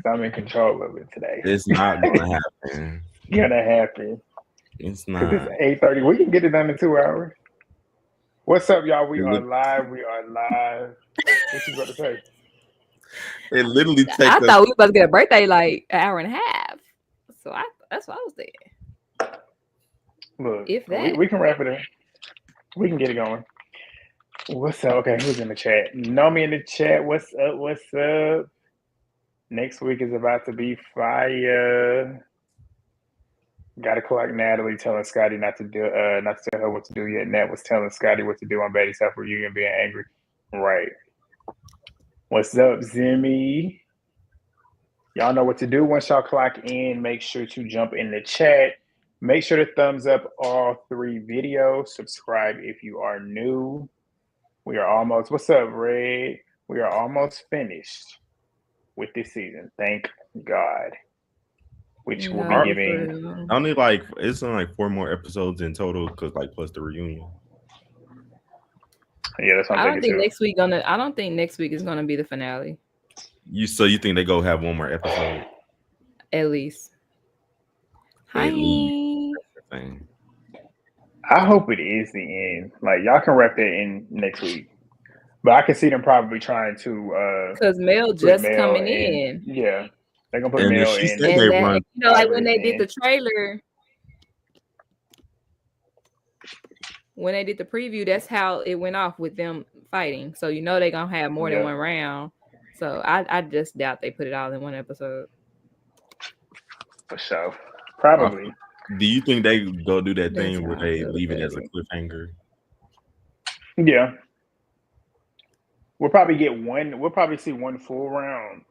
because I'm in control of it today. It's not gonna happen. Gonna happen. It's Because it's not. 8:30. We can get it done in 2 hours. What's up, y'all? We It, are li- live. We are live. What you about to say? it literally I takes us. thought we were about to get a birthday like an hour and a half. So that's what I was thinking. Look, If that. we can wrap it up. We can get it going. What's up? Okay, who's in the chat? Know me in the chat. What's up? What's up? Next week is about to be fire. Got to clock Natalie telling Scotty not to tell her what to do yet. Nat was telling Scotty what to do on Baddies Half Reunion, being angry. Right. What's up, Zimmy? Y'all know what to do. Once y'all clock in, make sure to jump in the chat. Make sure to thumbs up all 3 videos. Subscribe if you are new. We are almost, what's up, Red? We are almost finished with this season. Thank God. Which will be giving. Only it's only 4 more episodes in total, because plus the reunion. Yeah, that's what I'm I don't think too. I don't think next week is gonna be the finale. You think they go have 1 more episode? At least. Hi. At least. That's the thing. I hope it is the end. Like, y'all can wrap that in next week. But I can see them probably trying to because Mel just coming in. Yeah. They're gonna put And Mel she in. said they run. When they did the trailer, when they did the preview, that's how it went off with them fighting. So they're gonna have more than 1 round. So I just doubt they put it all in 1 episode. For sure. Probably. Do you think they go do that thing where they leave it as a cliffhanger? Yeah. We'll probably see 1 full round.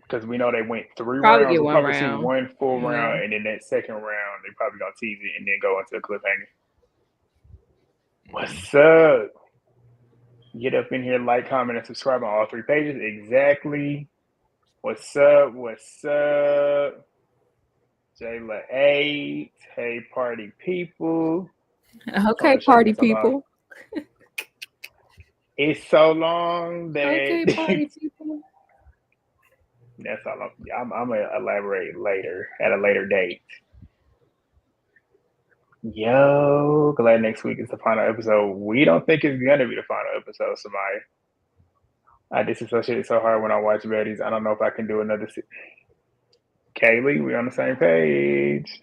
Because we know they went 3 rounds. We'll probably see 1 full round, and then that second round, they probably gonna tease it and then go into a cliffhanger. What's up? Get up in here, like, comment, and subscribe on all 3 pages. Exactly. What's up? What's up? Jayla 8. Hey, party people. Okay, party people. It's so long that. Okay, party people. That's all. I'm gonna elaborate later at a later date. Yo, glad next week is the final episode. We don't think it's gonna be the final episode, Samaya. I disassociated so hard when I watch Baddies. I don't know if I can do another. Kaylee, we on the same page.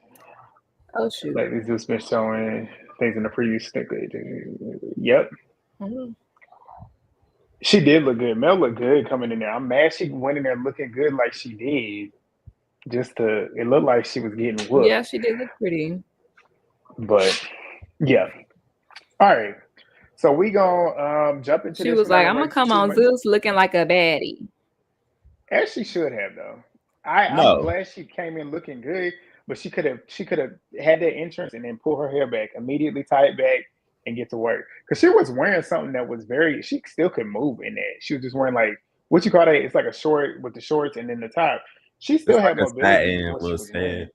Oh shoot! Like this just been showing things in the previous snippet. Yep. Mm-hmm. She did look good. Mel looked good coming in there. I'm mad she went in there looking good like she did. It looked like she was getting whooped. Yeah, she did look pretty. But yeah. All right. So we gonna jump into she this. She was like, I'm gonna come on Zeus looking like a baddie. As she should have though. I'm glad she came in looking good, but she could have had that entrance and then pull her hair back, immediately tie it back and get to work. Because she was wearing something that was she still could move in that. She was just wearing like what you call that? It's like a short with the shorts and then the top. She still had mobility.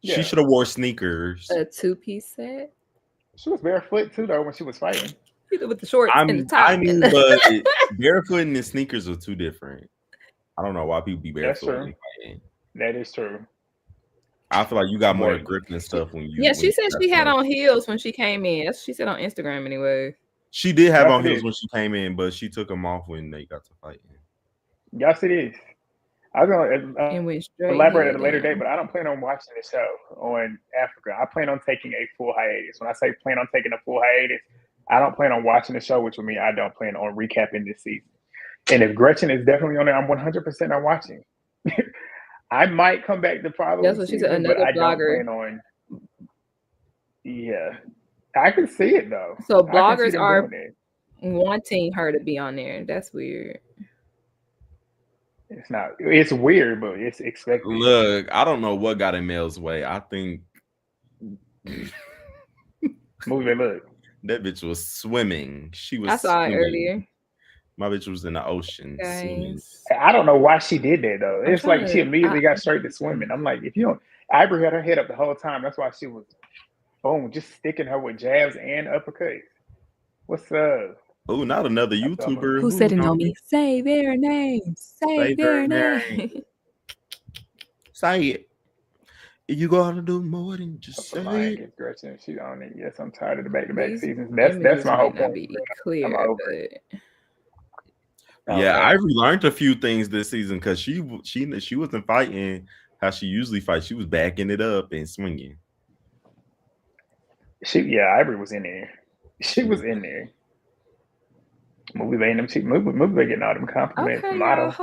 She should have wore sneakers. A 2-piece set. She was barefoot too though when she was fighting. With the shorts and the top. I mean, but barefoot and the sneakers are 2 different. I don't know why people be barefoot. That's true. That is true. I feel like you got more grip and stuff when you. Yeah, she said she had on heels when she came in. That's what she said on Instagram anyway. She did have on heels when she came in, but she took them off when they got to fighting. Yes, it is. I was going to elaborate at a later date, but I don't plan on watching the show on Africa. I plan on taking a full hiatus. When I say plan on taking a full hiatus, I don't plan on watching the show, which would mean I don't plan on recapping this season. And if Gretchen is definitely on there, I'm 100% not watching. I might come back the following season, she's another but I blogger. don't plan on. Yeah, I can see it though. So bloggers are wanting her to be on there. That's weird. It's not. It's weird, but it's expected. Look, I don't know what got in Mel's way. I think. Movie look. That bitch was swimming. She was. I saw it earlier. My bitch was in the ocean swimming. I don't know why she did that though. It's like she immediately got straight to swimming. I'm like, if you don't, Ivory had her head up the whole time. That's why she was, boom, just sticking her with jabs and uppercuts. What's up? Oh, not another YouTuber. Who said it on me? Say their name. Say their name. Say it. You gotta do more than just say it. Gretchen, she on it. Yes, I'm tired of the back-to-back These seasons. That's my whole point. Be clear, I'm over it. Yeah, I learned a few things this season because she wasn't fighting how she usually fights. She was backing it up and swinging. Ivory was in there. She was in there. Movie getting all them compliments. Okay, Motto.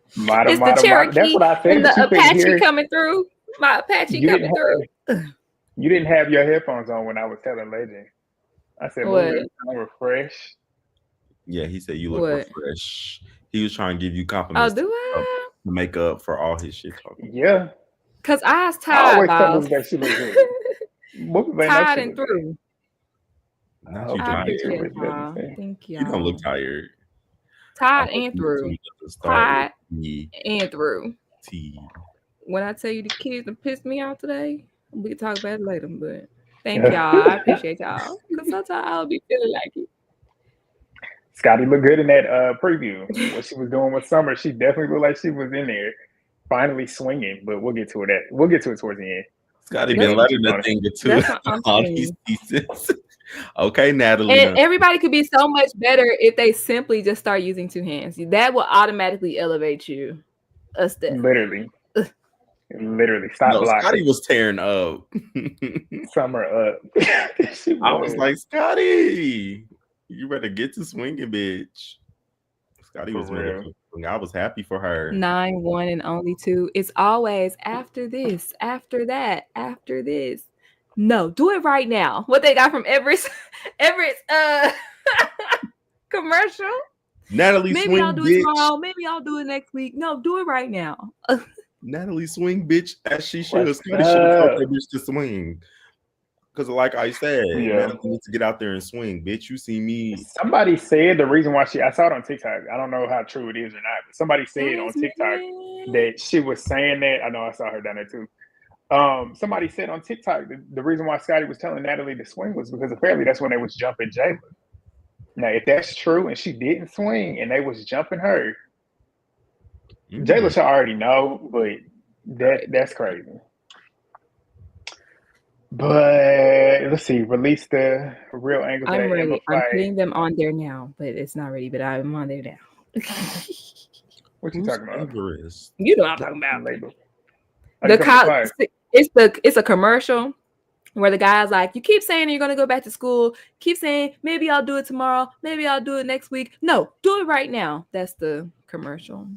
It's the Cherokee. That's what I said. And the Apache coming through. My Apache coming through. You didn't have your headphones on when I was telling Legend. I said, I'm refreshed. Yeah, he said you look refreshed. He was trying to give you compliments. Oh, do I? To make up for all his shit talking. Yeah. Because I was tired. I always tell that she look good. Tired and through. Not you tired. Thank you. You don't look tired. Tired and through. Tired and through. When I tell you the kids that pissed me off today, we can talk about it later. But thank y'all. I appreciate y'all. Because sometimes I'll be feeling like it. Scotty looked good in that preview. What she was doing with Summer, she definitely looked like she was in there, finally swinging. But we'll get to it. We'll get to it towards the end. Scotty been letting that thing get to all these pieces. Okay, Natalie. And everybody could be so much better if they simply just start using two hands. That will automatically elevate you a step. Literally. Stop blocking. Scotty was tearing up. Summer up. I was like, Scotty, you better get to swinging, bitch. Scotty was real. I was happy for her. 9, 1, and only 2. It's always after this, after that, after this. No, do it right now. What they got from Everett's commercial. Natalie, maybe I'll do it tomorrow. Maybe I'll do it next week. No, do it right now. Natalie, swing, bitch, as she should. Scotty should have told that bitch to swing. Because, like I said, Natalie needs to get out there and swing, bitch. You see me. Somebody said the reason why I saw it on TikTok. I don't know how true it is or not, but somebody said on TikTok that she was saying that. I know I saw her down there too. Somebody said on TikTok the reason why Scotty was telling Natalie to swing was because apparently that's when they was jumping Jayla. Now, if that's true and she didn't swing and they was jumping her, Jayla should already know, but that's crazy. But let's see, release the real angles. I'm ready. I'm putting them on there now, but it's not ready, but I'm on there now. What you talking about? You know what I'm talking about. It's a commercial where the guy's like, you keep saying you're gonna go back to school, keep saying maybe I'll do it tomorrow, maybe I'll do it next week. No, do it right now. That's the commercial.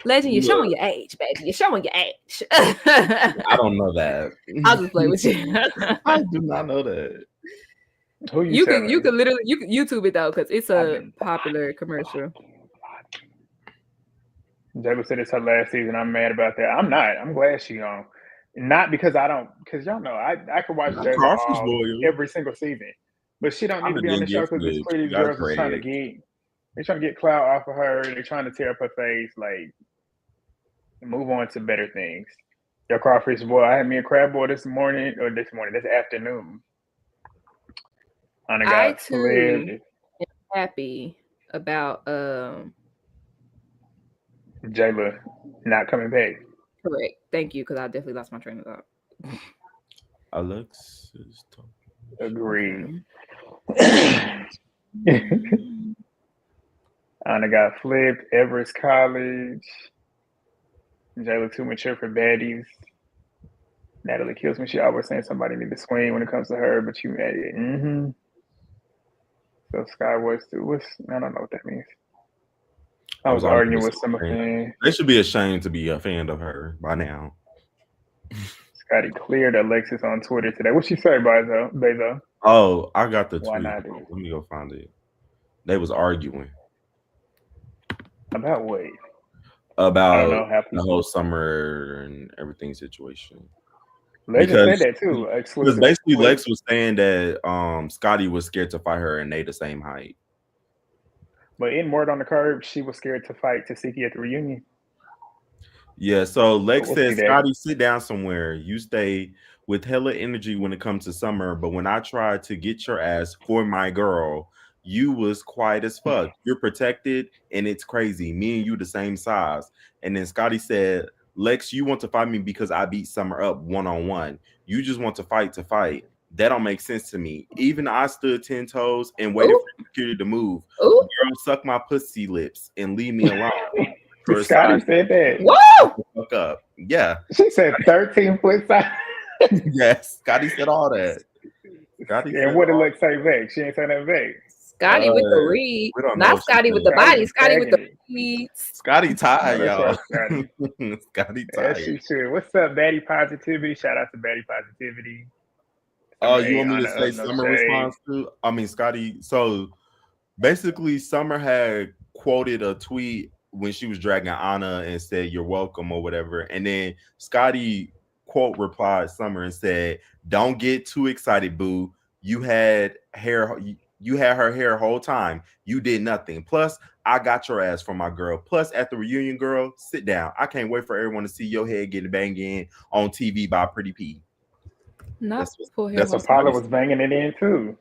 Legend, you're showing your age, baby. You're showing your age. I don't know that. I'll just play with you. I do not know that. You can YouTube it though, because it's a popular commercial. Jayla said it's her last season. I'm mad about that. I'm not. I'm glad she's on. Not because because y'all know I could watch Jayla every single season, but she don't need to be on the show because it's clearly girls are trying to get clout off of her. They're trying to tear up her face. Like, move on to better things. Your crawfish boy. I had me a crab boil this afternoon. I too am happy about Jayla not coming back. Correct. Thank you, because I definitely lost my train of thought. Alexis. Agreed. Anna got flipped. Everest College. Jayla too mature for baddies. Natalie kills me. She always saying somebody need to swing when it comes to her, but you mad it. So Sky was I don't know what that means. I was arguing with some fan. They should be ashamed to be a fan of her by now. Scotty cleared Alexis on Twitter today. What she say, Bezo? Oh, I got the tweet. Why not? Let me go find it. They was arguing. About what? About the whole Summer and everything situation. Lex said that too. Because basically Lex was saying that Scotty was scared to fight her and they the same height. But in Word on the Curb, she was scared to fight Tasiki at the reunion. Yeah, so Lex said, Scotty, sit down somewhere. You stay with hella energy when it comes to Summer, but when I try to get your ass for my girl, You was quiet as fuck. You're protected, and it's crazy. Me and you the same size. And then Scotty said, Lex, you want to fight me because I beat Summer up one-on-one. You just want to fight to fight. That don't make sense to me. Even I stood 10 toes and waited for security to move. Ooh. Girl, suck my pussy lips and leave me alone. Scotty said that. Whoa! Fuck up. Yeah. She said 13-foot size. Yes. Scotty said all that. Scotty and what did Lex say back? She ain't saying that back. Scotty with the read. Not Scotty with the body. Scotty with the read. Scotty tired, y'all. Scotty. Scotty tired. She should. What's up, Baddie Positivity? Shout out to Baddie Positivity. Oh, you want me to say Summer response too? I mean, Scotty. So basically, Summer had quoted a tweet when she was dragging Anna and said, "You're welcome" or whatever. And then Scotty quote replied Summer and said, "Don't get too excited, boo. You had hair. You had her hair whole time. You did nothing. Plus, I got your ass for my girl. Plus, at the reunion, girl, sit down. I can't wait for everyone to see your head getting banged in on TV by Pretty P." That's what Paula was banging it in too.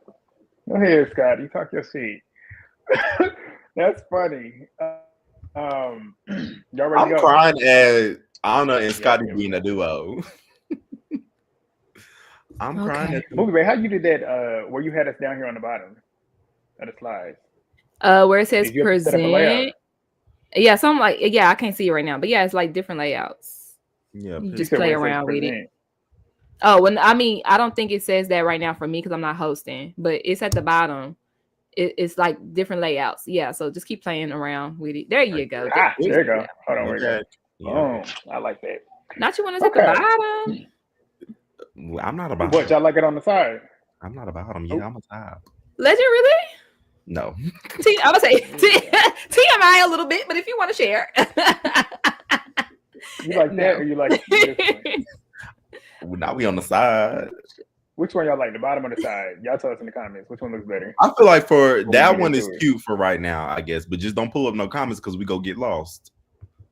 Go ahead, Scotty. Talk your shit. That's funny. Y'all ready to go? Crying at Anna and Scotty being a duo. I'm crying at Movie, how you did that? Where you had us down here on the bottom of the slides. Where it says present. Yeah, something like I can't see it right now, but yeah, it's like different layouts. Yeah, you just play around with it. Oh, well, I mean, I don't think it says that right now for me because I'm not hosting, but it's at the bottom. It's like different layouts. Yeah, so just keep playing around with it. There you go. There you go. Hold on, wait a minute. I like that. Not you want to at the bottom? I'm not about. What, y'all like it on the side? I'm not about them. Yeah, I'm a top. Legend, really? No. I would say TMI a little bit, but if you want to share. You like that or you like this one? Now we on the side. Which one y'all like? The bottom or the side? Y'all tell us in the comments. Which one looks better? I feel like for that one is cute for right now, I guess. But just don't pull up no comments because we go get lost.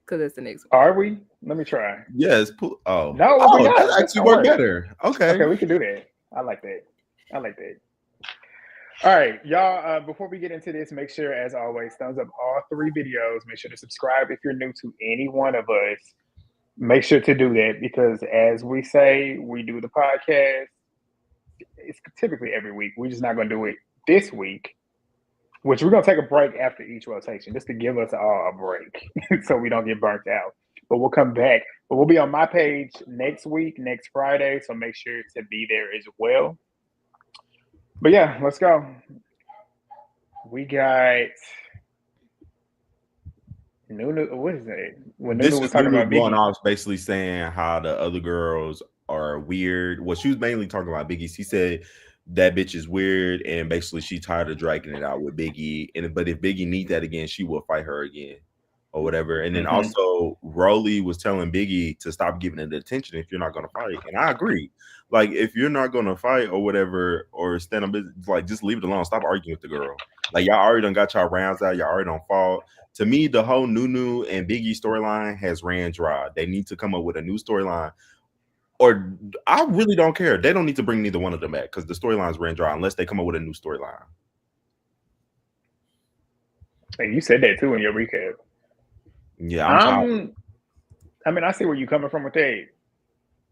Because it's the next one. Are we? Let me try. Yes. No. That actually work better. Okay, we can do that. I like that. All right, y'all. Before we get into this, make sure, as always, thumbs up all 3 videos. Make sure to subscribe if you're new to any one of us. Make sure to do that because, as we say, we do the podcast. It's typically every week. We're just not going to do it this week, which we're going to take a break after each rotation just to give us all a break so we don't get burnt out. But we'll come back. But we'll be on my page next week, next Friday, so make sure to be there as well. But yeah, let's go. We got Nunu. What is that? When Nunu was talking about going off, basically saying how the other girls are weird. Well, she was mainly talking about Biggie. She said that bitch is weird, and basically she tired of dragging it out with Biggie. But if Biggie needs that again, she will fight her again, or whatever. And then also, Rolly was telling Biggie to stop giving it attention if you're not gonna fight. And I agree. Like, if you're not gonna fight or whatever, or stand up, like, just leave it alone. Stop arguing with the girl. Like, y'all already done got y'all rounds out. Y'all already done fought. To me, the whole Nunu and Biggie storyline has ran dry. They need to come up with a new storyline. Or I really don't care. They don't need to bring neither one of them back because the storylines ran dry unless they come up with a new storyline. Hey, you said that too in your recap. Yeah, I mean, I see where you're coming from with that,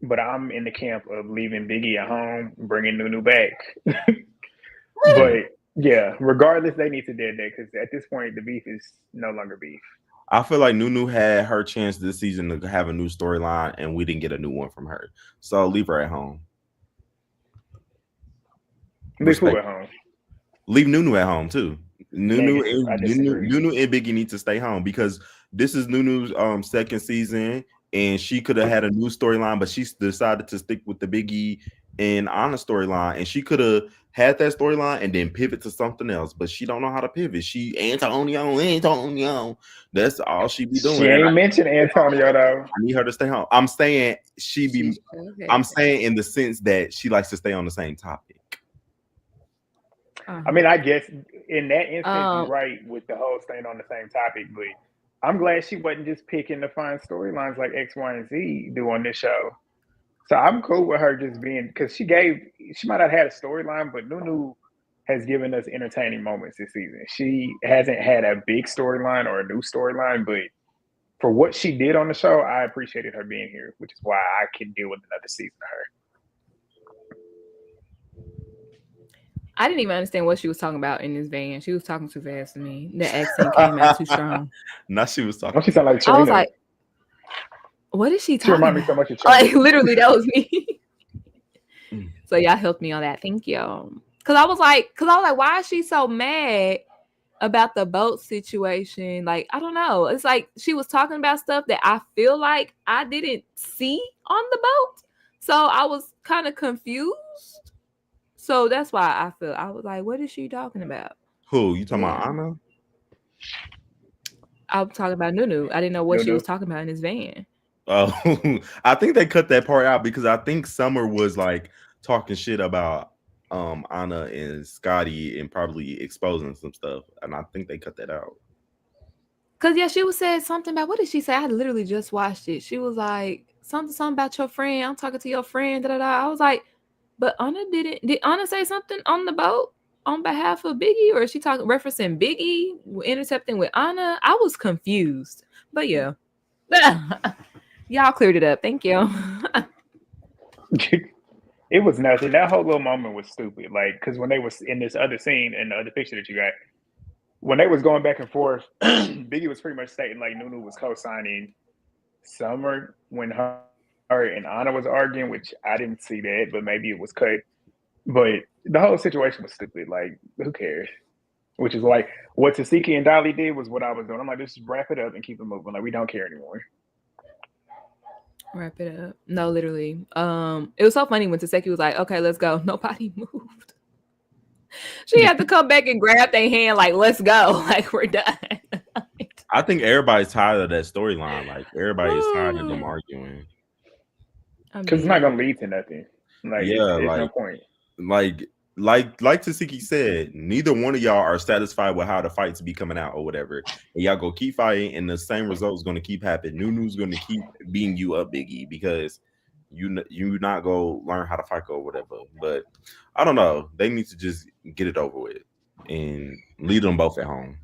but I'm in the camp of leaving Biggie at home, bringing Nunu back. But yeah, regardless, they need to do that because at this point, the beef is no longer beef. I feel like Nunu had her chance this season to have a new storyline, and we didn't get a new one from her. So leave her at home. Leave who at home? Leave Nunu at home too. Nunu and Biggie need to stay home because this is Nunu's second season, and she could have had a new storyline, but she decided to stick with the Biggie and Anna storyline, and she could have had that storyline and then pivot to something else, but she don't know how to pivot. She Antonio. That's all she be doing. She ain't mentioned Antonio though. I need her to stay home. I'm saying I'm saying in the sense that she likes to stay on the same topic. I mean, I guess in that instance, you're right with the whole staying on the same topic, but I'm glad she wasn't just picking to find storylines like X, Y, and Z do on this show. So I'm cool with her just being, because she might not have had a storyline, but Nunu has given us entertaining moments this season. She hasn't had a big storyline or a new storyline, but for what she did on the show, I appreciated her being here, which is why I can deal with another season of her. I didn't even understand what she was talking about in this van. She was talking too fast to me. The accent came out too strong. Now she was talking. Don't she sound like I was Trina? like, what is she She talking remind me about? so much of Trina. Like, literally, that was me. So y'all helped me on that. Thank you. Cause I was like, why is she so mad about the boat situation? Like, I don't know. It's like she was talking about stuff that I feel like I didn't see on the boat. So I was kind of confused. So that's why I was like, what is she talking about? Who you talking about? Anna? I was talking about Nunu. I didn't know what she Nunu. was talking about in this van. Oh, I think they cut that part out because I think Summer was like talking shit about Anna and Scotty and probably exposing some stuff, and I think they cut that out. Cause yeah, she was saying something about, what did she say? I literally just watched it. She was like something about your friend. I'm talking to your friend. Da, da, da. I was like, but Anna did Anna say something on the boat on behalf of Biggie, or is she referencing Biggie intercepting with Anna? I was confused, but yeah, y'all cleared it up. Thank you. It was nothing. That whole little moment was stupid. Like, because when they was in this other scene in the other picture that you got, when they was going back and forth, Biggie was pretty much stating like Nunu was co-signing Summer when her and Anna was arguing, which I didn't see that, but maybe it was cut. But the whole situation was stupid. Like, who cares? Which is like what Tasiki and Dolly did was what I was doing. I'm like, just wrap it up and keep it moving. Like, we don't care anymore. Wrap it up. No, literally. It was so funny when Taseki was like, okay, let's go. Nobody moved. She had to come back and grab their hand, like, let's go. Like, we're done. I think everybody's tired of that storyline. Like, everybody is tired of them arguing. Because it's not gonna lead to nothing. Like, yeah, there's like, no point. Like Tasiki said, neither one of y'all are satisfied with how the fights be coming out or whatever. And y'all go keep fighting, and the same result is going to keep happening. Nunu's going to keep beating you up, Biggie, because you not go learn how to fight or whatever. But I don't know. They need to just get it over with and leave them both at home.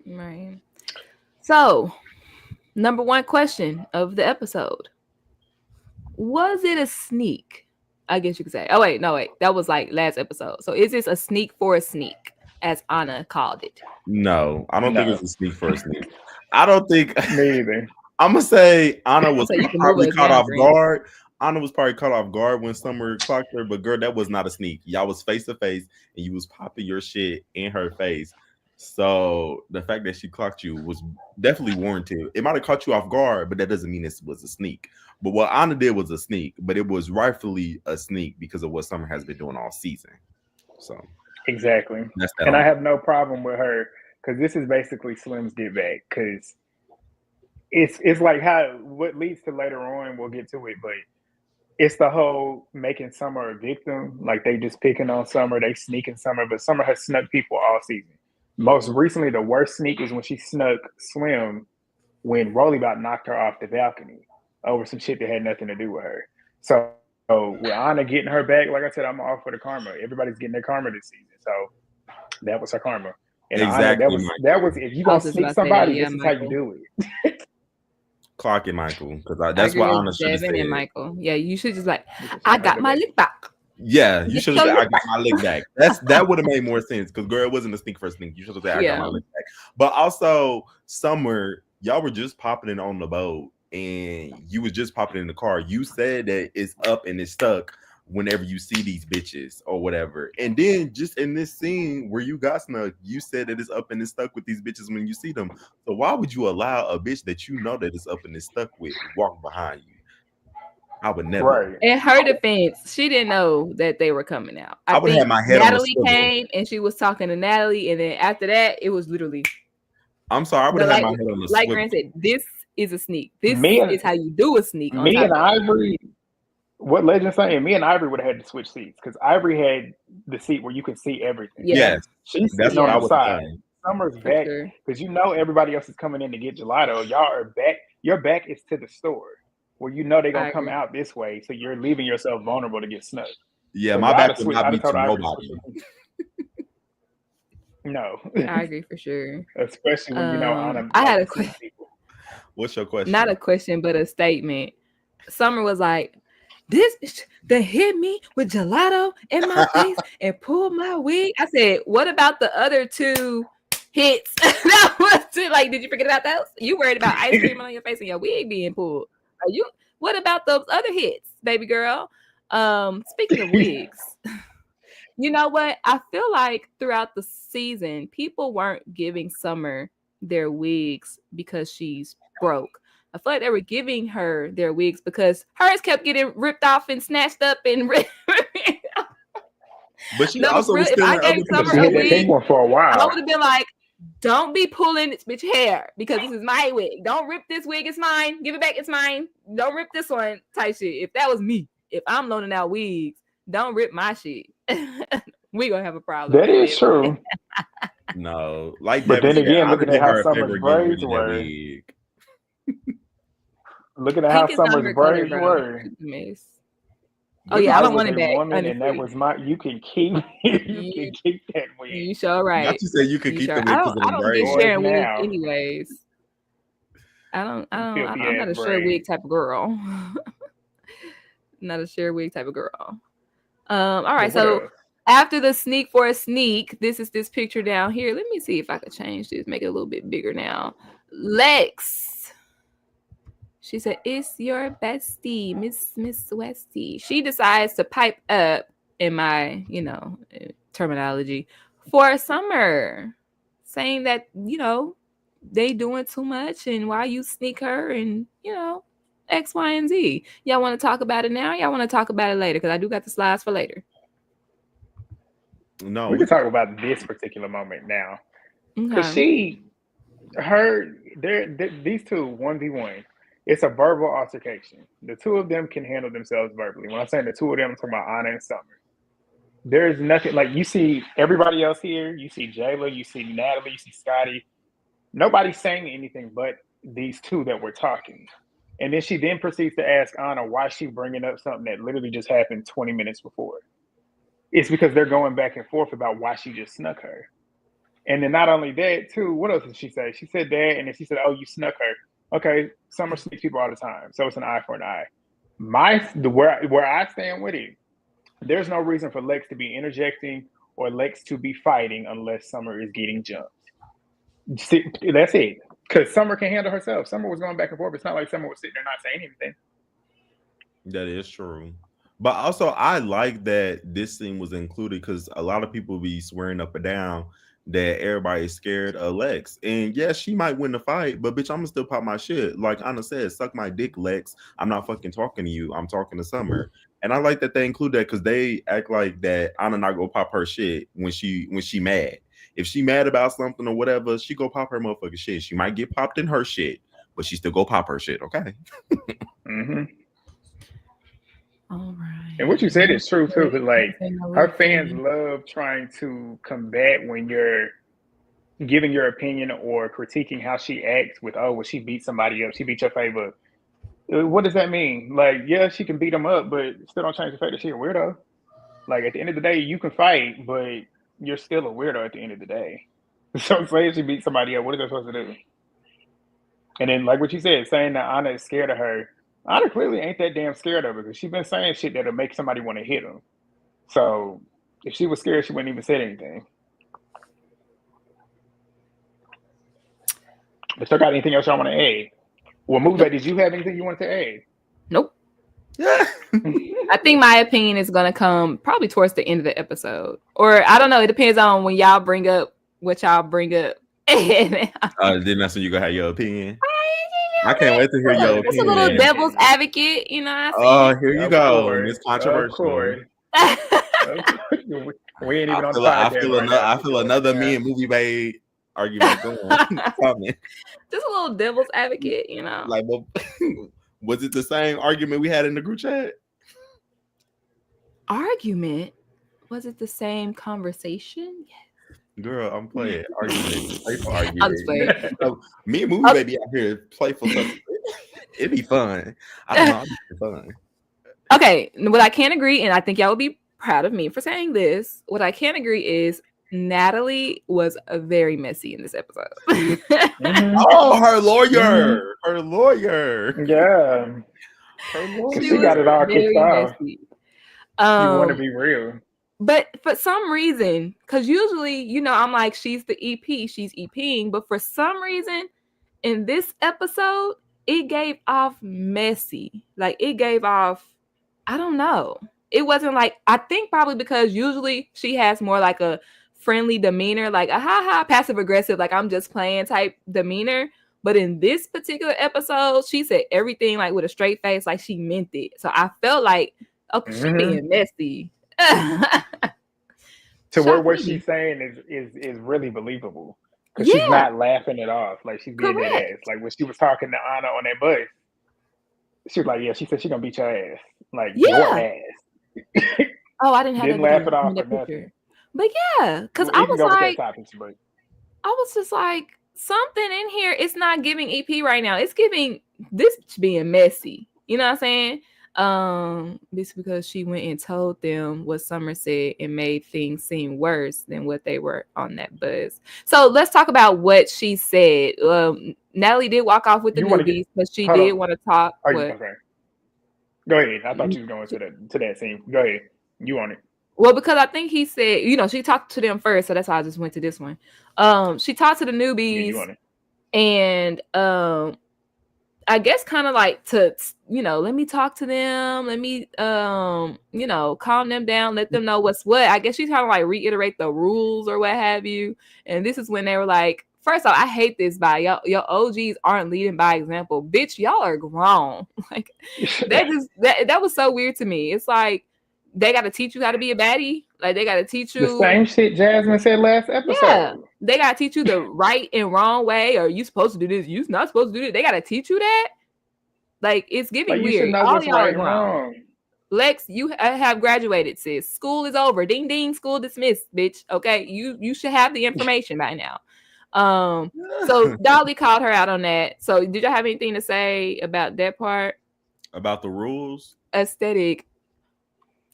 Right. So, number one question of the episode. Was it a sneak? I guess you could say. Oh, wait. No, wait. That was like last episode. So, is this a sneak for a sneak, as Anna called it? No, I don't think it's a sneak for a sneak. I don't think. Me either. I'm going to say Anna was So probably caught off guard. Anna was probably caught off guard when Summer clocked her, but girl, that was not a sneak. Y'all was face to face, and you was popping your shit in her face. So the fact that she clocked you was definitely warranted. It might have caught you off guard, but that doesn't mean this was a sneak. But what Anna did was a sneak, but it was rightfully a sneak because of what Summer has been doing all season. So exactly, and I have no problem with her because this is basically Slim's get back. Because it's like what leads to later on. We'll get to it, but it's the whole making Summer a victim. Like, they just picking on Summer, they sneaking Summer, but Summer has snuck people all season. Most recently, the worst sneak is when she snuck Slim when Rolleybot knocked her off the balcony over some shit that had nothing to do with her. So with Anna getting her back, like I said, I'm all for the karma. Everybody's getting their karma this season. So that was her karma. And exactly. Anna, that was if you're going to sneak somebody, this is how you do it. Clock it, Michael, because that's what Anna should have said. And Michael. Yeah, you should just like, I got my lick back. Yeah, you should have said, I got my lick back. That would have made more sense because, girl, it wasn't a sneak for a sneak. You should have said, I got my lick back. But also, Summer, y'all were just popping it on the boat and you was just popping in the car. You said that it's up and it's stuck whenever you see these bitches or whatever. And then just in this scene where you got snuck, you said that it's up and it's stuck with these bitches when you see them. So why would you allow a bitch that you know that it's up and it's stuck with walk behind you? I would never. Right. In her defense, she didn't know that they were coming out. I would have my head Natalie on the came and she was talking to Natalie, and then after that, it was literally. I'm sorry, I would have had my head on the like Grant said, this is a sneak. This is how you do a sneak. Me and Ivory, what Legend saying? Me and Ivory would have had to switch seats because Ivory had the seat where you can see everything. Yes, she's sitting on the side. Summer's back because you know everybody else is coming in to get gelato. Y'all are back. Your back is to the store where you know they're gonna come out this way, so you're leaving yourself vulnerable to get snuck. Yeah, so my back would not be to nobody. No. I agree for sure. Especially when Anna I like had a to sneak people. What's your question? not a question, but a statement. Summer was like, "This bitch that hit me with gelato in my face and pulled my wig." I said, "What about the other two hits?" That was too, like, did you forget about those? You worried about ice cream on your face and your wig being pulled? Are you? What about those other hits, baby girl? Speaking of wigs, you know what? I feel like throughout the season, people weren't giving Summer their wigs because she's broke. I feel like they were giving her their wigs because hers kept getting ripped off and snatched up and ripped. But she No, also for real, was if I stealing other gave people's Summer She a had that wigs. pink wig, one for a I while. would have been like, "Don't be pulling this bitch hair because this is my wig. Don't rip this wig. It's mine. Give it back. It's mine. Don't rip this one." Type shit. If that was me, if I'm loaning out wigs, don't rip my shit. We gonna have a problem. That is true. No, like But that. then again, I would looking at do how her a favor Summer's getting rid braids of that were. wig. Looking at how Pink is not Summer's her color, braids bro. were. It's a mess. If Oh yeah, I I don't was want a it back. woman and that Honestly, was my, you can keep you you can keep that wig. you sure Not right. you said you could You keep sure. the wig because of I them don't get braids. Yours sharing wigs now. anyways. Filthy I'm not ass a share wig braids. type of girl. Not a share wig type of girl. All But right, what so else? after the sneak for a sneak, this is this picture down here. Let me see if I could change this, make it a little bit bigger now. Lex. She said, "It's your bestie, Miss Westy." She decides to pipe up, in my, terminology, for Summer, saying that, they doing too much and why you sneak her and, X, Y, and Z. Y'all want to talk about it now? Y'all want to talk about it later? Because I do got the slides for later. No, We can talk about this particular moment now. Because Okay. these two 1v1. It's a verbal altercation. The two of them can handle themselves verbally. When I'm saying the two of them, I'm talking about Anna and Summer. There's nothing like you see everybody else here. You see Jayla, you see Natalie, you see Scotty. Nobody's saying anything but these two that were talking. And then she then proceeds to ask Anna why she bringing up something that literally just happened 20 minutes before. It's because they're going back and forth about why she just snuck her. And then not only that, too, what else did she say? She said that, and then she said, "Oh, you snuck her." Okay, Summer sneaks people all the time, so it's an eye for an eye. Where I stand with it, there's no reason for Lex to be interjecting or Lex to be fighting unless Summer is getting jumped. See, that's it. Because Summer can handle herself. Summer was going back and forth. It's not like Summer was sitting there not saying anything. that is true. But also, I like that this scene was included because a lot of people be swearing up and down that everybody's scared of Lex. And yes, she might win the fight, but bitch, I'm gonna still pop my shit. Like Anna said, suck my dick, Lex. I'm not fucking talking to you. I'm talking to Summer. And I like that they include that because they act like that Anna not gonna pop her shit when she mad. If she mad about something or whatever, she go pop her motherfucking shit. She might get popped in her shit, but she still go pop her shit, okay? Mm-hmm. All right. And what you said is true too, because like her fans love trying to combat when you're giving your opinion or critiquing how she acts with, "Oh, well, she beat somebody up, she beat your favor." What does that mean? Like, yeah, she can beat them up, but still don't change the fact that she's a weirdo. Like at the end of the day, you can fight, but you're still a weirdo at the end of the day. So say if she beats somebody up, what is they supposed to do? And then like what you said, saying that Anna is scared of her. Anna clearly ain't that damn scared of her because she's been saying shit that'll make somebody want to hit him. So if she was scared, she wouldn't even said anything. But y'all got anything else y'all want to add? Well, Movie, did you have anything you wanted to add? Nope. I think my opinion is gonna come probably towards the end of the episode, or I don't know. It depends on when y'all bring up what y'all bring up. Then that's when you gonna have your opinion. I can't wait to hear your opinion. It's a little devil's advocate, you know what I'm Oh, saying? here you Of go. course, It's controversial. We ain't even on the podcast I feel another me and Movie Babe argument going. Just a little devil's advocate, you know. Like, well, was it the same argument we had in the group chat? Argument? Was it the same conversation? Yes. Girl, I'm playing argument. Playful argument. I'm just playing. So, me and Movie Baby out here playful stuff. It'd be fun. I don't know. It'd be fun. Okay, what I can't agree, and I think y'all would be proud of me for saying this. What I can't agree is Natalie was very messy in this episode. Oh, her Mhm. lawyer. Her lawyer. Yeah, Her because She she was got it lawyer. all kicked very off. messy. She want to be real. But for some reason, because usually, I'm like, she's the EP, she's EPing, but for some reason, in this episode, it gave off messy. Like, it gave off, I don't know. It wasn't like, I think probably because usually she has more like a friendly demeanor, like a ha passive aggressive, like I'm just playing type demeanor. But in this particular episode, she said everything like with a straight face, like she meant it. So I felt like, okay, she being messy. To where Shocked what me. she's saying is really believable because she's Yeah, not laughing it off. Like she's being dead correct. ass. Like when she was talking to Anna on that bus, she was like, "Yeah," she said she's gonna beat your ass, like your Yeah. ass. Oh, I didn't have Didn't that laugh video. it I off mean, or that nothing. picture. But yeah, because We can go with that topic, but I was just like, something in here, it's not giving EP right now. It's giving this being messy. You know what I'm saying? This because she went and told them what Summer said and made things seem worse than what they were on that buzz. So let's talk about what she said. Natalie did walk off with the you want to get newbies, but she hold did on. want to talk. Are you What? okay? Go ahead. I thought you was going to that scene. Go ahead. You on it? Well, because I think he said, she talked to them first, so that's why I just went to this one. She talked to the Yeah, newbies, you on it? and I guess kind of like to, let me talk to them, let me calm them down, let them know what's what. I guess she's trying to like reiterate the rules or what have you. And this is when they were like, first off, I hate this by your OGs aren't leading by example. Bitch, y'all are grown. Like that was so weird to me. It's like they got to teach you how to be a baddie. Like they got to teach The you. same shit Jasmine said last episode. Yeah, they got to teach you the right and wrong way. Or you supposed to do this? You not supposed to do this. They got to teach you that. Like it's giving Like you should weird. know All what's y'all are right and grown. wrong. Lex, you have graduated, sis. School is over. Ding ding. School dismissed, bitch. Okay, you should have the information by now. So Dolly called her out on that. So did y'all have anything to say about that part? About the rules? Aesthetic.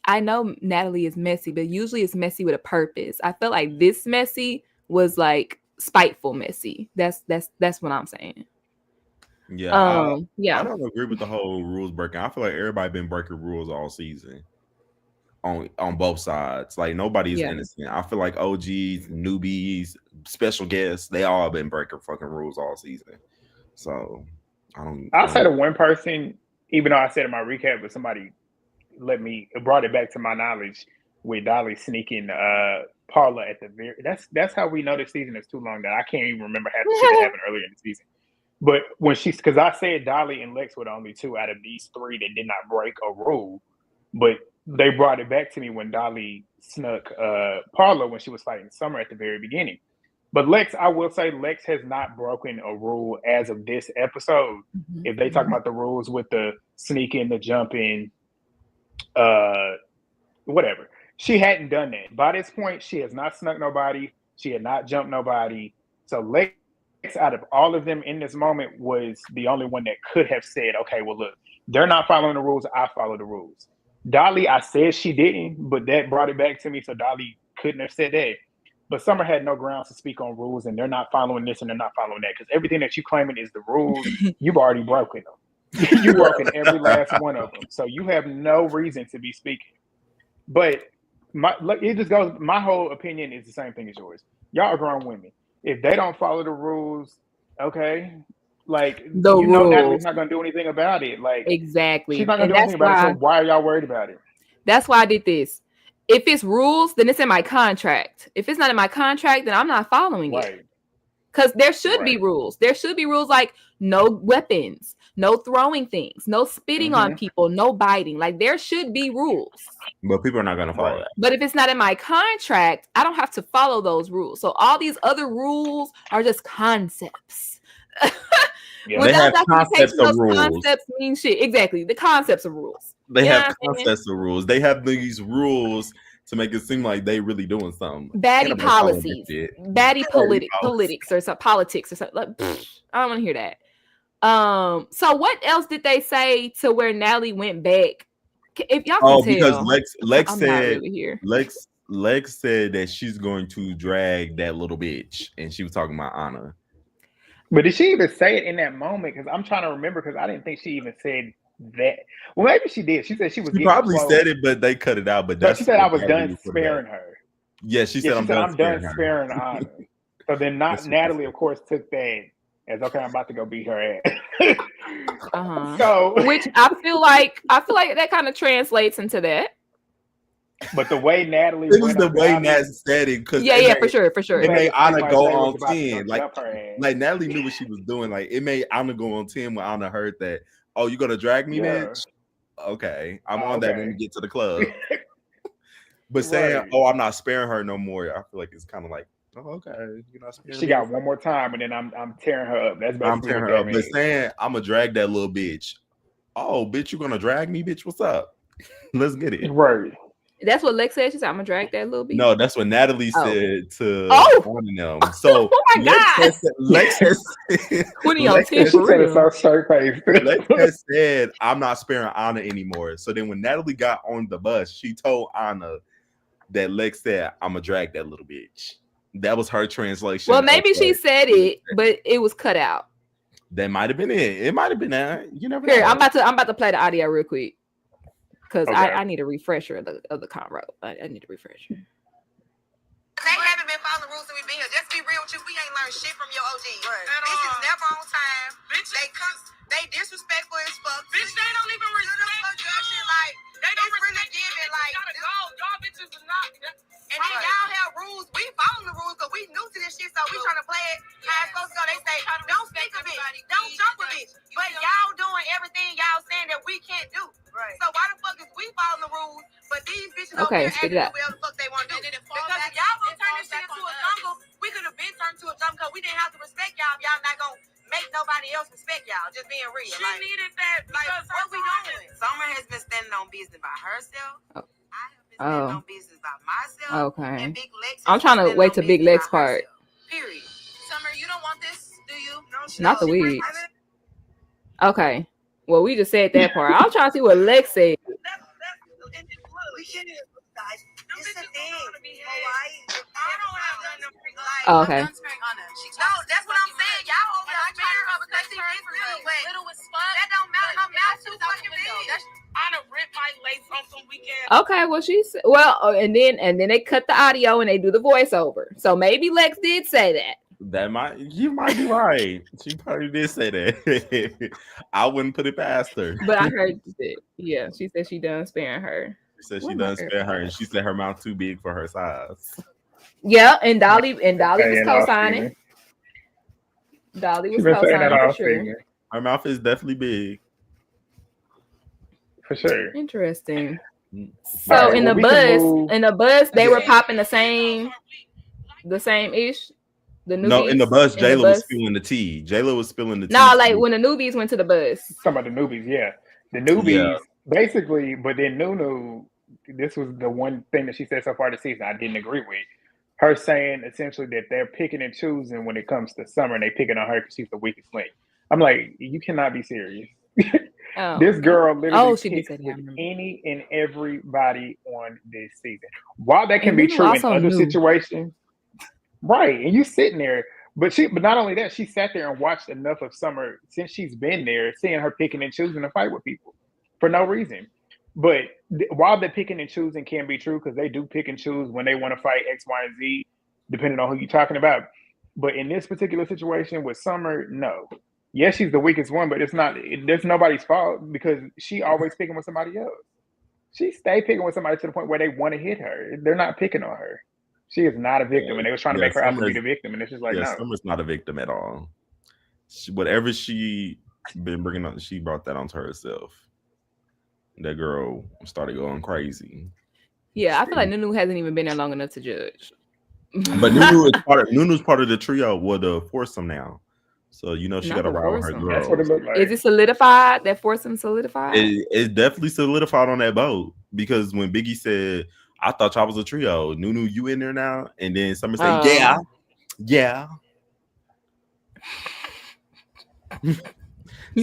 I know Natalie is messy, but usually it's messy with a purpose. I felt like this messy was like spiteful messy. That's what I'm saying. Yeah, I Yeah. don't agree with the whole rules breaking. I feel like everybody been breaking rules all season on both sides. Like nobody's Yeah. innocent. I feel like OGs, newbies, special guests, they all been breaking fucking rules all season. So I'll say the one person, even though I said in my recap, but somebody brought it back to my knowledge with Dolly sneaking Paula at the very. That's how we know this season is too long that I can't even remember half the shit that happened earlier in the season. But when because I said Dolly and Lex were the only two out of these three that did not break a rule, but they brought it back to me when Dolly snuck Paula when she was fighting Summer at the very beginning. But Lex, I will say, Lex has not broken a rule as of this episode. Mm-hmm. If they talk about the rules with the sneaking, the jumping, whatever, she hadn't done that. By this point, she has not snuck nobody. She had not jumped nobody. So Lex, out of all of them in this moment, was the only one that could have said, okay, well, look, they're not following the rules. I follow the rules. Dolly, I said she didn't, but that brought it back to me. So Dolly couldn't have said that. But Summer had no grounds to speak on rules, and they're not following this and they're not following that. Because everything that you claiming is the rules, you've already broken them. You've broken every last one of them. So you have no reason to be speaking. But it just goes, my whole opinion is the same thing as yours. Y'all are grown women. If they don't follow the rules, okay, like Natalie's not gonna do anything about it. Like exactly, she's not gonna do anything about it. So why are y'all worried about it? That's why I did this. If it's rules, then it's in my contract. If it's not in my contract, then I'm not following it. Because there should be rules. There should be rules like no weapons, no throwing things, no spitting on people, no biting. Like there should be rules. But people are not going to follow that. But if it's not in my contract, I don't have to follow those rules. So all these other rules are just concepts. They have concepts of rules. Concepts mean shit. Exactly. The concepts of rules. They have concepts of rules. They have these rules to make it seem like they really doing something. Baddie policies, baddie politics or something. Politics or something. Like, I don't want to hear that. So what else did they say to where Natalie went back? If y'all can tell, because Lex said really here. Lex Lex said that she's going to drag that little bitch, and she was talking about Anna. But did she even say it in that moment? Because I'm trying to remember. Because I didn't think she even said that. Well, maybe she did. She said she was. She getting probably close. said it, but they cut it out. But So that's she said I was Natalie done put sparing her. Yeah, she said I'm done sparing her. sparing Anna. So then Natalie, of course, took that as okay. I'm about to go beat her ass. So, which I feel like that kind of translates into that. But the way Natalie, it was the way Nat said it, because for sure. It made Anna like go they was on about to 10. go jump her ass. Like Natalie knew what she was doing. Like it made Anna go on 10 when Anna heard that. Oh, you gonna drag me, bitch? Okay, I'm on that when we get to the club. But saying, "Oh, I'm not sparing her no more," I feel like it's kind of like, "Oh, okay, you're not sparing." She got one more time, and then I'm tearing her up. That's basically I'm tearing her up. But saying, "I'm gonna drag that little bitch." Oh, bitch, you gonna drag me, bitch? What's up? Let's get it. Right. That's what Lex said. She said, "I'm gonna drag that little bitch." No, that's what Natalie said to one of them. So, oh my God, Lex has said, Lex has said, "I'm not sparing Anna anymore." So then, when Natalie got on the bus, she told Anna that Lex said, "I'm gonna drag that little bitch." That was her translation. Well, maybe she said it, but it was cut out. That might have been it. It might have been that. You never know. Here, I'm about to play the audio real quick because I need a refresher of the convo. I need a refresher. They haven't been following the rules that we've been here. Just be real with you. We ain't learned shit from your OG. Right. This is never on time. Bitch, they disrespectful as fuck. Bitch, they don't even respect you. Like, they don't really give it. Like, y'all bitches are not. And then y'all have rules. We following the rules because we new to this shit, so we trying to play it how it's supposed to go. They say, don't speak a bitch. Don't jump a bitch. But y'all doing everything y'all saying that we can't do. Right. So why the fuck is we following the rules, but these bitches over here acting the way the fuck they want to do? Because if y'all gonna turn this shit into a jungle, we could have been turned to a jungle because we didn't have to respect y'all. Y'all not gonna make nobody else respect y'all. Just being real. She needed that. Like, what we doing? Summer has been standing on business by herself. I have been standing on business by myself. Okay. And Big Lex I'm trying to wait to Big Lex part. Period. Summer, you don't want this, do you? No, not the weed. Okay. Well, we just said that part. I'm trying to see what Lex said. We can't, guys. It's a thing. Hawaii. I don't have nothing to bring. Oh, okay. No, that's what I'm saying. Y'all over there trying to because she different. Little as fuck. That don't matter. Her mouth too fucking big. I done ripped my lace on some weekend. Okay, well she said, and then they cut the audio and they do the voiceover. So maybe Lex did say that. You might be right. She probably did say that. I wouldn't put it past her. But I heard that. Yeah, she said she done sparing her. She said she done sparing her, and she said her mouth too big for her size. Yeah, and Dolly was co-signing. Dolly was co-signing for sure. Her mouth is definitely big. For sure. Interesting. So in the bus, they were popping the same ish. The newbies, no, in the bus, Jayla was spilling the tea. Jayla was spilling the tea. No, like when the newbies went to the bus. Some of the newbies, yeah. The newbies, basically, but then Nunu, this was the one thing that she said so far this season I didn't agree with. Her saying essentially that they're picking and choosing when it comes to Summer and they picking on her because she's the weakest link. I'm like, you cannot be serious. This girl literally picks with any and everybody on this season. While that can be true in other situations, right? And you sitting there, but not only that, she sat there and watched enough of Summer since she's been there, seeing her picking and choosing to fight with people for no reason. But while the picking and choosing can be true, because they do pick and choose when they want to fight X, Y, and Z, depending on who you're talking about. But in this particular situation with Summer, no. Yes, she's the weakest one, but there's nobody's fault because she always picking with somebody else. She stay picking with somebody to the point where they want to hit her. They're not picking on her. She is not a victim, and they was trying to make her out to be the victim, and it's just like, no. Summer's not a victim at all. Whatever she been bringing up, she brought that onto herself. That girl started going crazy. Yeah, I feel like Nunu hasn't even been there long enough to judge. But Nunu's part of the trio, the foursome now. So she got to ride with her girl. That's what it looked like. Is it solidified? That foursome solidified? It definitely solidified on that boat because when Biggie said, I thought y'all was a trio. Nunu, you in there now? And then somebody said, yeah.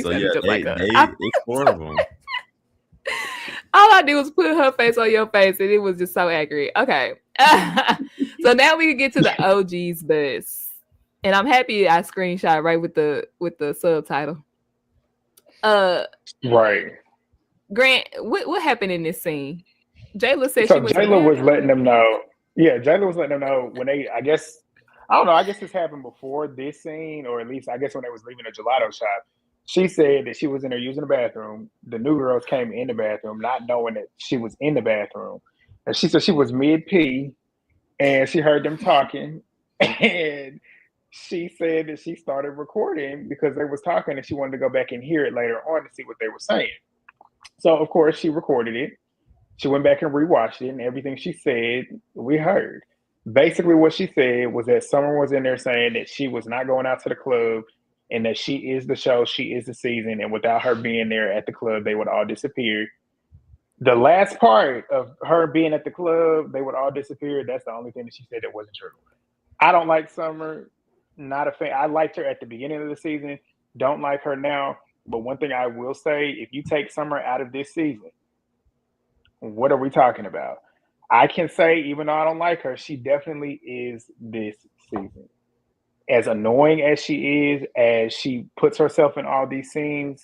So it's horrible. All I did was put her face on your face, and it was just so accurate. Okay, So now we can get to the OG's bus. And I'm happy I screenshot right with the subtitle. Right. Grant, what happened in this scene? Jayla said So she went to Jayla was bathroom. letting them know. Yeah, Jayla was letting them know when they. I don't know. I guess this happened before this scene, or at least I guess when they was leaving the gelato shop. She said that she was in there using the bathroom. The new girls came in the bathroom, not knowing that she was in the bathroom, and she said she was mid pee, and she heard them talking, and she said that she started recording because they was talking, and she wanted to go back and hear it later on to see what they were saying. So of course she recorded it. She went back and rewatched it, and everything she said, we heard. Basically, what she said was that someone was in there saying that she was not going out to the club and that she is the show, she is the season, and without her being there at the club, they would all disappear. The last part of her being at the club, they would all disappear. That's the only thing that she said that wasn't true. I don't like Summer. Not a fan. I liked her at the beginning of the season. Don't like her now. But one thing I will say, if you take Summer out of this season, what are we talking about? I can say, even though I don't like her, she definitely is this season. As annoying as she is, as she puts herself in all these scenes,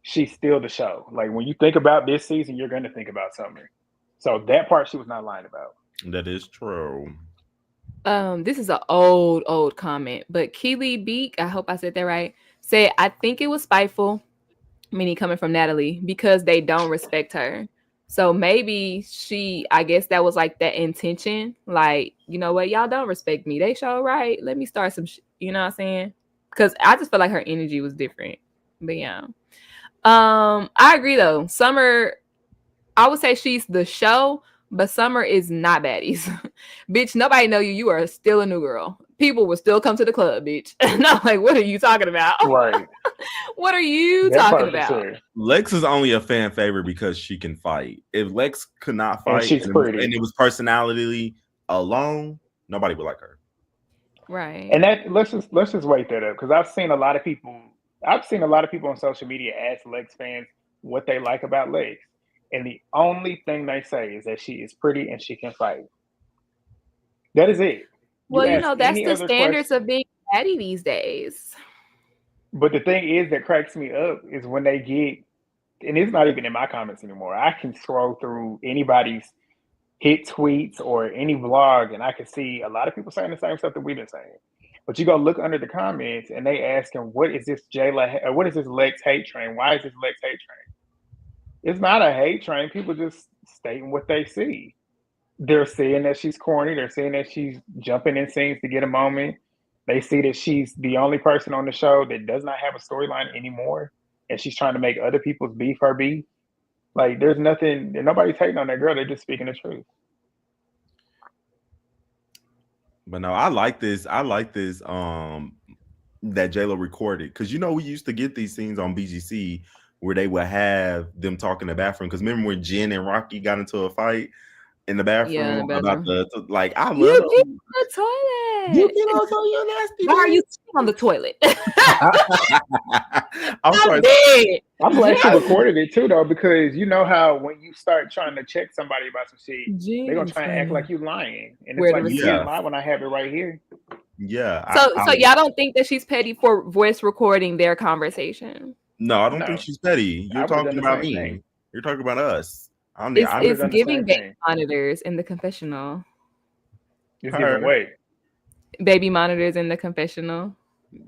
she's still the show. Like, when you think about this season, you're going to think about Summer. So that part she was not lying about. That is true. This is an old comment, but Keely Beak, I hope I said that right, said, I think it was spiteful, meaning coming from Natalie, because they don't respect her. So maybe I guess that was like that intention. Like, you know what? Y'all don't respect me. They show right. Let me start some, you know what I'm saying? Because I just feel like her energy was different. But yeah. I agree though. Summer, I would say she's the show, but Summer is not Baddies. Bitch, nobody know you. You are still a new girl. People will still come to the club, bitch. And I'm like, what are you talking about? Right. What are you talking about? Sure. Lex is only a fan favorite because she can fight. If Lex could not fight, and she's pretty, and it was personality alone, nobody would like her. Right. And that let's just wait that up, because I've seen a lot of people on social media ask Lex fans what they like about Lex, and the only thing they say is that she is pretty and she can fight. That is it. Well, you know, that's the standards of being Baddie these days. But the thing is that cracks me up is when they get, and it's not even in my comments anymore. I can scroll through anybody's hit tweets or any vlog, and I can see a lot of people saying the same stuff that we've been saying. But you go look under the comments, and they asking, "What is this Jayla? Or what is this Lex hate train? Why is this Lex hate train?" It's not a hate train. People just stating what they see. They're saying that she's corny. They're saying that she's jumping in scenes to get a moment. They see that she's the only person on the show that does not have a storyline anymore, and she's trying to make other people's beef her beef. Like, there's nothing, nobody's hating on that girl. They're just speaking the truth. But no, I like this. That Jayla recorded, because we used to get these scenes on BGC where they would have them talk in the bathroom. Because remember when Jen and Rocky got into a fight in the bathroom about I love you get on the toilet. You get on the nasty. Why are you sitting on the toilet? I'm sorry. I'm glad she recorded it too, though, because you know how when you start trying to check somebody about some shit, they're gonna try and act like you lying, and it's like, you can't lie when I have it right here. Yeah. So y'all don't think that she's petty for voice recording their conversation? No, I don't think she's petty. You're talking about me. Thing. You're talking about us. It's giving baby monitors in the confessional. It's giving what? Baby monitors in the confessional.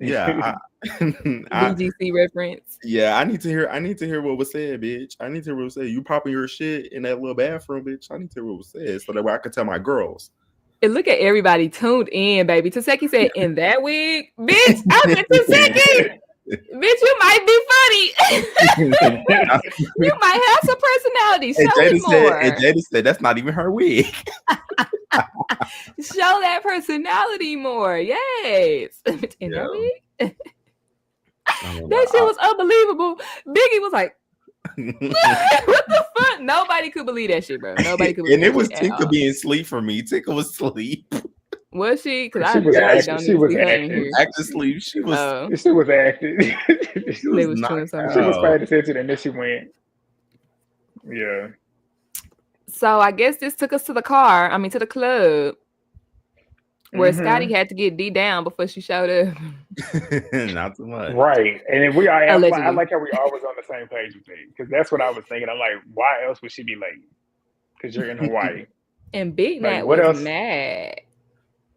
Yeah. BGC reference. Yeah, I need to hear what was said, bitch. I need to hear what was said. You popping your shit in that little bathroom, bitch. I need to hear what was said so that way I can tell my girls. And look at everybody tuned in, baby. Taseki said, in that wig, bitch. I said, Taseki. Bitch, you might be funny. You might have some personality. Show it more. And Jada said that's not even her wig. Show that personality more. Yes. In that wig. That shit was unbelievable. Biggie was like, what the fuck? Nobody could believe that shit, bro. Nobody could believe and it was Tinka being asleep for me. Tinka was asleep. Was she? Because she was acting. She was acting. Acting sleep. She was acting. she was paying attention, and then she went. Yeah. So I guess this took us to the club where Scotty had to get D down before she showed up. Not too much. Right. And if I Allegedly. like how we always on the same page with it. Because that's what I was thinking. I'm like, why else would she be late? Because you're in Hawaii. And Big Like, Nat what was else? mad.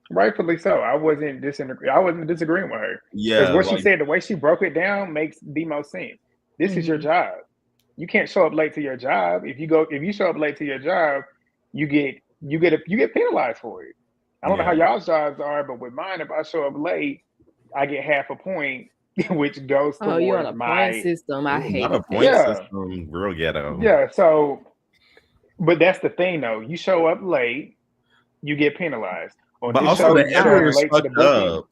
Rightfully so. I wasn't disagreeing with her. Yeah. Because what she said, the way she broke it down makes the most sense. This is your job. You can't show up late to your job. If you show up late to your job, you get penalized for it. I don't know how y'all's jobs are, but with mine, if I show up late, I get half a point, which goes towards you're on a point system. I hate not a that. point system, real ghetto. Yeah, so, but that's the thing, though. You show up late, you get penalized. But also the editors fucked up.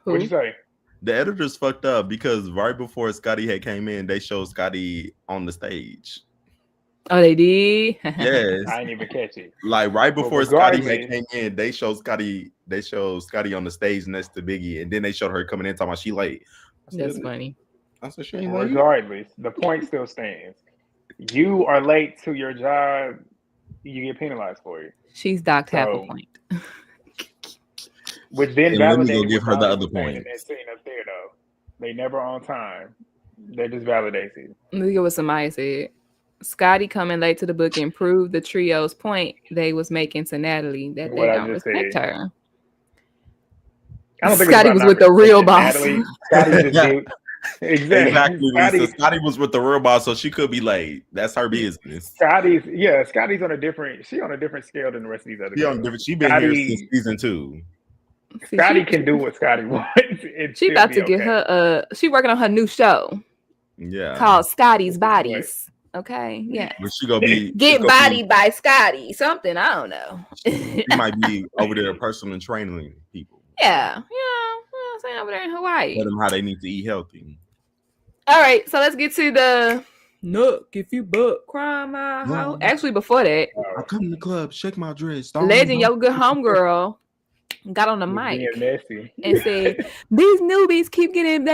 What'd you say? The editors fucked up because right before Scotty had came in, they showed Scotty on the stage. Oh, they did? Yes. I didn't even catch it. Like right before Scotty had came in, they showed Scotty on the stage next to Biggie, and then they showed her coming in talking about she late. That's funny. I said, she ain't late. Regardless, the point still stands. You are late to your job, you get penalized for it. She's docked half a point. Which then validates give her the other point. That scene up there, though, they never on time. That just validates it. Look at what somebody said. Scotty coming late to the book and proved the trio's point they was making to Natalie that they don't respect her. I don't think Scotty was with the real boss. Scotty just exactly. Scotty was with the real boss, so she could be late. That's her business. Scotty's on a different scale than the rest of these other girls. She been here since season 2. Scotty can do what Scotty wants. She about to get her she working on her new show. Yeah. Called Scotty's Baddies. Okay. Yeah. But she gonna be get bodied by Scotty. Something. I don't know. She might be over there personal training people. Yeah. You know what I'm saying, over there in Hawaii. Tell them how they need to eat healthy. All right, so let's get to the Nook, if you buck, cry my hoe. Actually, before that, I come to the club, shake my dress. Legend, your good homegirl, got on the mic and said, "These newbies keep getting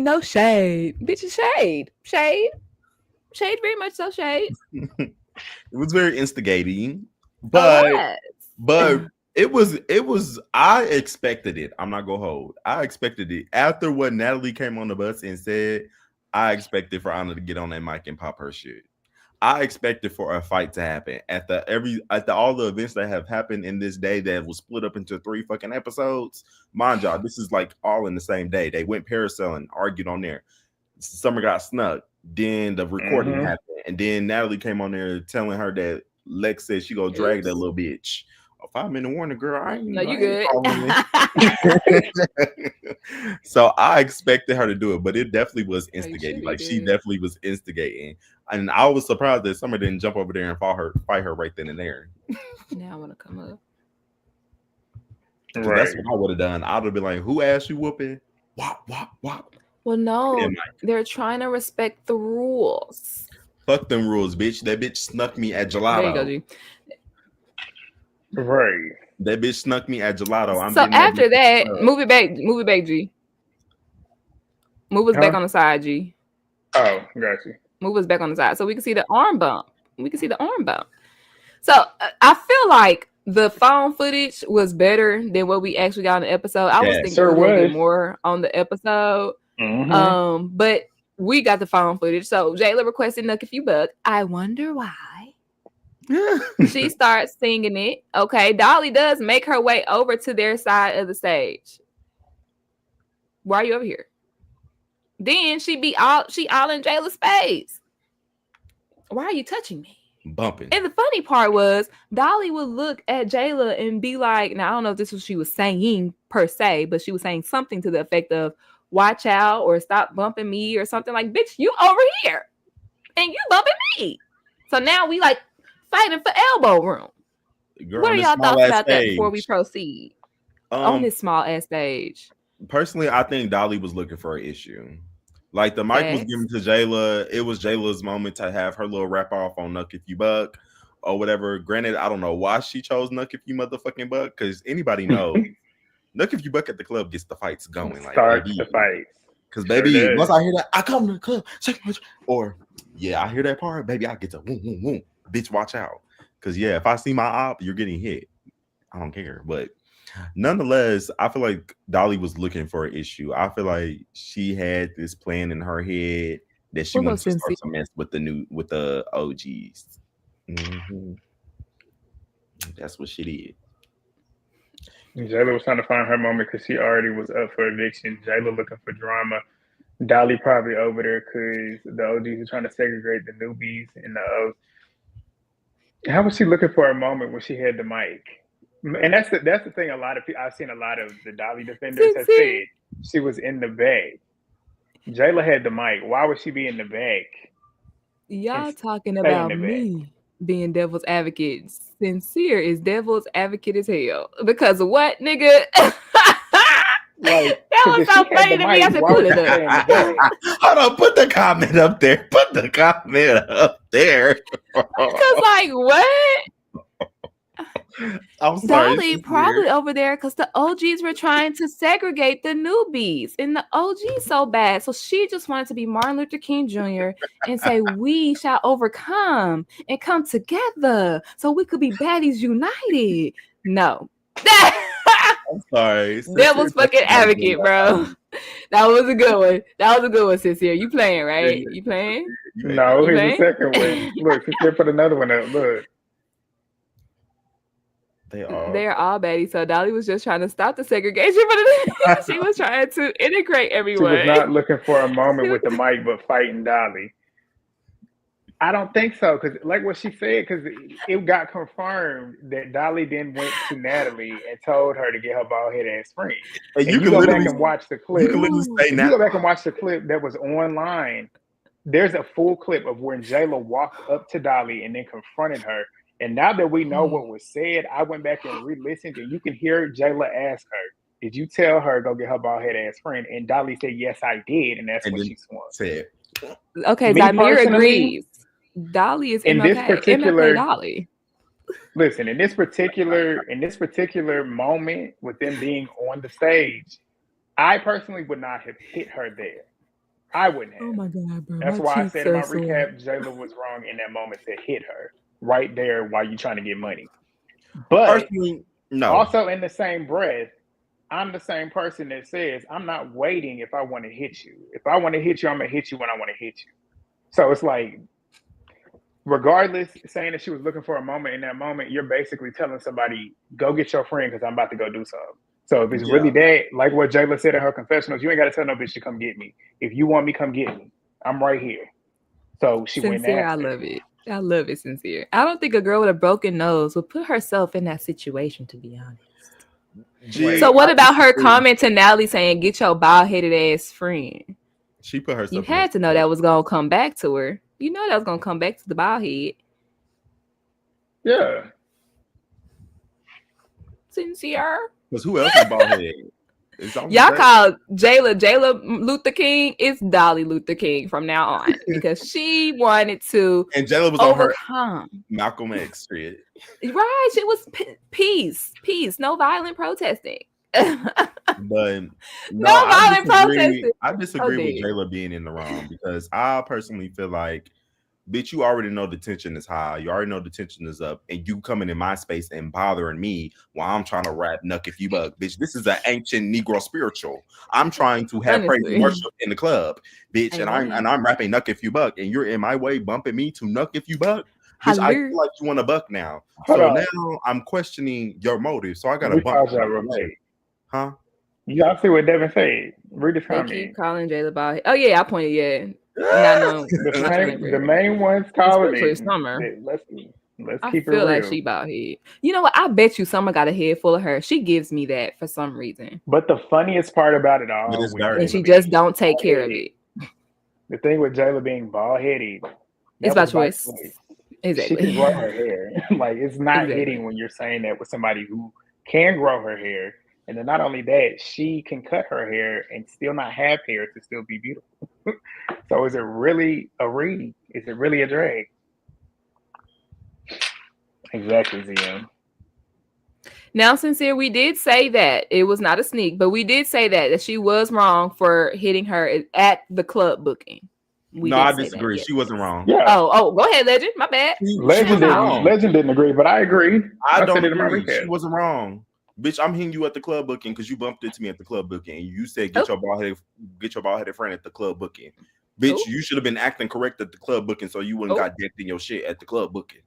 no shade. Bitch, shade, very much so shade." It was very instigating, but it was. I expected it. I'm not gonna hold. I expected it after what Natalie came on the bus and said. I expected for Anna to get on that mic and pop her shit. I expected for a fight to happen at all the events that have happened in this day that was split up into 3 fucking episodes. Mind y'all, this is like all in the same day. They went parasailing, argued on there. Summer got snuck. Then the recording happened, and then Natalie came on there telling her that Lex said she gonna drag that little bitch. A 5-minute warning, girl. I ain't. No, you good. So I expected her to do it, but it definitely was instigating. Like she definitely was instigating, and I was surprised that Summer didn't jump over there and fight her right then and there. Now I want to come up. Right. That's what I would have done. I'd have been like, "Who asked you whooping? Wop wop wop." Well, no, they're trying to respect the rules. Fuck them rules, bitch. That bitch snuck me at gelato. There you go, G. Right. That bitch snuck me at gelato. So after that, move it back, G. Move us back on the side, G. Oh, got you. Move us back on the side so we can see the arm bump. So I feel like the phone footage was better than what we actually got in the episode. I was thinking a little bit more on the episode. But we got the phone footage. So Jayla requested Nook If You Buck. I wonder why. She starts singing it. Okay, Dolly does make her way over to their side of the stage. Why are you over here? Then she all in Jayla's face. Why are you touching me? Bumping. And the funny part was Dolly would look at Jayla and be like, now I don't know if this was she was saying per se, but she was saying something to the effect of watch out or stop bumping me or something like, bitch, you over here and you bumping me. So now we like fighting for elbow room. Girl, what are y'all thoughts about that before we proceed? On this small ass stage. Personally, I think Dolly was looking for an issue. Like the mic was given to Jayla. It was Jayla's moment to have her little rap off on Nook If You Buck or whatever. Granted, I don't know why she chose Nook If You motherfucking Buck, because anybody knows Nook If You Buck at the club gets the fights going. Like, start the fights. Because baby, once I hear that, I come to the club. Or I hear that part, baby, I get to boom, boom, boom. bitch, watch out. Because yeah, if I see my op, you're getting hit. I don't care. But nonetheless, I feel like Dolly was looking for an issue. I feel like she had this plan in her head that she What wanted about to start Sincere? some mess with the OGs. Mhm. That's what she did. Jayla was trying to find her moment because she already was up for eviction. Jayla looking for drama. Dolly probably over there because the OGs are trying to segregate the newbies and the O's. How was she looking for a moment when she had the mic? And that's the thing. A lot of people I've seen a lot of the Dolly defenders have Sincere. said she was in the bag. Jayla had the mic. Why would she be in the bag? Y'all talking Stay in about the bag. me being devil's advocate. Sincere is devil's advocate as hell. Because of what, nigga? Like, that was if so she had funny the to me. I mic, said, why pull would it she up. stay in the bag? Hold on, put the comment up there. Put the comment up there. Because, like, what? I'm sorry. Dolly probably over there because the OGs were trying to segregate the newbies and the OGs so bad. So she just wanted to be Martin Luther King Jr. and say, we shall overcome and come together so we could be baddies united. No. I'm sorry. Devil's fucking advocate, bro. That was a good one. That was a good one, Sincere. You playing, right? You playing? No, You here's playing? the second one. Look, Sincere put another one up. Look. They're all baddies. So Dolly was just trying to stop the segregation, but she was trying to integrate everyone. She was not looking for a moment with the mic, but fighting Dolly. I don't think so, because like what she said, because it got confirmed that Dolly then went to Natalie and told her to get her bald head ass friend. And you can go literally back and watch the clip. You can literally say If you go back and watch the clip that was online, there's a full clip of when Jayla walked up to Dolly and then confronted her. And now that we know what was said, I went back and re-listened, and you can hear Jayla ask her, "Did you tell her go get her bald head ass friend?" And Dolly said, "Yes, I did," and that's when she swung. Said, okay, Me Zamir personally, agrees. Dolly is in MLK. this particular Dolly. Listen, in this particular moment with them being on the stage, I personally would not have hit her there. I wouldn't have. Oh my god, bro! That's my why I cheeks said in are my sore. recap, Jayla was wrong in that moment to hit her right there while you're trying to get money. But personally, no. Also in the same breath, I'm the same person that says I'm not waiting if I want to hit you. If I want to hit you, I'm gonna hit you when I want to hit you. So it's like, regardless, saying that she was looking for a moment in that moment, you're basically telling somebody, go get your friend because I'm about to go do something. So if it's really that, like what Jayla said in her confessionals, you ain't got to tell no bitch to come get me. If you want me, come get me. I'm right here. So she went Sincere, I after. love it. I love it, Sincere. I don't think a girl with a broken nose would put herself in that situation, to be honest. So what about her comment to Natalie saying, get your bald-headed ass friend? She put herself. You had to know that was going to come back to her. You know that was going to come back to the bald head. Yeah. Sincere. Because who else is bald headed? Y'all call Jayla Luther King. It's Dolly Luther King from now on because she wanted to and Jayla was overcome on her Malcolm X shit. Right, it was peace, no violent protesting. But no violent protesting. I disagree with Jayla being in the wrong because I personally feel like, bitch, you already know the tension is high. You already know the tension is up, and you coming in my space and bothering me while I'm trying to rap "Nuck If You Buck," bitch. This is an ancient Negro spiritual. I'm trying to have praise and worship in the club, bitch, and I'm rapping "Nuck If You Buck," and you're in my way bumping me to "Nuck If You Buck." Bitch, I feel like you want a buck now. Now I'm questioning your motive. So I got a buck. Huh? You all see what Devin said. Read his comment. Keep calling Jayla bald. Oh yeah, I pointed. Yeah. The main one's calling it. Summer. Let's I keep it feel real. like she bald head. You know what? I bet you Summer got a head full of her. She gives me that for some reason. But the funniest part about it all is and she just don't take care of it. The thing with Jayla being bald headed, it's by choice. Exactly. She can grow her hair. Like, it's not hitting when you're saying that with somebody who can grow her hair. And then not only that, she can cut her hair and still not have hair to still be beautiful. So is it really a read? Is it really a drag? Exactly, ZM. Now, Sincere, we did say that it was not a sneak, but we did say that she was wrong for hitting her at the club booking. We No, didn't I say that disagree. yet. She wasn't wrong. Yeah. Oh, go ahead, Legend. My bad. She Legend wasn't didn't. wrong. Legend didn't agree, but I agree. I said don't it in my agree. recap. She wasn't wrong. Bitch, I'm hitting you at the club booking because you bumped into me at the club booking. And you said get your bald headed friend at the club booking. Bitch, you should have been acting correct at the club booking so you wouldn't got decked in your shit at the club booking.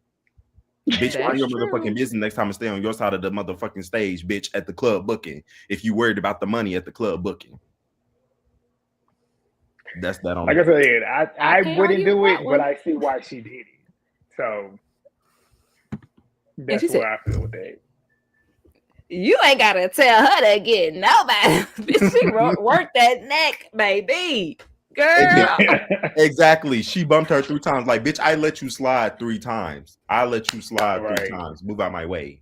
Bitch, mind your motherfucking business next time and stay on your side of the motherfucking stage, bitch, at the club booking. If you worried about the money at the club booking. That's that on Like that. I said, I wouldn't do it, one. but I see why she did it. So that's she where I feel with that. You ain't gotta tell her to get nobody. Bitch, she worked that neck, baby. Girl. Exactly. She bumped her 3 times. Like, bitch, I let you slide 3 times. I let you slide 3 times. Move out my way.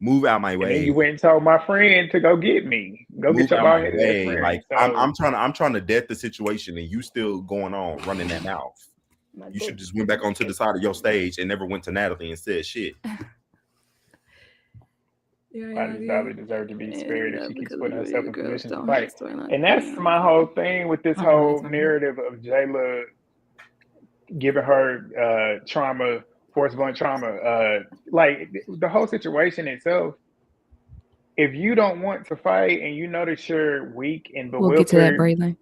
Move out my way. And then you went and told my friend to go get me. Go Move get your out my bald way. friend. Like, so, I'm trying to death the situation, and you still going on running that mouth. You should just went back onto the side of your stage and never went to Natalie and said shit. Dolly deserved to be spared if she keeps putting herself in position to fight. And that's my whole thing with this whole narrative of Jayla giving her trauma, force-born trauma. Like the whole situation itself, if you don't want to fight and you notice you're weak and bewildered, we'll get to that, Braylon.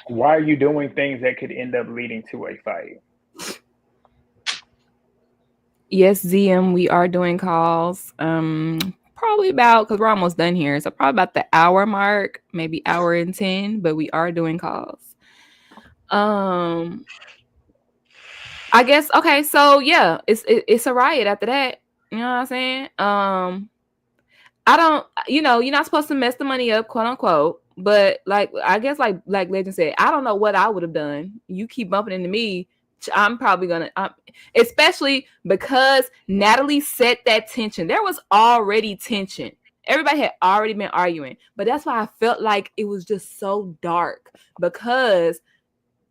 Why are you doing things that could end up leading to a fight? Yes, ZM, we are doing calls. Probably about, because we're almost done here, so probably about the hour mark, maybe hour and 10, but we are doing calls. I guess, okay, so yeah, it's a riot after that. You know what I'm saying? I don't, you're not supposed to mess the money up, quote unquote, but I guess like Legend said, I don't know what I would have done. You keep bumping into me, I'm probably gonna, especially because Natalie set that tension. There was already tension. Everybody had already been arguing, but that's why I felt like it was just so dark because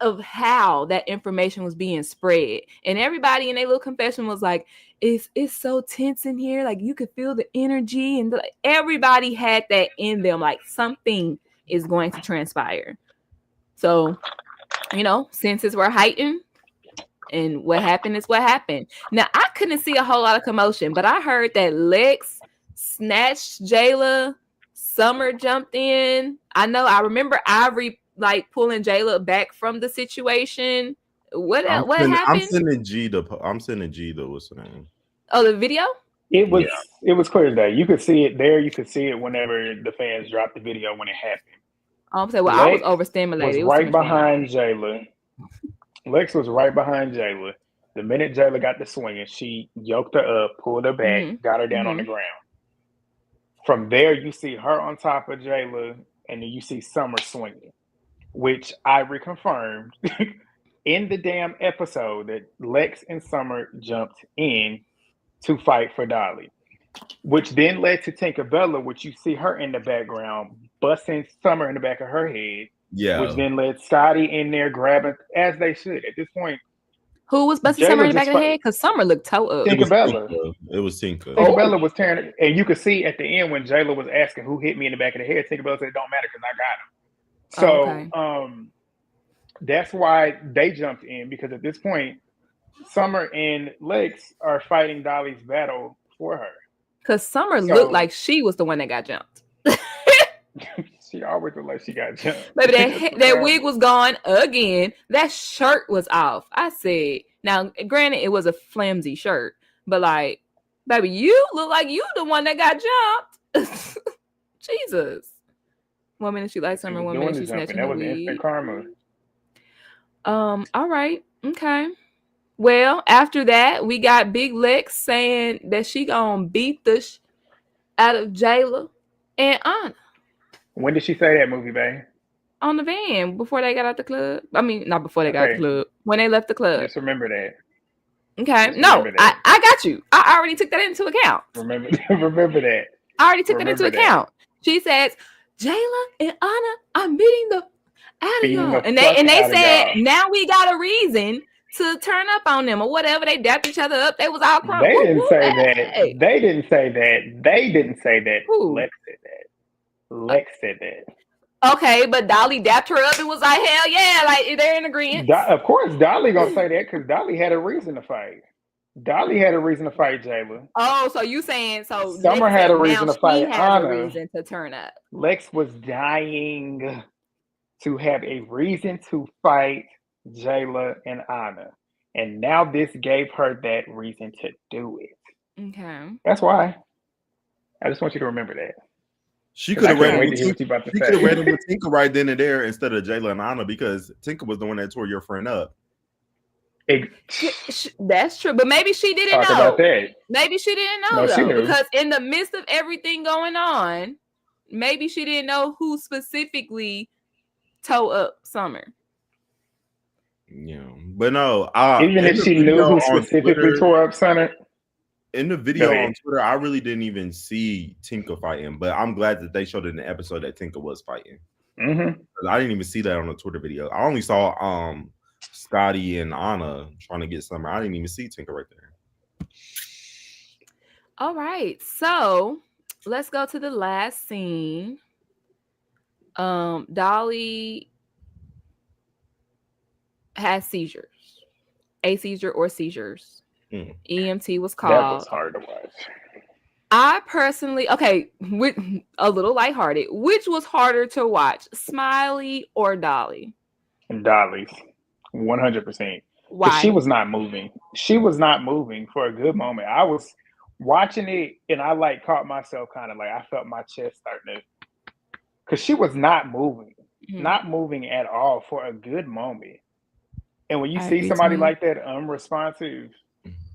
of how that information was being spread. And everybody in their little confession was like, it's so tense in here. Like you could feel the energy, and everybody had that in them. Like something is going to transpire. So, senses were heightened. And what happened is what happened. Now, I couldn't see a whole lot of commotion, but I heard that Lex snatched Jayla. Summer jumped in. I remember Ivory pulling Jayla back from the situation. What happened? I'm sending G the what's the name? Oh, the video? It was clear as day. You could see it there. You could see it whenever the fans dropped the video when it happened. I'm saying, I was overstimulated. Was right behind Jayla. Lex was right behind Jayla. The minute Jayla got the swinging, she yoked her up, pulled her back, got her down on the ground. From there, you see her on top of Jayla, and then you see Summer swinging, which I reconfirmed in the damn episode that Lex and Summer jumped in to fight for Dolly, which then led to Tinkerbella, which you see her in the background, busting Summer in the back of her head. Yeah. Which then led Scotty in there grabbing, as they should. At this point, who was busting Summer in the back of the head? Because Summer looked toe up. Tinkerbella. It was Tinker. Tinkerbella was tearing it. And you could see at the end when Jayla was asking who hit me in the back of the head, Tinkerbella said, it don't matter because I got him. So that's why they jumped in, because at this point, Summer and Lex are fighting Dolly's battle for her. Because Summer looked like she was the one that got jumped. She always looked like she got jumped. Baby, that wig was gone again. That shirt was off. I said, now, granted, it was a flimsy shirt, but baby, you look like you the one that got jumped. Jesus. 1 minute she likes Summer, 1 minute she's snatching the wig. That was instant karma. All right. Okay. Well, after that, we got Big Lex saying that she gonna beat the out of Jayla and Anna. When did she say that, movie, babe? On the van before they got out the club. I mean, not before they got out the club. When they left the club. Just remember that. Okay. No, I got you. I already took that into account. Remember that. I already took that into account. She says, Jayla and Anna, I'm beating the out of y'all. And they said, now we got a reason to turn up on them or whatever. They dapped each other up. They was all crying. They didn't say that. They didn't say that. They didn't say that. Who? Lex said that. Lex said that. Okay, but Dolly dapped her up and was like, hell yeah, like they're in agreement. Of course, Dolly gonna say that because Dolly had a reason to fight. Dolly had a reason to fight Jayla. Oh, so you saying so Summer Lex had said a reason now to fight she has Anna. a reason to turn up. Lex was dying to have a reason to fight Jayla and Anna. And now this gave her that reason to do it. Okay. That's why. I just want you to remember that. She 'Cause I could have can't read wait to hear what you about to She could have read say. it with Tinker right then and there instead of Jayla and Anna because Tinker was the one that tore your friend up. That's true, but maybe she didn't Talk know. about that. Maybe she didn't know No, she though, knew. because in the midst of everything going on, maybe she didn't know who specifically tore up Summer. Yeah, but no. Even if she knew who specifically tore up Summer. In the video on Twitter, I really didn't even see Tinker fighting, but I'm glad that they showed in the episode that Tinker was fighting. Mm-hmm. I didn't even see that on the Twitter video. I only saw Scotty and Anna trying to get Summer. I didn't even see Tinker right there. All right, so let's go to the last scene. Dolly has seizures, a seizure or seizures. EMT was called. That was hard to watch. I personally, with a little lighthearted, which was harder to watch, Smiley or Dolly? Dolly's, 100%. Why? She was not moving. She was not moving for a good moment. I was watching it and I caught myself kind of I felt my chest starting to, because she was not moving, not moving at all for a good moment. And when you see somebody like that unresponsive,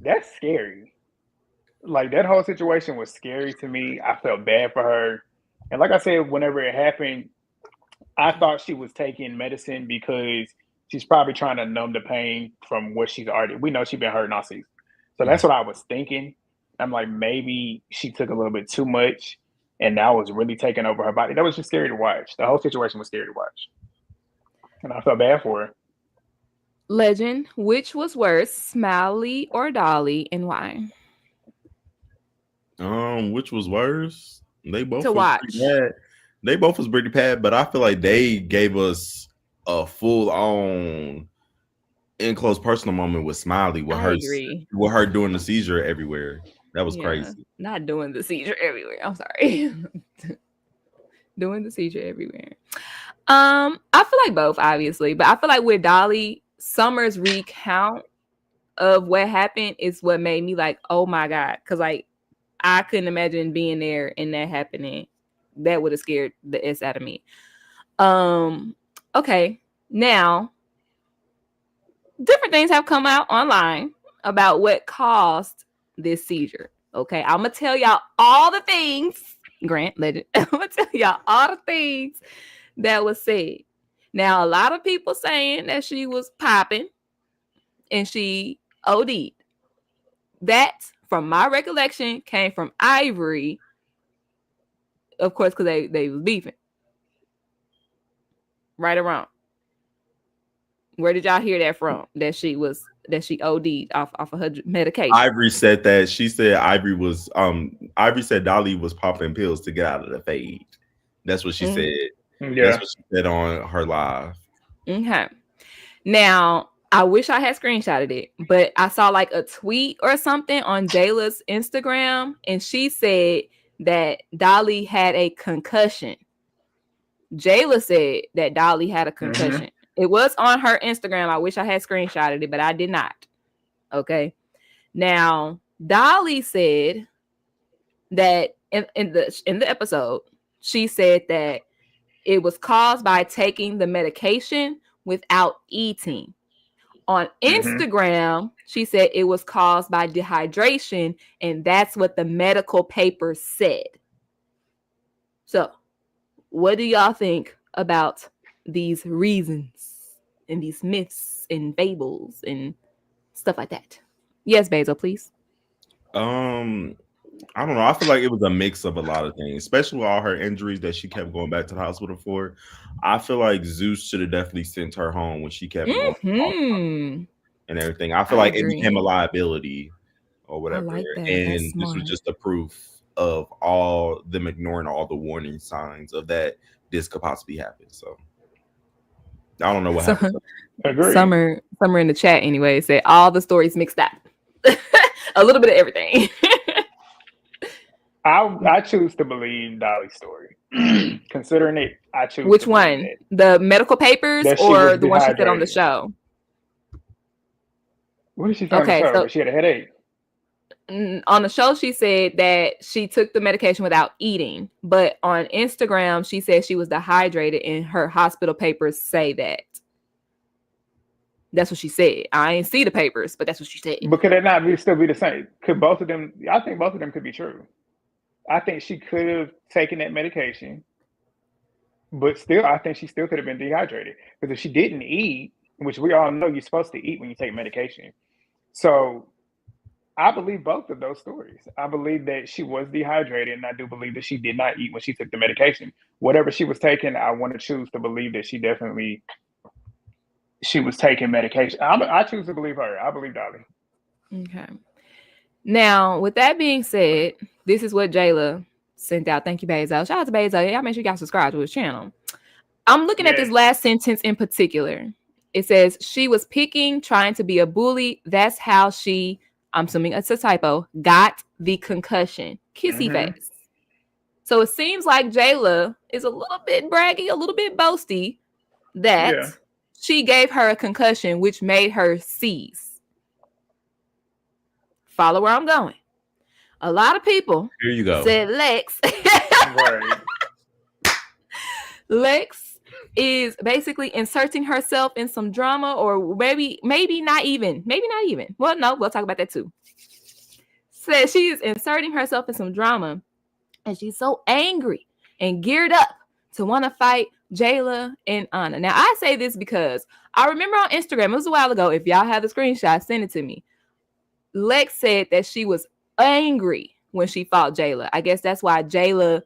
that's scary. That whole situation was scary to me. I felt bad for her. And like I said, whenever it happened, I thought she was taking medicine because she's probably trying to numb the pain from what we know she's been hurting all season. So that's what I was thinking. I'm like, maybe she took a little bit too much and now was really taking over her body. That was just scary to watch. The whole situation was scary to watch. And I felt bad for her. Legend, which was worse, Smiley or Dolly, and why? Which was worse? They both to watch. They both was pretty bad, but I feel like they gave us a full on in close personal moment with Smiley with her doing the seizure everywhere. That was crazy. Not doing the seizure everywhere. I'm sorry. Doing the seizure everywhere. I feel like both, obviously, but I feel like with Dolly, Summer's recount of what happened is what made me oh my God, because I couldn't imagine being there and that happening. That would have scared the S out of me. Okay, now different things have come out online about what caused this seizure. Okay, I'm gonna tell y'all all the things. Grant, Legend. I'm gonna tell y'all all the things that was said. Now, a lot of people saying that she was popping and she OD'd. That, from my recollection, came from Ivory, of course, because they was beefing. Right or wrong? Where did y'all hear that from? That she OD'd off of her medication. Ivory said that. She said Ivory said Dolly was popping pills to get out of the fade. That's what she said. Yeah. That's what she said on her live. Okay. Now, I wish I had screenshotted it, but I saw a tweet or something on Jayla's Instagram, and she said that Dolly had a concussion. Jayla said that Dolly had a concussion. Mm-hmm. It was on her Instagram. I wish I had screenshotted it, but I did not. Okay. Now, Dolly said that in the episode, she said that it was caused by taking the medication without eating. On Instagram, she said it was caused by dehydration, and that's what the medical papers said. So, what do y'all think about these reasons and these myths and fables and stuff like that? Yes, Basil, please. I don't know. I feel like it was a mix of a lot of things, especially with all her injuries that she kept going back to the hospital for. I feel like Zeus should have definitely sent her home when she kept going and everything. I feel like it became a liability or whatever. I like that. And this was just a proof of all them ignoring all the warning signs of that this could possibly happen. So I don't know what happened. Agreed. Summer in the chat anyway said all the stories mixed up. A little bit of everything. I choose to believe Dolly's story. Considering it, I choose. Which to believe one? it. The medical papers That she or was the one she said on the dehydrated. show? What did she say on the show? so That she had a headache. on the show she said that she took the medication without eating, but on Instagram she said she was dehydrated and her hospital papers say that. That's what she said. I ain't see the papers, but that's what she said. But could it not still be the same? Could both of them? I think both of them could be true. I think she could have taken that medication, but still, I think she still could have been dehydrated. Because if she didn't eat, which we all know you're supposed to eat when you take medication. So I believe both of those stories. I believe that she was dehydrated, and I do believe that she did not eat when she took the medication. Whatever she was taking, I want to choose to believe that she was taking medication. I choose to believe her. I believe Dolly. Okay. Now, with that being said, this is what Jayla sent out. Thank you, Bezo. Shout out to Bezo. Y'all make sure you guys subscribe to his channel. I'm looking at this last sentence in particular. It says, she was picking, trying to be a bully. That's how she, I'm assuming it's a typo, got the concussion. Kissy face. So it seems like Jayla is a little bit braggy, a little bit boasty that she gave her a concussion, which made her seize. Follow where I'm going. A lot of people Here you go. said Lex. Right. Lex is basically inserting herself in some drama, or maybe not even. Well, no, we'll talk about that too. Says she is inserting herself in some drama, and she's so angry and geared up to want to fight Jayla and Anna. Now, I say this because I remember on Instagram, it was a while ago. If y'all have the screenshot, send it to me. Lex said that she was angry when she fought Jayla. I guess that's why Jayla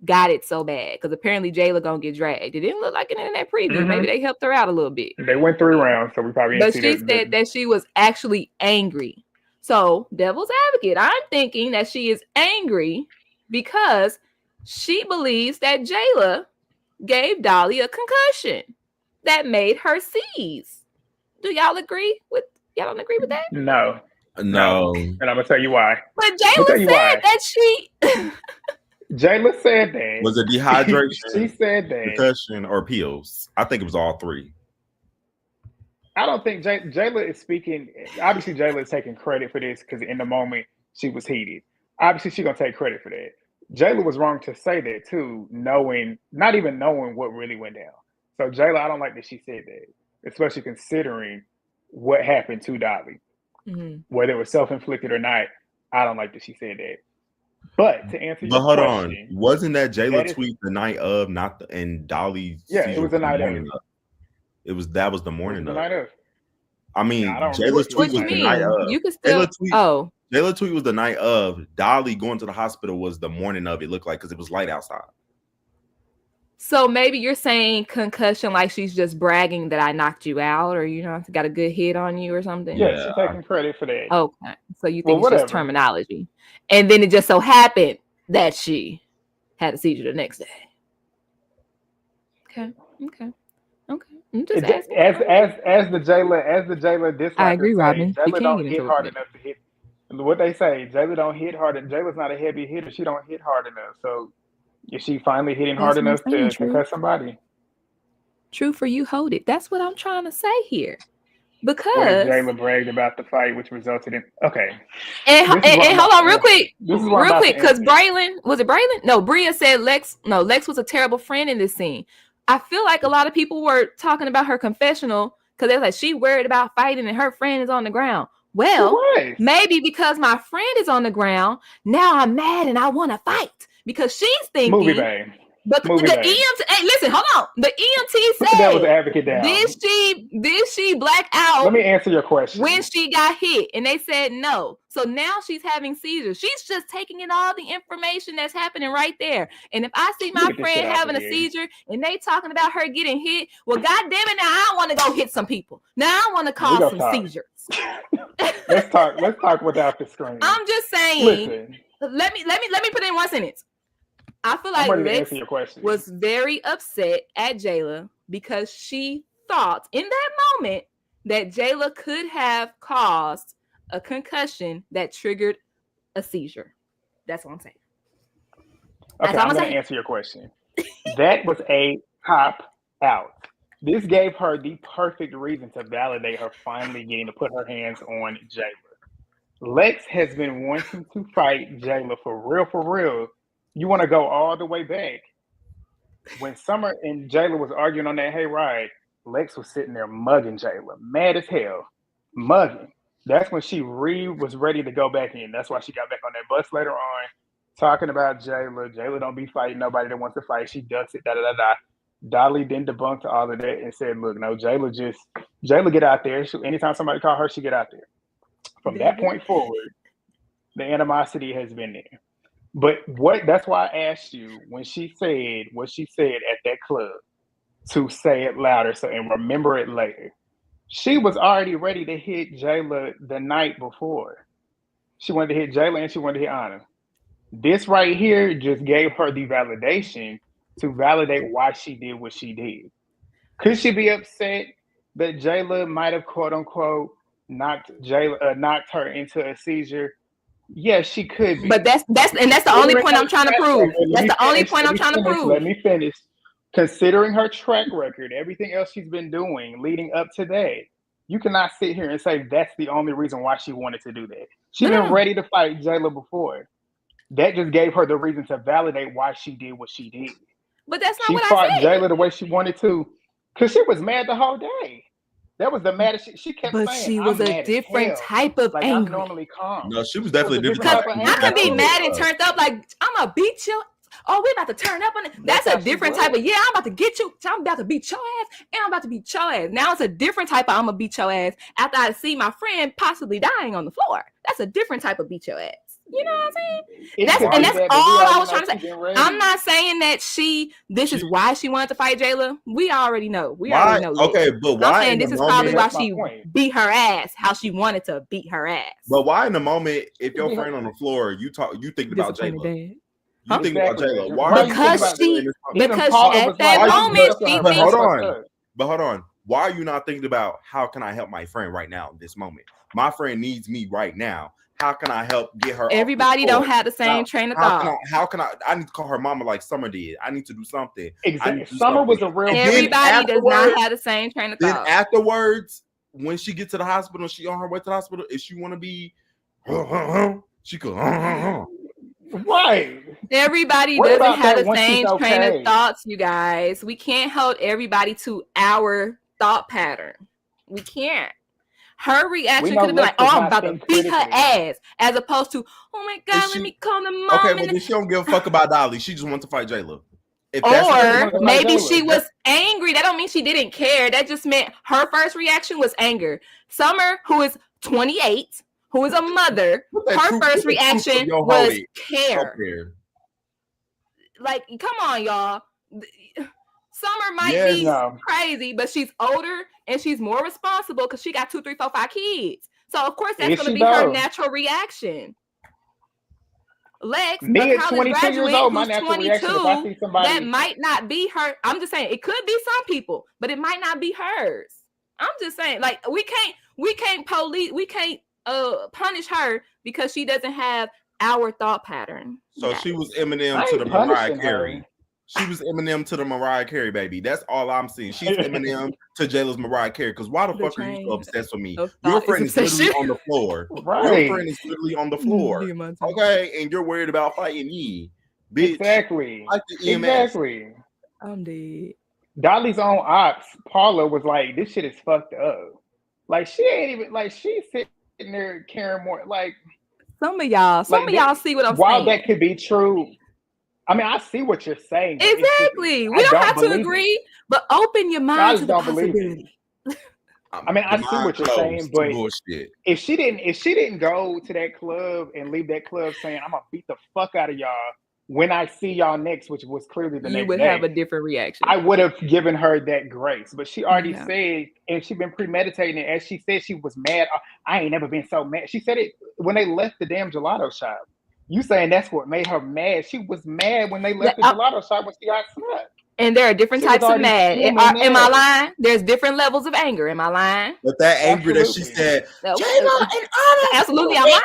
got it so bad, because apparently Jayla gonna get dragged. It didn't look like it in that preview. Maybe they helped her out a little bit. They went 3 rounds, so we probably didn't But see she said that she was actually angry. So, devil's advocate, I'm thinking that she is angry because she believes that Jayla gave Dolly a concussion that made her seize. Do y'all agree with? Y'all don't agree with that? No. No. And I'm gonna tell you why. But Jayla said that she. Jayla said that. Was it dehydration? She said that. Concussion or pills? I think it was all 3. I don't think Jayla is speaking. Obviously, Jayla is taking credit for this because in the moment she was heated. Obviously, she's gonna take credit for that. Jayla was wrong to say that too, not even knowing what really went down. So Jayla, I don't like that she said that, especially considering what happened to Dolly. Whether it was self-inflicted or not, I don't like that she said that. But to answer your question, wasn't that Jayla tweet the night of, and Dolly? Yeah, it was the night of. That was the morning of. The night of. I mean, Jayla's tweet was the night of. You could still. Jayla tweet was the night of. Dolly going to the hospital was the morning of. It looked like because it was light outside. So maybe you're saying concussion, like she's just bragging that I knocked you out, or got a good hit on you or something. Yeah, she's taking credit for that. Okay, so you think it's just terminology, and then it just so happened that she had a seizure the next day. Okay. I'm just asking. As the Jayla. I agree, Robin. Jayla don't hit hard enough to hit. What they say, Jayla don't hit hard. Jayla's not a heavy hitter. She don't hit hard enough. So. Is she finally hitting hard enough to concuss somebody? True for you, hold it. That's what I'm trying to say here. Because Jayla bragged about the fight, which resulted in And hold on, real quick, because Braylon, was it Braylon? No, Bria said Lex was a terrible friend in this scene. I feel like a lot of people were talking about her confessional because they're like, she worried about fighting and her friend is on the ground. Well, maybe because my friend is on the ground, now I'm mad and I want to fight. Because she's thinking, but the EMT. Hey, listen, hold on. The EMT said, that was the advocate down. Did she black out? Let me answer your question. When she got hit, and they said no. So now she's having seizures. She's just taking in all the information that's happening right there. And if I see my friend having a seizure and they talking about her getting hit, well, goddamn it, now I want to go hit some people. Now I want to cause some seizures. Let's talk without the screen. I'm just saying. Listen. Let me put in one sentence. I feel I'm like ready to Lex answer your question. was very upset at Jayla because she thought in that moment that Jayla could have caused a concussion that triggered a seizure. That's what I'm saying. Okay, I'm going to answer your question. That was a cop out. This gave her the perfect reason to validate her finally getting to put her hands on Jayla. Lex has been wanting to fight Jayla for real. You want to go all the way back. When Summer and Jayla was arguing on that hayride, Lex was sitting there mugging Jayla, mad as hell, mugging. That's when she was ready to go back in. That's why she got back on that bus later on, talking about Jayla. Jayla don't be fighting nobody that wants to fight. She ducks it, da-da-da-da. Dolly then debunked all of that and said, look, no, Jayla get out there. Anytime somebody call her, she get out there. From that point forward, the animosity has been there. But that's why I asked you when she said what she said at that club to say it louder and remember it later. She was already ready to hit Jayla the night before. She wanted to hit Jayla and she wanted to hit Anna. This right here just gave her the validation to validate why she did what she did. Could she be upset that Jayla might have quote unquote knocked her into a seizure? Yes, she could be. But that's the only point I'm trying to prove. That's the only point I'm trying to prove. Let me finish. Considering her track record, everything else she's been doing leading up to that, you cannot sit here and say that's the only reason why she wanted to do that. She's been ready to fight Jayla before. That just gave her the reason to validate why she did what she did. But that's not she what I fought said. Jayla the way she wanted to, because she was mad the whole day. That was the maddest. She kept saying, but she was a different type of angry. I'm normally calm. No, she was definitely a different type of angry. I can be mad and turned up like I'm gonna beat you. Oh, we're about to turn up on it. That's a different type of I'm about to get you. I'm about to beat your ass, and I'm about to beat your ass. Now it's a different type of I'm gonna beat your ass after I see my friend possibly dying on the floor. That's a different type of beat your ass. You know what I'm saying? That's all I was trying to say. I'm not saying that this is why she wanted to fight Jayla. We already know. Already know. Okay, but why? I'm saying this is probably why she beat her ass, how she wanted to beat her ass. But why in the moment, if your friend on the floor, you think about Jayla? You think about Jayla. Why? Because at that moment she thinks. But hold on. Why are you not thinking about how can I help my friend right now in this moment? My friend needs me right now. How can I help get her? Everybody don't have the same train of thought. How can I need to call her mama like Summer did. I need to do something. Exactly. Summer was a real. Everybody does not have the same train of thought. Then afterwards, when she gets to the hospital, she on her way to the hospital. If she want to be, she could. Right. Everybody doesn't have the same train of thoughts, you guys. We can't hold everybody to our thought pattern. We can't. Her reaction could have been like, "Oh, I'm about to beat her ass," as opposed to, "Oh my God, let me call the mom." Okay, but then she don't give a fuck about Dolly. She just wants to fight Jayla. Or maybe she was angry. That don't mean she didn't care. That just meant her first reaction was anger. Summer, who is 28, who is a mother, her first reaction was care. Like, come on, y'all. Summer might be crazy, but she's older and she's more responsible because she got 2, 3, 4, 5 kids. So of course that's going to be her natural reaction. Lex, me at 22 years old, my natural reaction if I see somebody that might not be her. I'm just saying it could be some people, but it might not be hers. I'm just saying, like, we can't punish her because she doesn't have our thought pattern. So she was Eminem to the Mariah Carey. She was Eminem to the Mariah Carey, baby. That's all I'm seeing. She's Eminem to Jayla's Mariah Carey. Because why the fuck are you so obsessed with me? Your friend is literally on the floor. Right. Your friend is literally on the floor. Okay, and you're worried about fighting me, bitch. Exactly. Exactly. I'm dead. Dolly's own ops, Paula, was like, "This shit is fucked up." Like she ain't even like she's sitting there caring more. Like some of y'all see what I'm saying. While that could be true. I mean, I see what you're saying. Exactly. We don't have to agree, but open your mind to the possibility. I mean, I see what you're saying, but if she didn't go to that club and leave that club saying, "I'm gonna beat the fuck out of y'all when I see y'all next," which was clearly the next day, you would have a different reaction. I would have given her that grace, but she already said, and she's been premeditating it. As she said, she was mad. I ain't never been so mad. She said it when they left the damn gelato shop. You saying that's what made her mad? She was mad when they left the gelato shop when she got slapped. And there are different types of mad. Am I lying? There's different levels of anger. Am I lying? But that anger that she said, Jayla and Anna, absolutely, I'm lying.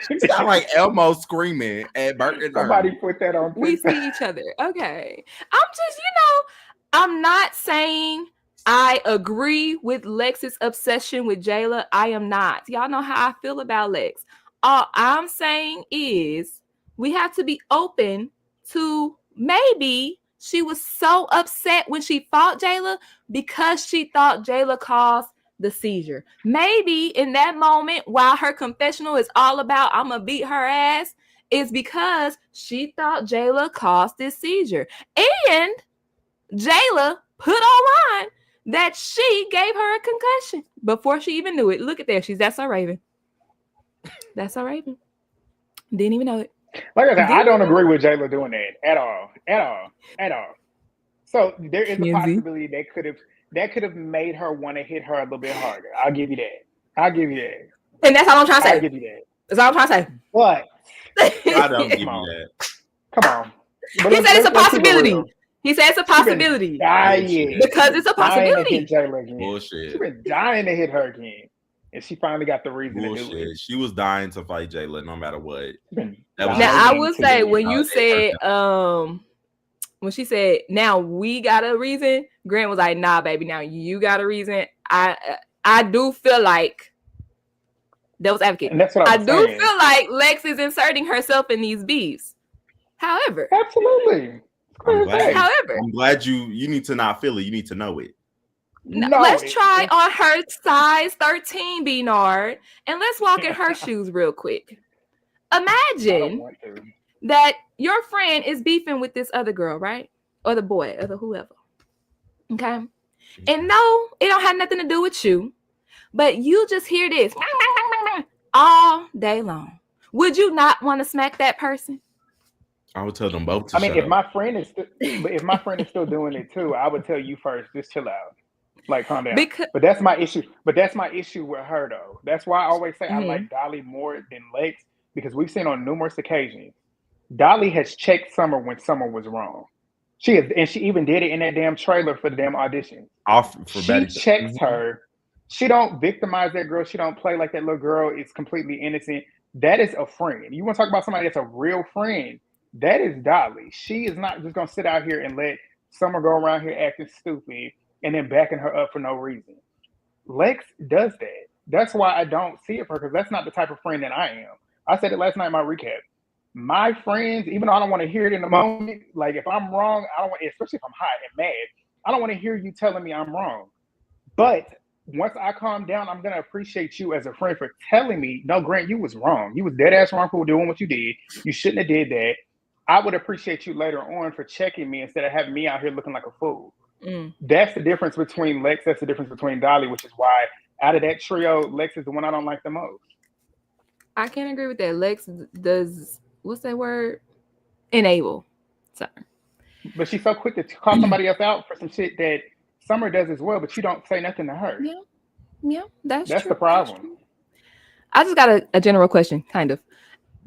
It's not like Elmo screaming at Burton. Somebody put that on. We see each other. Okay. I'm just, I'm not saying I agree with Lex's obsession with Jayla. I am not. Y'all know how I feel about Lex. All I'm saying is we have to be open to maybe she was so upset when she fought Jayla because she thought Jayla caused the seizure. Maybe in that moment, while her confessional is all about I'm gonna beat her ass, is because she thought Jayla caused this seizure. And Jayla put online that she gave her a concussion before she even knew it. Look at there. That's so Raven. That's so Raven. Didn't even know it. Like I said, I don't agree with Jayla doing that at all. So there is a possibility that could have made her want to hit her a little bit harder. I'll give you that. And that's all I'm trying to say. I'll give you that. That's all I'm trying to say. But I don't give you that. Come on. He said it's a possibility. He said it's a possibility. Because it's a possibility. Bullshit. She's been dying to hit her again. And she finally got the reason to do it. She was dying to fight Jayla no matter what. Now I will say when you said when she said now we got a reason, Grant was like, nah, baby, now you got a reason. I do feel like devil's advocate. And that's what I do feel like Lex is inserting herself in these beefs. However, absolutely. I'm glad you need to not feel it. You need to know it. Let's try on her size 13, B-Nard, and let's walk in her shoes real quick. Imagine that your friend is beefing with this other girl, right? Or the boy, or the whoever. Okay? And no, it don't have nothing to do with you, but you just hear this all day long. Would you not want to smack that person? I would tell them both to shut if up. my friend is still doing it too, I would tell you first, just chill out. Like, calm down. But that's my issue. But that's my issue with her, though. That's why I always say I like Dolly more than Lex, because we've seen on numerous occasions, Dolly has checked Summer when Summer was wrong. She even did it in that damn trailer for the damn audition. She checks her. She don't victimize that girl. She don't play like that little girl is completely innocent. That is a friend. You want to talk about somebody that's a real friend? That is Dolly. She is not just gonna sit out here and let Summer go around here acting stupid and then backing her up for no reason. Lex does that. That's why I don't see it for her, because that's not the type of friend that I am. I said it last night in my recap. My friends, even though I don't want to hear it in the moment, like if I'm wrong, I don't want, especially if I'm hot and mad, I don't want to hear you telling me I'm wrong. But once I calm down, I'm gonna appreciate you as a friend for telling me, no, Grant, you was wrong. You was dead ass wrong for doing what you did. You shouldn't have did that. I would appreciate you later on for checking me instead of having me out here looking like a fool. That's the difference between Lex. That's the difference between Dolly, which is why out of that trio, Lex is the one I don't like the most. I can't agree with that. Lex does, what's that word? Enable. Sorry. But she's so quick to call somebody else out for some shit that Summer does as well, but you don't say nothing to her. Yeah, that's true. The problem. I just got a general question, kind of.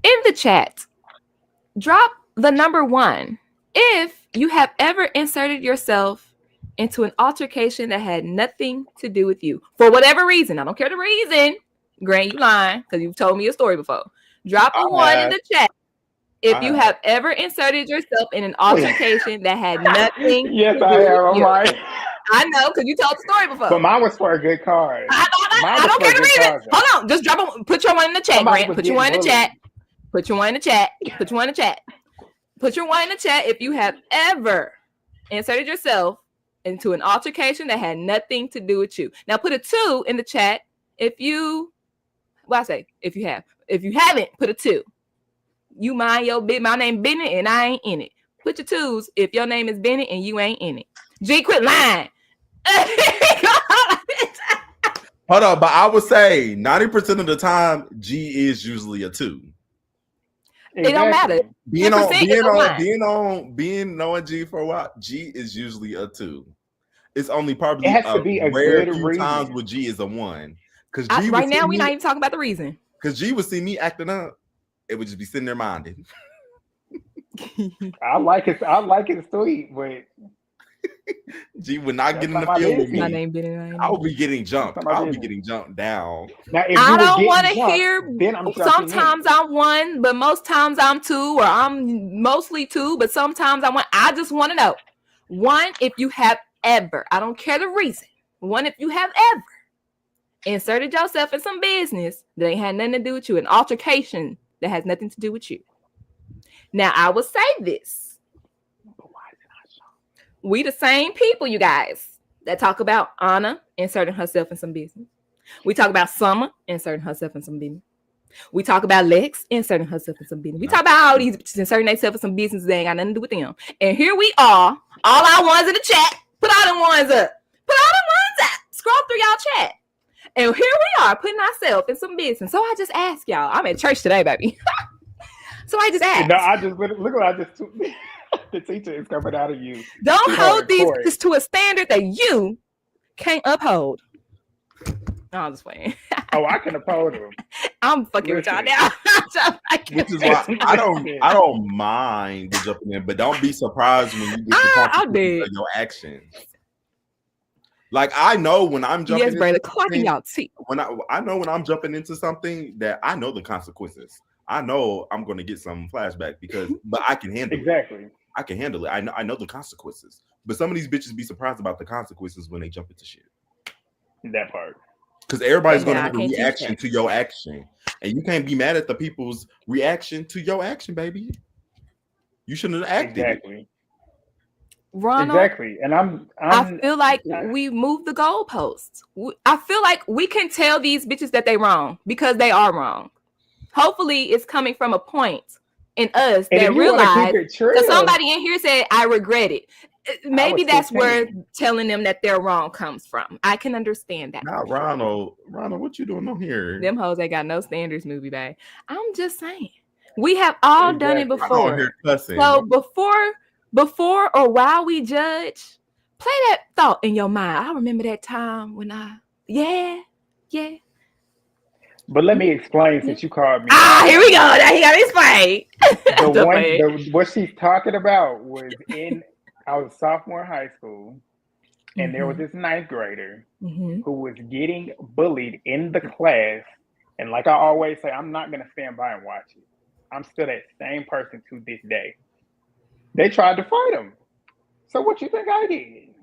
In the chat, drop the number 1 if you have ever inserted yourself into an altercation that had nothing to do with you. For whatever reason. I don't care the reason. Grant, you lying, because you've told me a story before. Drop a 1 in the chat if you have ever inserted yourself in an altercation that had nothing to do with you. I'm right. I know, because you told the story before. But mine was for a good cause. I don't care the reason. Hold on. Just put your 1 in the chat, Grant. Put your 1 in the chat. Put your 1 in the chat. Put your 1 in the chat. Put your 1 in the chat if you have ever inserted yourself into an altercation that had nothing to do with you. Now put a 2 in the chat if you, if you have. If you haven't, put a 2. You mind your bit. My name Bennett and I ain't in it. Put your 2s if your name is Bennett and you ain't in it. G, quit lying. Hold on, but I would say 90% of the time, G is usually a 2. It don't matter. Being knowing G for a while, G is usually a 2. It's only probably it has to be a rare good few reason. times where G is a 1. Because right now we're not even talking about the reason. Because G would see me acting up. It would just be sitting there minding. I like it sweet, but G would not get in the my field with business. My me. name been I would be getting jumped. That's my I would be business. getting jumped down. Now, if I you were don't getting want to jumped, hear. then I'm jumping Sometimes I'm one, but most times I'm two, or I'm mostly two, but sometimes I'm one. I just want to know, one, if you have ever, I don't care the reason, one, if you have ever inserted yourself in some business that ain't had nothing to do with you, an altercation that has nothing to do with you. Now, I will say this. We the same people, you guys, that talk about Anna inserting herself in some business. We talk about Summer inserting herself in some business. We talk about Lex inserting herself in some business. We talk about all these bitches inserting themselves in some business that ain't got nothing to do with them. And here we are, all our ones in the chat. Put all them ones up. Put all them ones up. Scroll through y'all chat. And here we are, putting ourselves in some business. So I just asked y'all. I'm at church today, baby. So I just asked. No, I just look what I just the teacher is coming out of you. Don't hold these Court. bitches to a standard that you can't uphold. No, I'm just playing. Oh, I can uphold them. I'm fucking with y'all now. Which is why I don't mind the jumping in, but don't be surprised when you get the consequences of your actions. Like I know when I'm jumping, yes, brother, clocking y'all teeth. When I know when I'm jumping into something that I know the consequences. I know I'm going to get some flashback but I can handle it. I can handle it. I know the consequences. But some of these bitches be surprised about the consequences when they jump into shit. That part. Because everybody's going to have a reaction to your action. And you can't be mad at the people's reaction to your action, baby. You shouldn't have acted. Exactly. Ronald, exactly. And I feel like we moved the goalposts. I feel like we can tell these bitches that they wrong because they are wrong. Hopefully it's coming from a point in us that realize that somebody in here said, I regret it. Maybe that's where telling them that they're wrong comes from. I can understand that. Not Ronald. Ronald, what you doing on here? Them hoes ain't got no standards, movie babe. I'm just saying. We have all done it before. So before or while we judge, play that thought in your mind. I remember that time when yeah. But let me explain since you called me. Here we go. Now he got to explain. What she's talking about was I was a sophomore in high school, and there was this ninth grader who was getting bullied in the class. And like I always say, I'm not going to stand by and watch it. I'm still that same person to this day. They tried to fight him. So what you think I did?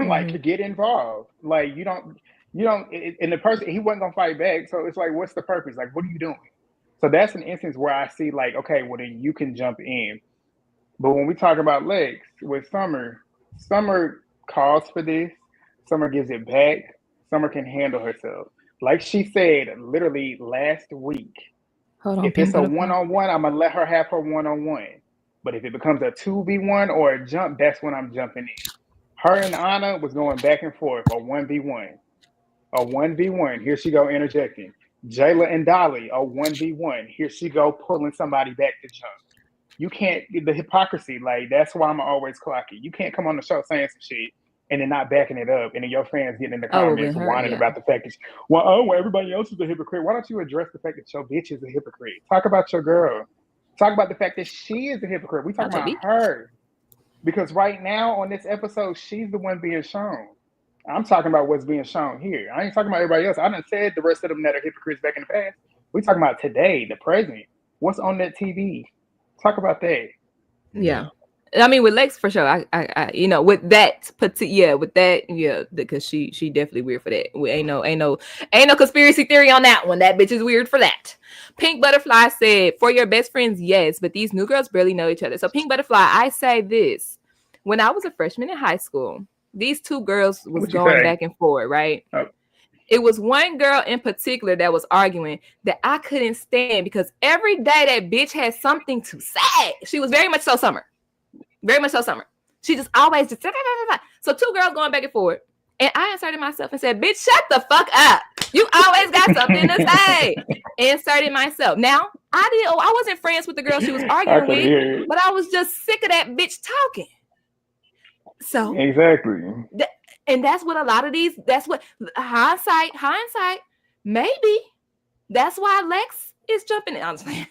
Like to get involved. Like you don't, and the person, he wasn't gonna fight back. So it's like, what's the purpose? Like, what are you doing? So that's an instance where I see like, okay, well then you can jump in. But when we talk about Lex with Summer calls for this. Summer gives it back. Summer can handle herself. Like she said, literally last week, if it's a one-on-one, I'm gonna let her have her one-on-one. But if it becomes a 2v1 or a jump, that's when I'm jumping in. Her and Anna was going back and forth, a 1v1. A 1v1, here she go interjecting. Jayla and Dolly, a 1v1. Here she go pulling somebody back to jump. You can't, the hypocrisy, like that's why I'm always clock it. You can't come on the show saying some shit and then not backing it up, and then your fans getting in the comments whining about the fact that, well, everybody else is a hypocrite. Why don't you address the fact that your bitch is a hypocrite? Talk about your girl. Talk about the fact that she is a hypocrite. We talk about her. Because right now on this episode, she's the one being shown. I'm talking about what's being shown here. I ain't talking about everybody else. I done said the rest of them that are hypocrites back in the past. We talking about today, the present. What's on that TV? Talk about that. Yeah. I mean, with Lex for sure. I with that because she definitely weird for that. We ain't no conspiracy theory on that one. That bitch is weird for that. Pink Butterfly said, for your best friends, yes, but these new girls barely know each other. So Pink Butterfly, I say this. When I was a freshman in high school, these two girls was going back and forth, right? Oh. It was one girl in particular that was arguing that I couldn't stand because every day that bitch had something to say. She was very much so Summer. Very much so Summer. She just always just so two girls going back and forth. And I inserted myself and said, bitch, shut the fuck up. You always got something to say. Inserted myself. Now, I wasn't friends with the girl she was arguing with, but I was just sick of that bitch talking. So exactly. And that's what a lot of these, that's what hindsight, maybe That's why Lex is jumping in. I'm just saying.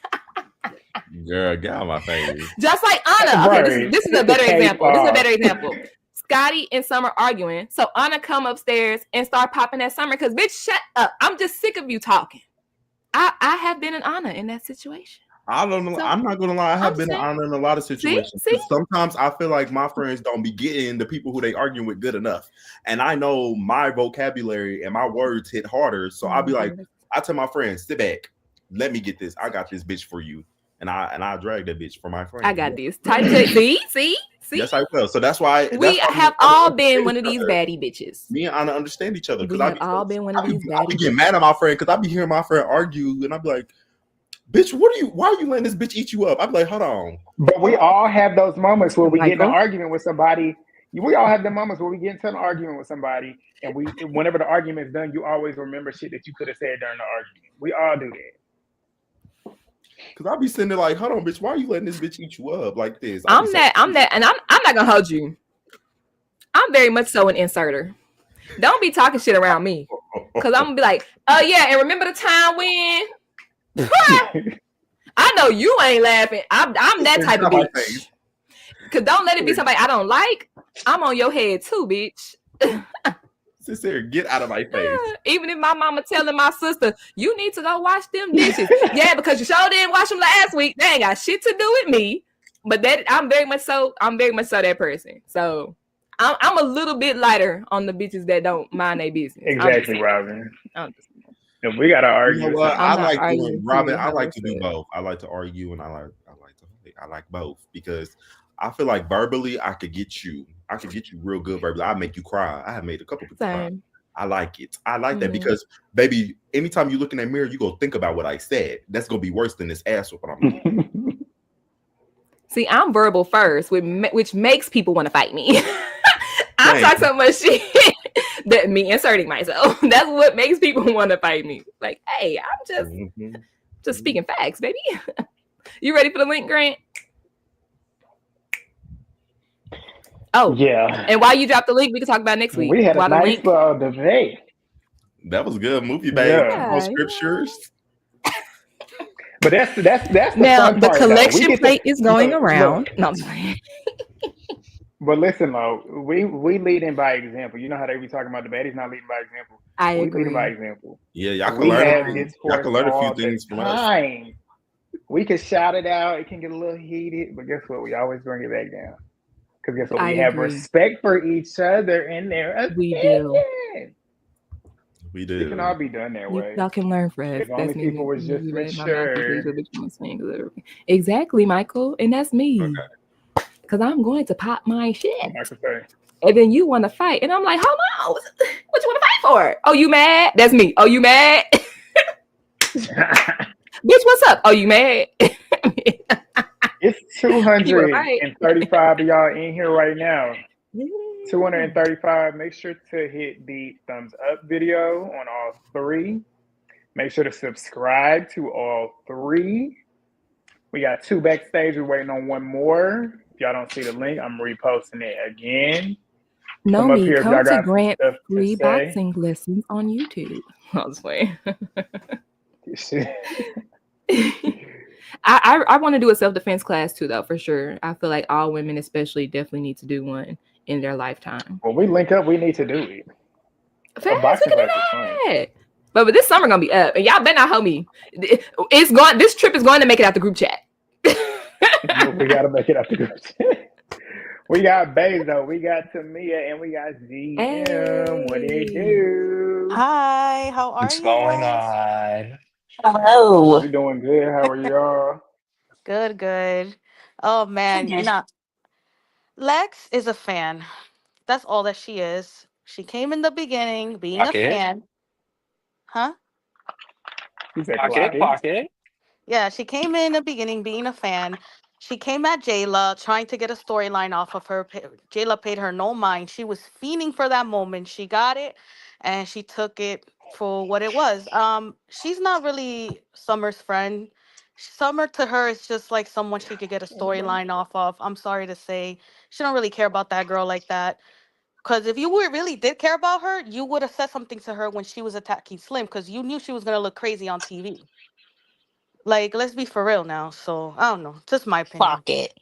Girl, get out of my face. Just like Anna. Okay, Right. this is a It's better a example. This is a K-pop. better example. Scotty and Summer arguing. So Anna come upstairs and start popping at Summer because, bitch, shut up. I'm just sick of you talking. I have been an Anna in that situation. I don't know. So, I'm not gonna lie. I have I'm been saying- honored in a lot of situations. See? Sometimes I feel like my friends don't be getting the people who they arguing with good enough, and I know my vocabulary and my words hit harder. So I'll be like, I tell my friends, sit back, let me get this. I got this bitch for you, and I drag that bitch for my friend. I got this. Type to see. Yes, I will. So that's why We have all been one of these baddie bitches. Me and Anna understand each other We because have all been one of these I be baddie getting mad at my friend because I be hearing my friend argue, and I be like, bitch, why are you letting this bitch eat you up? I be like, hold on. But we all have those moments where we get in an Michael? argument with somebody. We all have the moments where we get into an argument with somebody, and whenever the argument is done, you always remember shit that you could have said during the argument. We all do that. Cause I'll be sitting there like, hold on, bitch, why are you letting this bitch eat you up like this? I'm that, and I'm not gonna hold you. I'm very much so an inserter. Don't be talking shit around me, cause I'm gonna be like, oh yeah, and remember the time when? I know you ain't laughing. I'm that type of bitch. Cause don't let it be somebody I don't like. I'm on your head too, bitch. Sit there, get out of my face. Even if my mama telling my sister, you need to go wash them dishes. Yeah, because you sure didn't wash them last week. They ain't got shit to do with me. But that I'm very much so that person. So I'm a little bit lighter on the bitches that don't mind their business. Exactly, Robin. If we gotta argue, you know what? I like arguing Robin. too, I like to how do both. I like to argue and I like both because I feel like verbally I could get you real good verbally. I make you cry. I have made a couple people cry. I like it. I like that because, baby, anytime you look in that mirror, you go think about what I said. That's gonna be worse than this ass whooping I'm doing. See, I'm verbal first, which makes people want to fight me. I talk so much shit that me inserting myself. That's what makes people want to fight me. Like, hey, I'm just speaking facts, baby. You ready for the link, Grant? Oh yeah. And while you drop the link, we can talk about next week. We had a nice debate. That was good movie, babe. Yeah. Scriptures. But that's the now fun the part, collection plate is going around. No, but listen, though, we lead in by example. You know how they be talking about the baddies not leading by example. I agree. Leading by example. Yeah, y'all can learn a few things from us. We can shout it out. It can get a little heated, but guess what? We always bring it back down. Because guess what? We have respect for each other in there. We do. We do. It can all be done that way. Y'all can learn from us. If only people was just mature. Exactly, Michael. And that's me. Okay. Because I'm going to pop my shit. And then you want to fight. And I'm like, hold on. What you want to fight for? Oh, you mad? That's me. Oh, you mad? Bitch, what's up? Oh, you mad? It's 235 of y'all in here right now. 235. Make sure to hit the thumbs up video on all three. Make sure to subscribe to all three. We got 2 backstage. We're waiting on 1 more. If y'all don't see the link, I'm reposting it again. No, come to Grant free boxing lessons on YouTube. I was playing. I want to do a self-defense class too, though, for sure. I feel like all women, especially, definitely need to do one in their lifetime. Well, we link up. We need to do it. But this summer gonna be up, and y'all better not hold me. It's going. This trip is going to make it out the group chat. We gotta make it out the group chat. We got Babe though. We got Tamia, and we got ZM. Hey. What do you do? Hi. How are you? What's going on? Hello. We're doing good. How are y'all? Good. Oh man, Lex is a fan. That's all that she is. She came in the beginning being a fan. Huh? Pocket. Yeah, she came in the beginning being a fan. She came at Jayla trying to get a storyline off of her. Jayla paid her no mind. She was fiending for that moment. She got it, and she took it for what it was. She's not really Summer's friend. Summer to her is just like someone she could get a storyline off of. I'm sorry to say, she don't really care about that girl like that. Because if you were really did care about her, you would have said something to her when she was attacking Slim, because you knew she was gonna look crazy on TV. Like, let's be for real now. So I don't know, just my opinion. Clock it.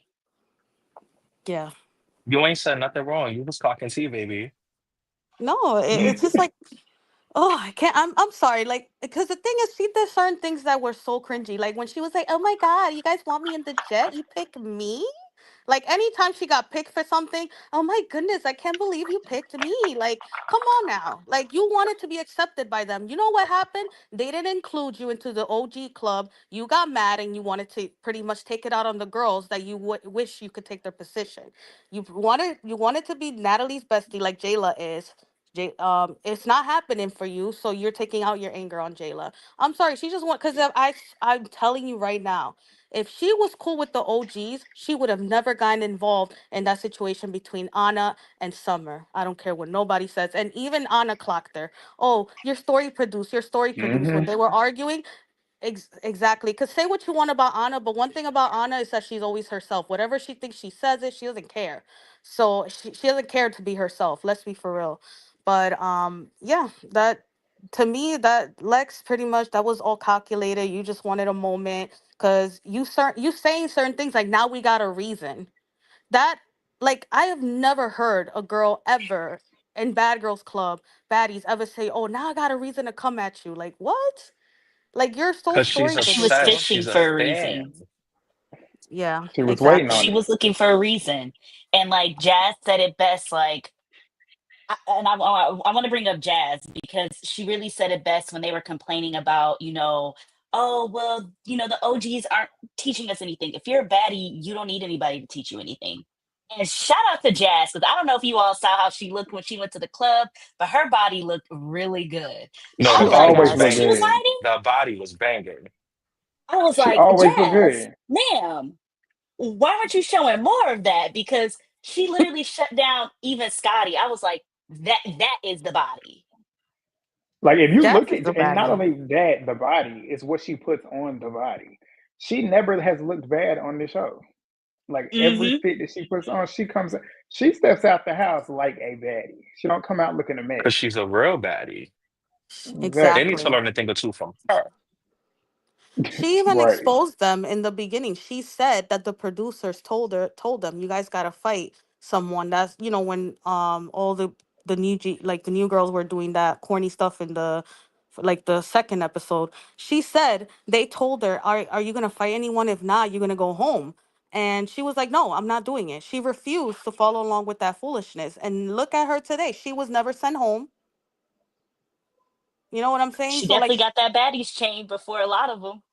Yeah. You ain't said nothing wrong. You was talking tea, baby. No, it's just like, oh, I can't. I'm sorry. Like, because the thing is, she did certain things that were so cringy. Like when she was like, "Oh my god, you guys want me in the jet? You pick me." Like anytime she got picked for something, oh my goodness, I can't believe you picked me. Like, come on now. Like you wanted to be accepted by them. You know what happened? They didn't include you into the OG club. You got mad and you wanted to pretty much take it out on the girls that you wish you could take their position. You wanted to be Natalie's bestie like Jayla is. It's not happening for you, so you're taking out your anger on Jayla. I'm sorry, she just want because I'm telling you right now, if she was cool with the OGs, she would have never gotten involved in that situation between Anna and Summer. I don't care what nobody says. And even Anna clocked her. Oh, your story produced. When Hmm. they were arguing, exactly. Because say what you want about Anna, but one thing about Anna is that she's always herself. Whatever she thinks, she says it. She doesn't care. So she doesn't care to be herself. Let's be for real. But yeah, that to me, that Lex pretty much that was all calculated. You just wanted a moment because you saying certain things like now we got a reason. That like I have never heard a girl ever in Bad Girls Club, Baddies ever say, "Oh, now I got a reason to come at you." Like what? Like you're so Because she's story She was driven, obsessed. bro. fishing She's a for a fan. reason. Yeah, She was waiting exactly. on She it. was looking for a reason. And like Jazz said it best, like I want to bring up Jazz because she really said it best when they were complaining about, oh, well, the OGs aren't teaching us anything. If you're a baddie, you don't need anybody to teach you anything. And shout out to Jazz because I don't know if you all saw how she looked when she went to the club, but her body looked really good. No, I the She was body like, was always when look she was banging. good. hiding, The body was banging. I was She like, always look Jazz, good. ma'am, why aren't you showing more of that? Because she literally shut down even Scotty. I was like, that is the body. Like if you Jazz look is at, the and not baddie. only that, the body is what she puts on the body. She never has looked bad on the show. Like every Hmm. fit that she puts on, she steps out the house like a baddie. She don't come out looking a Because mess. she's a real baddie. They Exactly. need to Exactly. learn a thing or two from her. She even Right. exposed them in the beginning. She said that the producers told them, you guys gotta fight someone. That's when all the like the new girls were doing that corny stuff in the like the second episode. She said they told her, are you gonna fight anyone? If not, you're gonna go home. And she was like, no, I'm not doing it. She refused to follow along with that foolishness. And look at her today. She was never sent home. You know what I'm saying? She So like definitely got that baddies chain before a lot of them.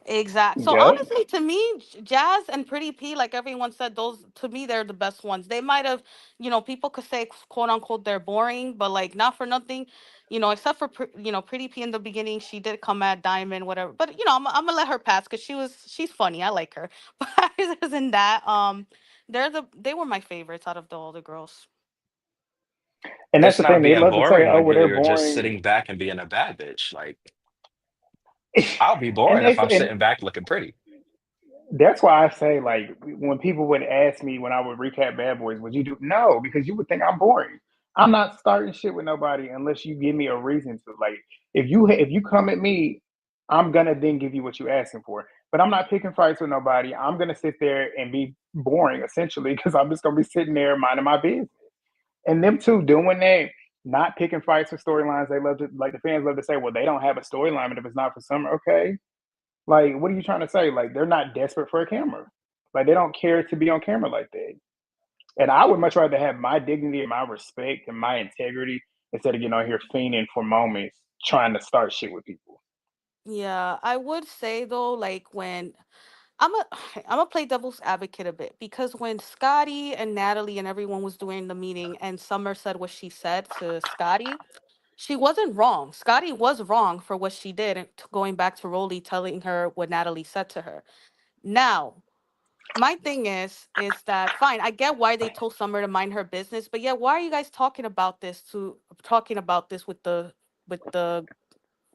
exact. So Yep. honestly, to me, Jazz and Pretty P, like everyone said, those to me they're the best ones. They might have, people could say quote unquote they're boring, but like not for nothing, except for Pretty P in the beginning, she did come at Diamond, whatever. But I'm gonna let her pass because she's funny. I like her. But other than that, they were my favorites out of all the girls. And that's It's the thing. not They being love to say, boring "Oh, when well, they're you're just boring." sitting back and being a bad bitch. Like, I'll be and boring if it's I'm and sitting back looking pretty. that's why I say, like, when people would ask me when I would recap Bad Boys, would you do? No, because you would think I'm boring. I'm not starting shit with nobody unless you give me a reason to. Like, if you come at me, I'm gonna then give you what you're asking for. But I'm not picking fights with nobody. I'm gonna sit there and be boring essentially because I'm just gonna be sitting there minding my business. And them two doing that, not picking fights for storylines. They love to, like, the fans love to say, well, they don't have a storyline, but if it's not for Summer, okay. Like, what are you trying to say? Like, they're not desperate for a camera. Like, they don't care to be on camera like that. And I would much rather have my dignity and my respect and my integrity instead of getting on here fiending for moments trying to start shit with people. Yeah, I would say though, like when I'm a I'm gonna play devil's advocate a bit because when Scotty and Natalie and everyone was doing the meeting and Summer said what she said to Scotty, she wasn't wrong. Scotty was wrong for what she did, and going back to Rolly telling her what Natalie said to her. Now, my thing is that fine, I get why they told Summer to mind her business, but yeah, why are you guys talking about this with the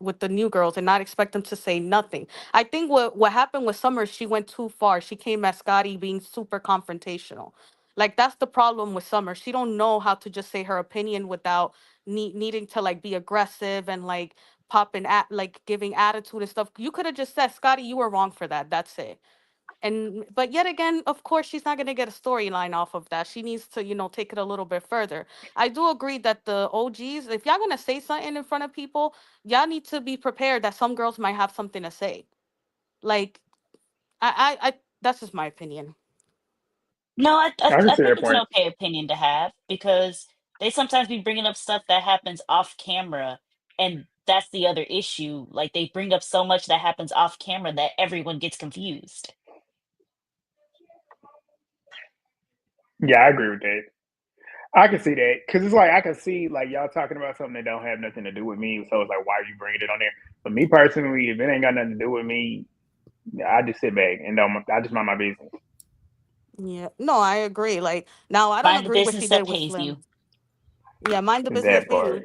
with the new girls and not expect them to say nothing. I think what happened with Summer, she went too far. She came at Scotty being super confrontational. Like that's the problem with Summer. She don't know how to just say her opinion without needing to like be aggressive and like popping at like giving attitude and stuff. You could have just said, Scotty, you were wrong for that. That's it. And but yet again, of course, she's not gonna get a storyline off of that. She needs to, take it a little bit further. I do agree that the OGs, if y'all gonna say something in front of people, y'all need to be prepared that some girls might have something to say. Like, I that's just my opinion. No, I can I see think that it's an point. okay opinion to have because they sometimes be bringing up stuff that happens off camera, and that's the other issue. Like they bring up so much that happens off camera that everyone gets confused. Yeah, I agree with that. I can see that because it's like I can see like y'all talking about something that don't have nothing to do with me. So it's like, why are you bringing it on there? But me personally, if it ain't got nothing to do with me, I just sit back and don't. I just mind my business. Yeah, no, I agree. Like now, I don't Mind the agree what she business did that with pays Slim. you. Yeah, mind the business That part. thing.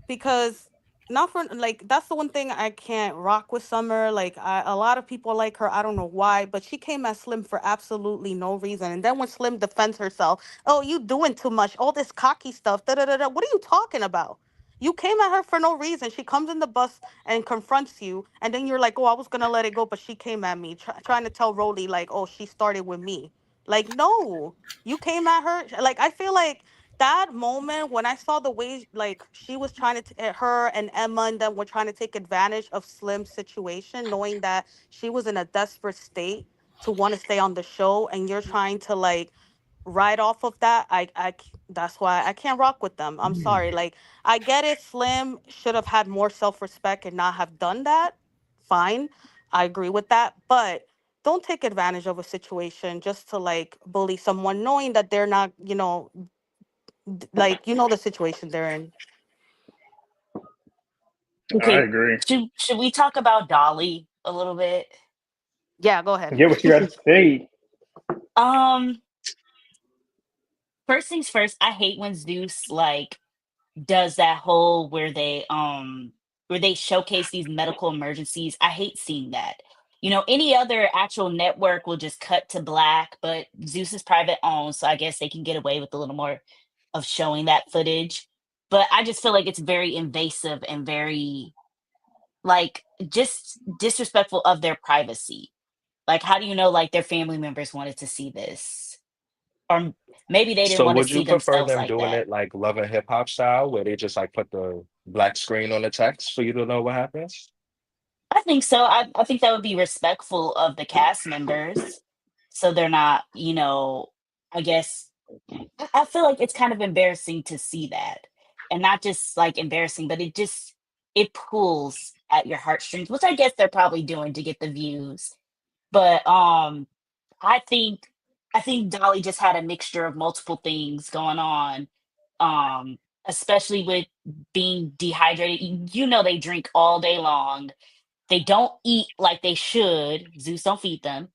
Because not for like that's the one thing I can't rock with Summer. Like a lot of people like her. I don't know why, but she came at Slim for absolutely no reason. And then when Slim defends herself, oh, you doing too much, all this cocky stuff. Da da da da. What are you talking about? You came at her for no reason. She comes in the bus and confronts you, and then you're like, "Oh, I was gonna let it go, but she came at me, trying to tell Rolly like, oh, she started with me." Like, no, you came at her. Like, I feel like that moment when I saw the way like she was trying to her and Emma and them were trying to take advantage of Slim's situation, knowing that she was in a desperate state to want to stay on the show, and you're trying to like ride off of that. That's why I can't rock with them. I'm sorry. Like I get it. Slim should have had more self respect and not have done that. Fine, I agree with that, but. Don't take advantage of a situation just to like bully someone, knowing that they're not, like the situation they're in. I Okay, agree. should we talk about Dolly a little bit? Yeah, go ahead. Get what you got to say. Um, First things first, I hate when Zeus like does that whole where they showcase these medical emergencies. I hate seeing that. Any other actual network will just cut to black, but Zeus is private owned, so I guess they can get away with a little more of showing that footage. But I just feel like it's very invasive and very like just disrespectful of their privacy. Like, how do you know like their family members wanted to see this? Or maybe they didn't So want to would you see prefer themselves them like doing that. it like Love and Hip Hop style, where they just like put the black screen on the text for you to know what happens? I think so. I think that would be respectful of the cast members. So they're not, I guess I feel like it's kind of embarrassing to see that. And not just like embarrassing, but it pulls at your heartstrings, which I guess they're probably doing to get the views. But I think I think Dolly just had a mixture of multiple things going on. Especially with being dehydrated. They drink all day long. They don't eat like they should. Zeus don't feed them.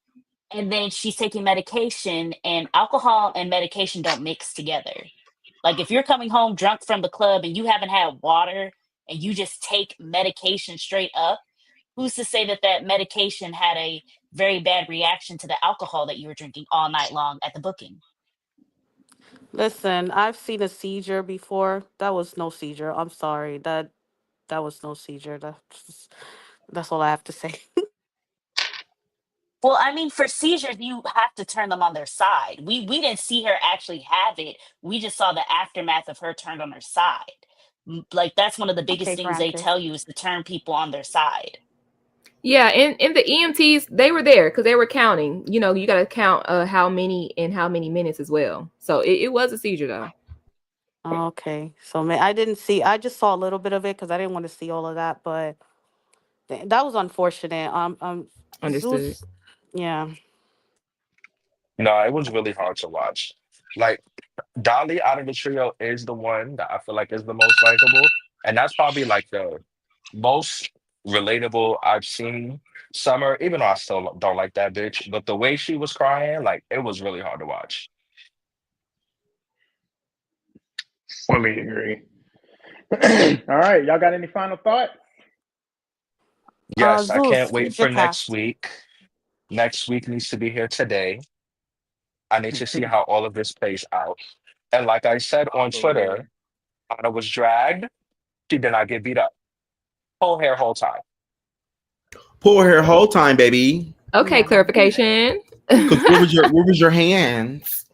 And then she's taking medication, and alcohol and medication don't mix together. Like if you're coming home drunk from the club and you haven't had water and you just take medication straight up, who's to say that that medication had a very bad reaction to the alcohol that you were drinking all night long at the booking? Listen, I've seen a seizure before. That was no seizure. I'm sorry. That was no seizure. That's all I have to say. Well, I mean, for seizures, you have to turn them on their side. We didn't see her actually have it. We just saw the aftermath of her turned on her side. Like that's one of the biggest Okay, things they Francis. tell you is to turn people on their side. Yeah, and the EMTs, they were there because they were counting. You got to count how many in how many minutes as well. So it was a seizure though. Okay, so I didn't see. I just saw a little bit of it because I didn't want to see all of that. But that was unfortunate. Understood. Zeus. Yeah. No, it was really hard to watch. Like Dolly out of the trio is the one that I feel like is the most likable. And that's probably like the most relatable I've seen Summer, even though I still don't like that bitch. But the way she was crying, like it was really hard to watch. Fully agree. All right, y'all got any final thoughts? Yes, I can't Zeus, wait who's your for next cast? week. Next week needs to be here today. I need to see how all of this plays out. And like I said on For real. Twitter, Anna was dragged. She did not get beat up. Whole hair, whole time. Pull her whole time, baby. Okay, Yeah. clarification. Because where was your hands?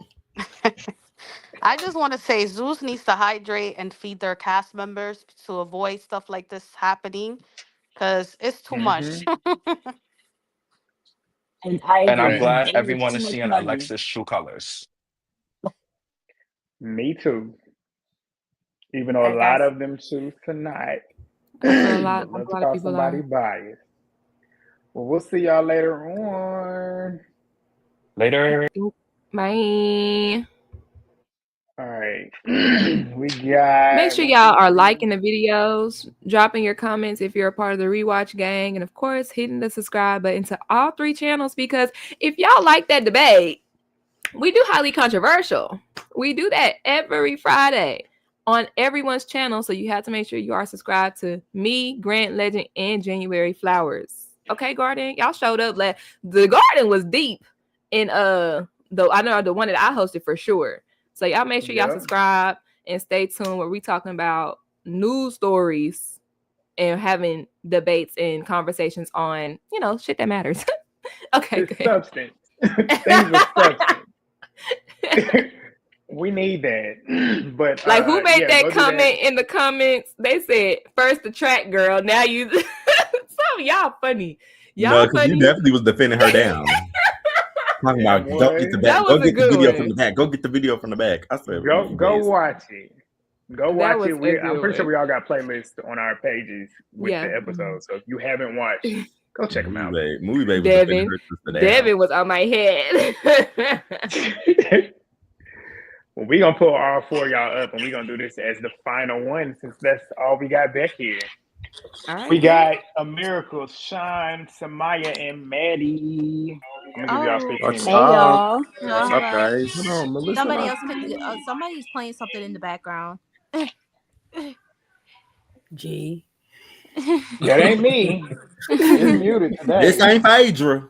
I just want to say Zeus needs to hydrate and feed their cast members to avoid stuff like this happening because it's too much. And I And I'm agree. glad They need everyone too is much seeing money. Alexis' true colors. Me too. Even though a Hey, lot guys. of them choose to not. A lot But love to of call people somebody are. biased. Well, we'll see y'all later on. Later. Bye. All right. We got. Make sure y'all are liking the videos, dropping your comments if you're a part of the rewatch gang, and of course, hitting the subscribe button to all 3 channels because if y'all like that debate, we do highly controversial. We do that every Friday on everyone's channel, so you have to make sure you are subscribed to me, Grant Legend, and January Flowers. Okay, Garden, y'all showed up. The Garden was deep in though I know the one that I hosted for sure. So y'all make sure y'all subscribe and stay tuned where we talking about news stories and having debates and conversations on, shit that matters. Okay, It's good. substance. Things with substance. We need that. But Like who made yeah, that go do comment in the comments? They said first the track girl. Now you some of y'all funny. No, Y'all because you funny. definitely was defending her down. Talking Yeah, about go get the boy. back. That Go was a get the good video one. from the back. Go get the video from the back. I swear. Go watch it. Go That watch was it. a good I'm pretty sure one. we all got playlists on our pages with Yeah. the episodes. So if you haven't watched, go check them out. Movie Babe was defending Devin. her sister down. Devin was on my head. Well, we gonna pull all 4 of y'all up, and we gonna do this as the final one since that's all we got back here. All right, We got a miracle, Sean, Samaya, and Maddie. I'm gonna give y'all 15 What's minutes. Hey up? y'all. What's up, guys? Hold on, Melissa. Somebody else somebody's playing something in the background. G. That ain't me. It's muted today. This ain't Phaedra.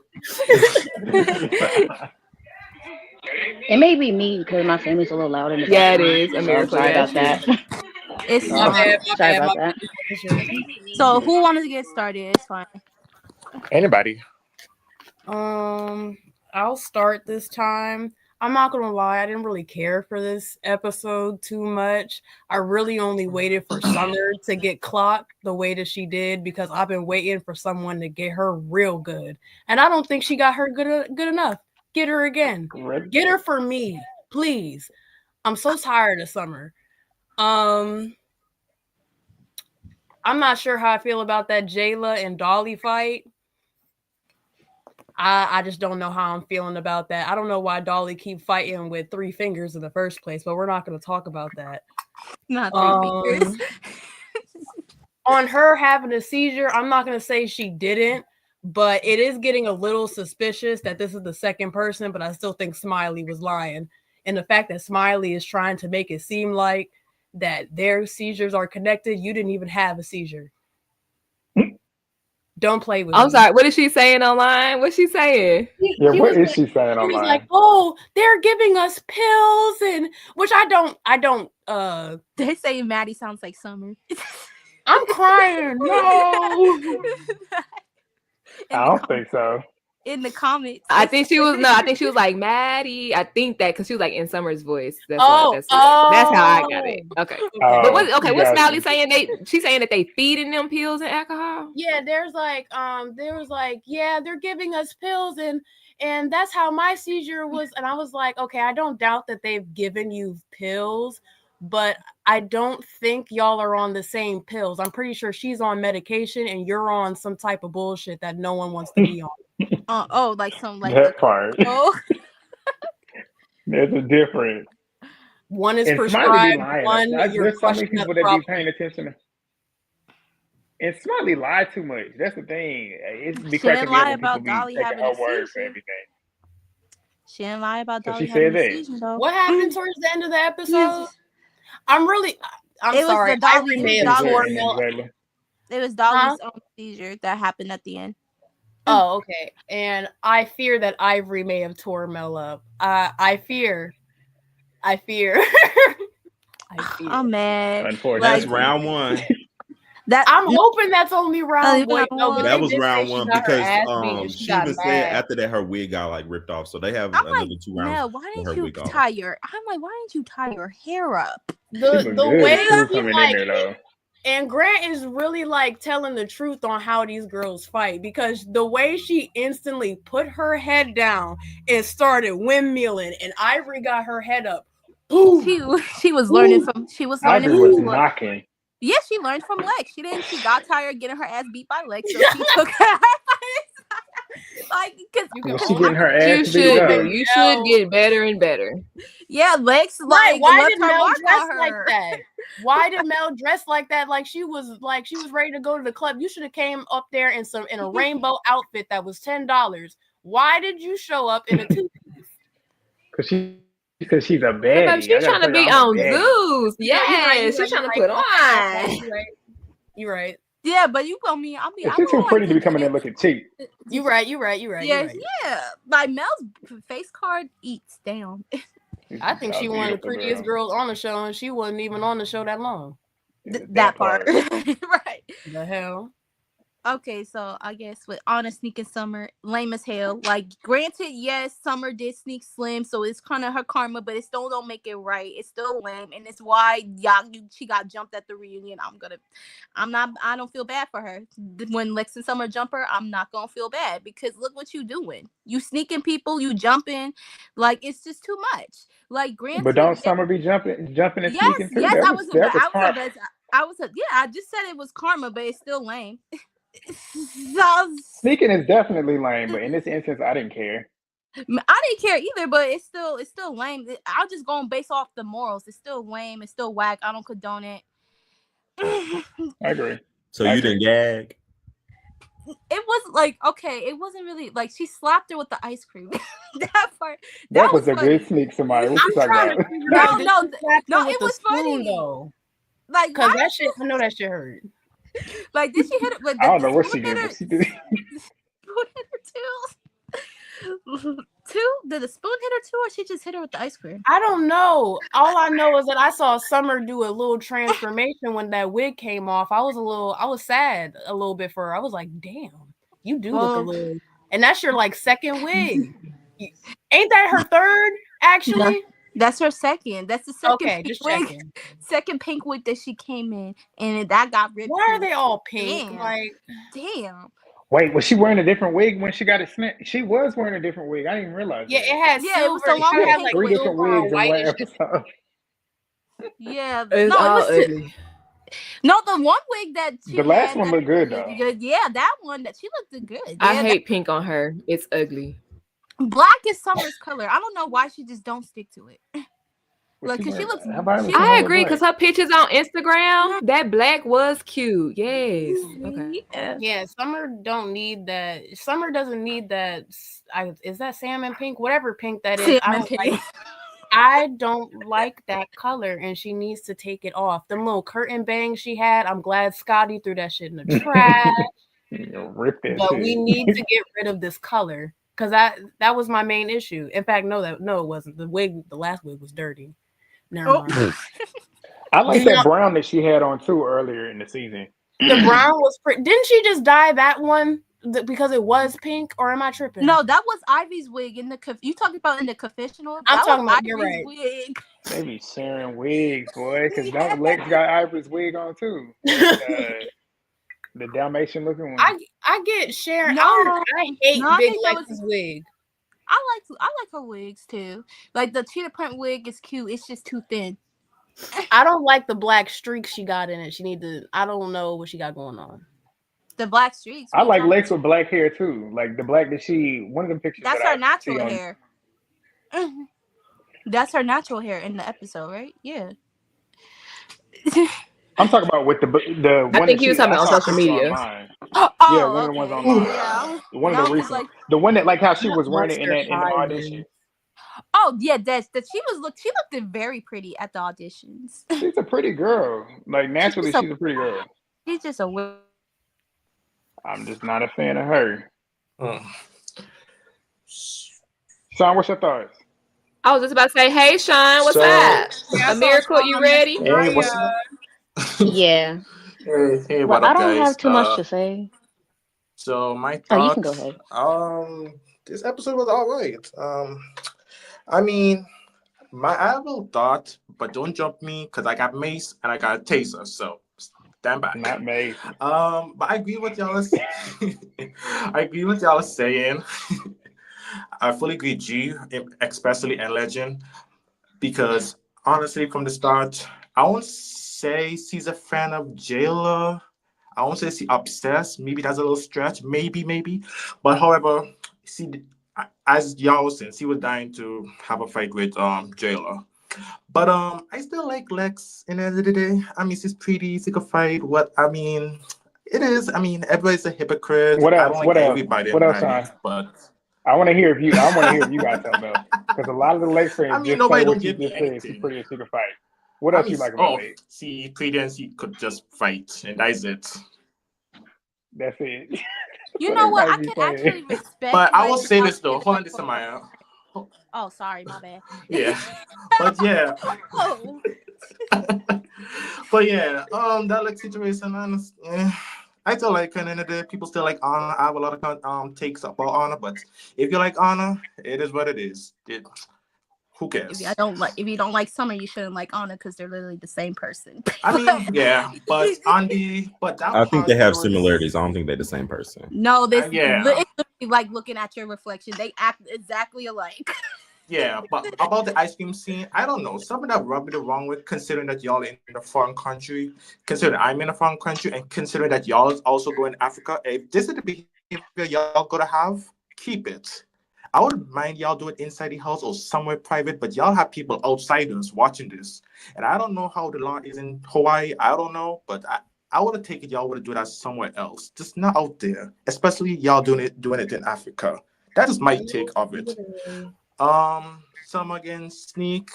It may be me because my family's a little loud in the Yeah, it background. is a So I'm miracle. sorry Yeah, about that. It's My bad. Sorry about that. So who wanted to get started? It's fine. Anybody? I'll start this time. I'm not gonna lie, I didn't really care for this episode too much. I really only waited for Summer to get clocked the way that she did because I've been waiting for someone to get her real good, and I don't think she got her good enough. Get her again. Get her for me, please. I'm so tired of Summer. I'm not sure how I feel about that Jayla and Dolly fight. I just don't know how I'm feeling about that. I don't know why Dolly keep fighting with 3 fingers in the first place, but we're not going to talk about that. Not 3 fingers. On her having a seizure, I'm not going to say she didn't, but it is getting a little suspicious that this is the second person, but I still think Smiley was lying. And the fact that Smiley is trying to make it seem like that their seizures are connected, you didn't even have a seizure. Don't play with me. I'm sorry. What is she saying online? What's she saying? Yeah, what is she saying online? He was like, "Oh, they're giving us pills," and which I don't. They say Maddie sounds like Summer. I'm crying. No. I don't think so. In the comments, I think she was like Maddie. I think that because she was like in Summer's voice. That's how I got it. Okay. But what's Smiley saying? She's saying that they feeding them pills and alcohol. Yeah, there was like, yeah, they're giving us pills and that's how my seizure was. And I was like, okay, I don't doubt that they've given you pills, but I don't think y'all are on the same pills. I'm pretty sure she's on medication and you're on some type of bullshit that no one wants to be on. Like some like that part. Oh, There's a difference. One is and prescribed. Lying. There's so many people that be paying attention. And Smiley lied too much. That's the thing. It's she didn't lie about Dolly having having her a word for seizure. everything. She didn't lie about Dolly she having said a seizure, though. What happened towards the end of the episode? I'm sorry. It was Dolly's seizure that happened at the end. Oh, okay. And I fear that Ivory may have tore Mel up. I fear. I fear. I'm mad. Unfortunately. That's round one. I'm hoping that's only round one. No, but That they was did say round she one got her because ass beat and she she got even said mad. after that her wig got like ripped off. So they have I'm another like, 2 rounds. Mel, why with her didn't you wig off. tie your? I'm like, why didn't you tie your hair up? The way too he coming like, in there though. and Grant is really like telling the truth on how these girls fight, because the way she instantly put her head down and started windmilling, and Ivory got her head up. Boom. She was learning from Ivory was knocking. Yeah, she learned from Lex. She got tired getting her ass beat by Lex, so she took her like Was she getting her ass beat up? You should get better and better. Yeah, Lex like why left did her Mel mark dress on her. like that? Why did Mel dress like that? Like she was ready to go to the club. You should have came up there in a rainbow outfit that was $10. Why did you show up in a two-piece? Because she's a baddie. She's trying to be on Zeus. Yeah, She's trying to put on. You're right. Yeah, but you told me She's too pretty to be coming in looking cheap. You're right. Yeah. Like Mel's face card eats down. I think she one of the prettiest girls on the show, and she wasn't even on the show that long. That part. Right. The hell. Okay, so I guess with Anna sneaking Summer, lame as hell. Like, granted, yes, Summer did sneak Slim, so it's kind of her karma, but it still don't make it right. It's still lame, and it's why she got jumped at the reunion. I don't feel bad for her. When Lex and Summer jump her, I'm not gonna feel bad, because look what you doing. You sneaking people, you jumping, like it's just too much. Like, granted, but don't Summer be jumping and sneaking too? Yes, I just said it was karma, but it's still lame. Sneaking is definitely lame, but in this instance, I didn't care. I didn't care either, but it's still lame. I'll just go and base off the morals. It's still lame. It's still whack. I don't condone it. I agree. So you didn't gag? It was like, okay, it wasn't really like she slapped her with the ice cream. That part. That was a good sneak, somebody. What you talking about? No, it was funny though. Like, because that shit, I know that shit hurt. Like, did she hit it? I don't know what she did, but she did. Spoon hit her too. Did the spoon hit her too, or she just hit her with the ice cream? I don't know. All I know is that I saw Summer do a little transformation when that wig came off. I was sad a little bit for her. I was like, damn, you do look a little. And that's your like second wig. Ain't that her third, actually? No, that's her second. That's the second. Okay, just checking. Second pink wig that she came in, and that got ripped. Why are they all pink? Damn. Like, damn. Wait, was she wearing a different wig when she got it smacked? She was wearing a different wig. I didn't even realize. Yeah, it had silver. It was so long. It had like 3 different wigs in one episode. Yeah, it's all ugly. No, the one wig that the last one looked good though. Yeah, that one that she looked good. I hate pink on her. It's ugly. Black is Summer's color. I don't know why she just don't stick to it. Like, cause she looks. I agree, because her pictures on Instagram, that black was cute. Yes. Okay. Yeah, Summer don't need that. Summer doesn't need that. Is that salmon pink? Whatever pink that is. I don't like that color, and she needs to take it off. Them little curtain bangs she had. I'm glad Scotty threw that shit in the trash. But we need to get rid of this color, because that was my main issue. In fact, no, it wasn't. The last wig was dirty. Never mind. I like that brown that she had on too earlier in the season. The brown was pretty. Didn't she just dye that one because it was pink, or am I tripping? No, that was Ivy's wig in the. You talking about in the confessional? I'm talking about Ivy's wig. They be sharing wigs, boy. Because don't Lex got Ivory's wig on too. The Dalmatian looking one. I get Sharon. No, I hate Big Lex's wig. I like her wigs too. Like the cheetah print wig is cute. It's just too thin. I don't like the black streaks she got in it. I don't know what she got going on. The black streaks. I like Lex with black hair too. Like the black that one of the pictures. That's her natural hair. That's her natural hair in the episode, right? Yeah. I'm talking about with the one. I think he was talking about on social media. Yeah, one of the ones online. Yeah. One of the recent. The one that like how she was wearing it in the audition. Oh yeah, she looked very pretty at the auditions. She's a pretty girl. Like naturally, she's a pretty girl. She's just a. I'm just not a fan of her. Mm. Sean, what's your thoughts? I was just about to say, hey, Sean, what's So, up? Yeah, I A saw miracle, you Sean ready? next to hey, what's Maya. up? Yeah. Hey, Well, what I up, don't have guys? too much to say. So my Oh, you can go thoughts. ahead. This episode was all right. I mean, I have a little thought, but don't jump me because I got mace and I got a taser, so stand back. Not me. But I agree with y'all. I agree with y'all saying. I fully agree, G, especially and Legend, because honestly, from the start, I won't say she's a fan of Jayla. I won't say she's obsessed. Maybe that's a little stretch. Maybe. But however, she, as y'all was saying, she was dying to have a fight with Jayla. But I still like Lex in the end of the day. I mean, she's pretty. She could fight. What I mean, it is. I mean, everybody's a hypocrite. What I else? don't like What else? everybody What in else, 90s, Sean? but I want to hear if you got something else. Because a lot of the Lex I fans mean, just say nobody don't what you give me just said. She's anything. pretty and she can fight. What I else mean, you like about Lex? see, Credence, he could just fight, and that's it. That's it. You That's what know what? I everybody be could saying. actually respect But I will Lex say not this though. giving Hold up on, this on. Maya. Oh, sorry, my bad. Yeah, but yeah, Oh. but yeah. That like situation, I still like kind of the people still like Anna. I have a lot of takes about Anna, but if you like Anna, it is what it is. Who If cares? you don't like Summer, you shouldn't like Anna because they're literally the same person. I mean, yeah, but that I think they part there have was similarities. I don't think they're the same person. No, it's yeah. literally like looking at your reflection. They act exactly alike. Yeah, but about the ice cream scene, I don't know. Something that rubbed me the wrong way, considering that y'all in a foreign country, considering I'm in a foreign country, and considering that y'all is also going to Africa. If this is the behavior y'all gonna have, keep it. I wouldn't mind y'all do it inside the house or somewhere private, but y'all have people outsiders watching this. And I don't know how the law is in Hawaii. I don't know, but I would have taken y'all would have do that somewhere else. Just not out there. Especially y'all doing it in Africa. That is my take of it. Some again sneak.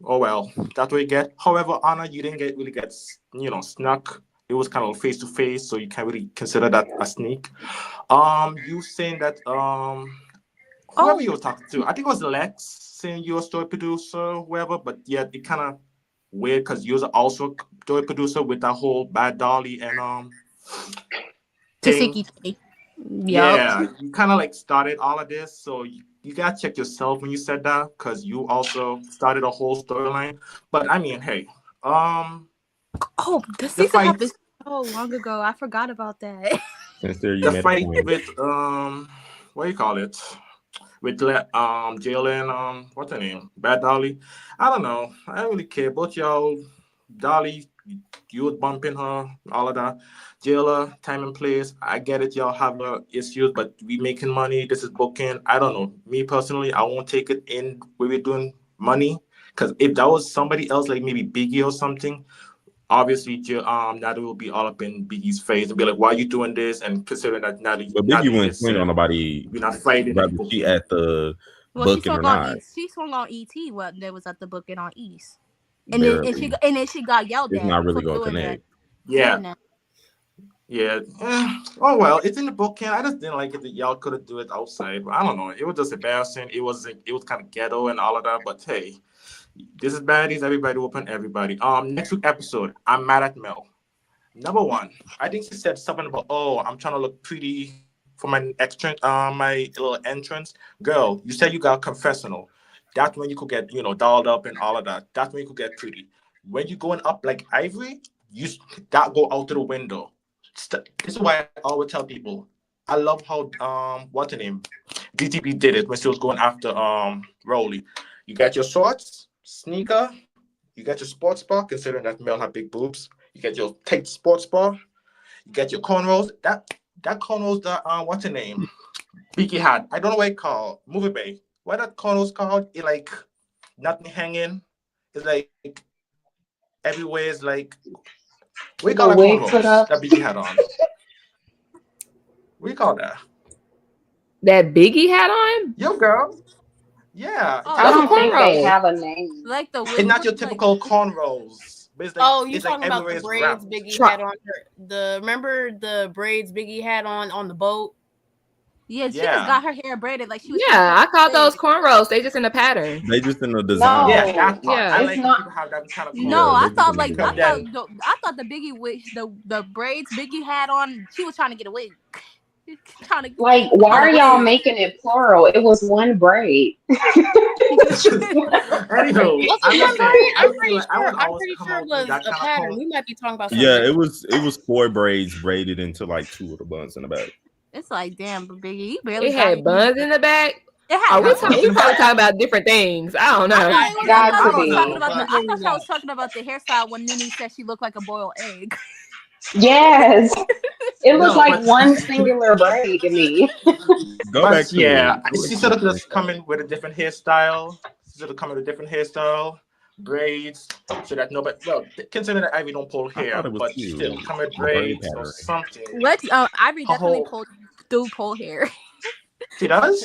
Oh well, that's what you get. However, Anna, you didn't really get snuck. It was kind of face to face, so you can't really consider that a sneak. You saying that whoever you were talking to, I think it was Lex saying you're a story producer, whoever, but yeah, it kind of weird because you're also a story producer with that whole Bad Dolly and thing. Tasiki. Yep. Yeah, you kind of like started all of this, so you gotta check yourself when you said that because you also started a whole storyline. But I mean, hey, Oh, the the season fight, happened so long ago. I forgot about that. Since there, you the made a fight point. with what do you call it? With Jayla and what's her name? Bad Dolly. I don't know. I don't really care about y'all. Dolly, you was bumping her, all of that. Jayla, time and place. I get it, y'all have issues, but we making money. This is booking. I don't know. Me personally, I won't take it in where we're doing money. Because if that was somebody else, like maybe Biggie or something, obviously Natalie will be all up in Biggie's face and be like, "Why are you doing this?" And considering that But Biggie Natalie wouldn't just swing on said nobody, we're not fighting whether and she booking. at the Well, she booking swung or on not. She swung on ET. What that was at the booking on East, Barely. and then she got yelled It's at not for really going to doing that. connect. Yeah. Nah. Yeah. Oh well, it's in the book. I just didn't like it that y'all could have do it outside. But I don't know. It was just embarrassing. It was kind of ghetto and all of that. But hey, this is Baddies. Everybody open everybody. Next week episode, I'm mad at Mel. Number one, I think she said something about, oh, I'm trying to look pretty for my my little entrance. Girl, you said you got confessional. That's when you could get dolled up and all of that. That's when you could get pretty. When you going up like Ivory, that go out to the window. This is why I always tell people, I love how what's her name, DTP did it when she was going after Rowley. You got your shorts, sneaker, you got your sports bar, considering that Mel had big boobs. You get your tight sports bar. You get your cornrows. That cornrows that what's her name? Biggie had. I don't know what it called. Movie Bay. What that cornrows called? It like nothing hanging. It's like everywhere is like we The call that wig put cornrows up. that Biggie had on. We call that. That Biggie hat on? Yo, girl. Yeah, it Oh, I kind Those of are don't look think they cornrows. have a name. like the it's wig not put your like. typical cornrows, but it's like Oh, you talking about everywhere the is braids wrapped. Biggie Try. had on her? Remember the braids Biggie had on the boat? Yeah, she Yeah. just got her hair braided like she was. Yeah, I call those cornrows. They just in a pattern. They just in the design. Yeah, No, that part. Yeah. I it's like when not. people have that kind of No, color. I they thought just like in the I Because design. thought I thought the Biggie wish the braids Biggie had on. She was trying to get a wig. Trying to Like, why by are the y'all way, making it plural? It was one braid. anywho, Was I'm it just one saying, braid? I feel like I would I'm always pretty come sure out it with was that a kind of pattern. color. We might be talking about something Yeah, different. it was 4 braids braided into like 2 of the buns in the back. It's like, damn, but Biggie, you barely It got had it. buns in the back. It had Oh, we buns in probably the back. talking about different things. I don't I know. thought it was. Got I to thought I was be. talking about but I thought I was talking about the hairstyle when Nene said she looked like a boiled egg. Yes, it was no, like but one singular braid to me. Go back but to yeah, it. Go she back should to have just come in with a different hairstyle. She should have come with a different hairstyle, braids, so that nobody. Well, considering that Ivy don't pull I hair, thought it was but cute. still come with The braid braids or pattern. something. Let's Ivory A definitely whole. pull hair. She does.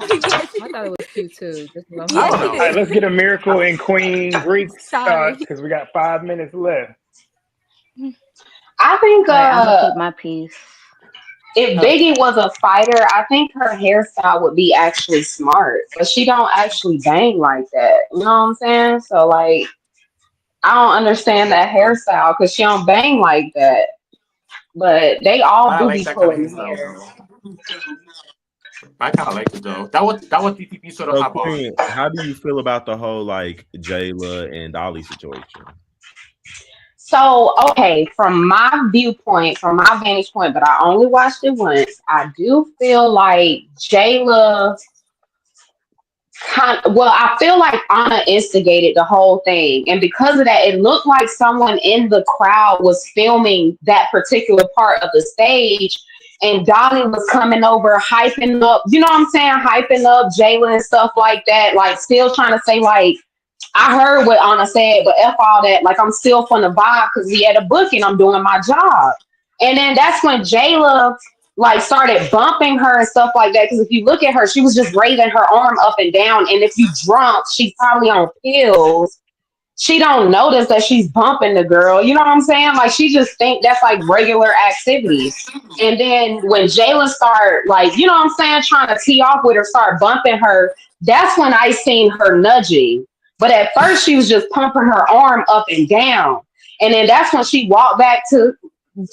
Yes, I thought it was cute too. Just a little I yes, don't she highlight. All right, did. let's get a Miracle in Queen Greek Sorry. because we got 5 minutes left. I think Okay, I'm gonna keep my peace. if Huh? Biggie was a fighter, I think her hairstyle would be actually smart, but she don't actually bang like that. You know what I'm saying? So like, I don't understand that hairstyle because she don't bang like that. But they all I do like be that kind of pulling hairstyle hair. though. I kind of like it though. That what DTP sort of So have on. Queen, how do you feel about the whole like Jayla and Dolly situation? So, okay, from my viewpoint, from my vantage point, but I only watched it once, I do feel like Jayla I feel like Anna instigated the whole thing. And because of that, it looked like someone in the crowd was filming that particular part of the stage. And Dolly was coming over, hyping up, you know what I'm saying? Hyping up Jayla and stuff like that. Like, still trying to say, like, I heard what Anna said, but F all that. Like, I'm still from the vibe because we had a booking. I'm doing my job. And then that's when Jayla like started bumping her and stuff like that. Because if you look at her, she was just raising her arm up and down. And if you drunk, she's probably on pills. She don't notice that she's bumping the girl. You know what I'm saying? Like she just think that's like regular activity. And then when Jayla start like, you know what I'm saying, trying to tee off with her, start bumping her, that's when I seen her nudging. But at first she was just pumping her arm up and down. And then that's when she walked back to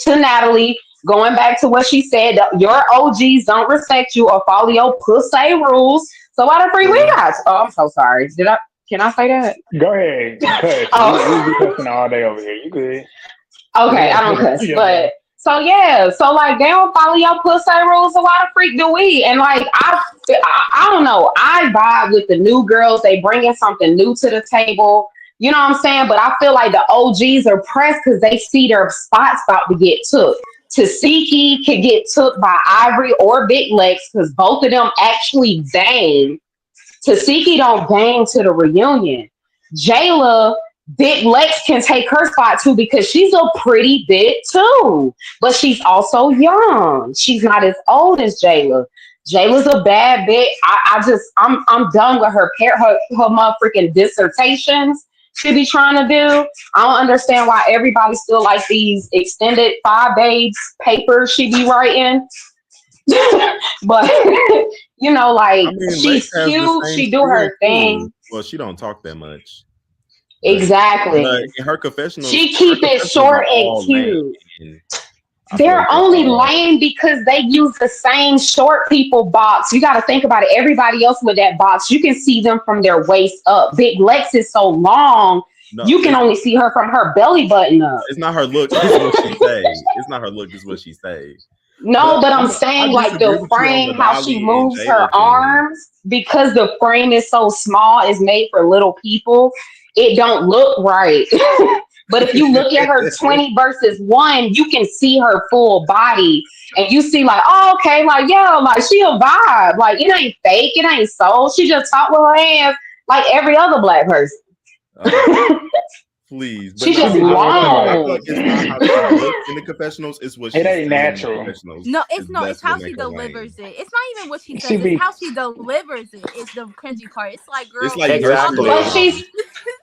Natalie, going back to what she said, your OGs don't respect you or follow your pussy rules. So why the freak we got? Oh, I'm so sorry. Can I say that? Go ahead, cuss. Oh. We be cussing all day over here. You good? Okay, I don't cuss. Yeah. But so yeah, so like they don't follow your pussy rules, so why the freak do we? And like I don't know. I vibe with the new girls. They bringing something new to the table. You know what I'm saying? But I feel like the OGs are pressed because they see their spots about to get took. Tasiki could get took by Ivory or Big Lex because both of them actually bang. Tasiki don't bang to the reunion. Jayla, Big Lex can take her spot too because she's a pretty bit too. But she's also young. She's not as old as Jayla. Jayla's a bad bit. I'm done with her motherfucking dissertations she be trying to do. I don't understand why everybody still like these extended 5 days papers she be writing. But you know, like she's cute, she do her thing. Well, she don't talk that much. Exactly. But in her confessionals, she keep it short and cute. They're only lame because they use the same short people box. You got to think about it. Everybody else with that box, you can see them from their waist up. Big Lex is so long, you can only see her from her belly button up. It's not her look. It's what she say. It's not her look. It's what she say. No, but I'm saying like the frame, how she moves her arms, because the frame is so small, is made for little people. It don't look right. But if you look at her 20 versus 1, you can see her full body. And you see like, oh, okay, like, yo, like she a vibe. Like it ain't fake, it ain't soul. She just talk with her hands like every other black person. Please. She just long. I feel like it's not how she looks in the confessionals, it's what she ain't natural. No, it's how she delivers it. It's not even what she says, it's how she delivers it. It's the cringy part. It's like, girl, it's like exactly. But she's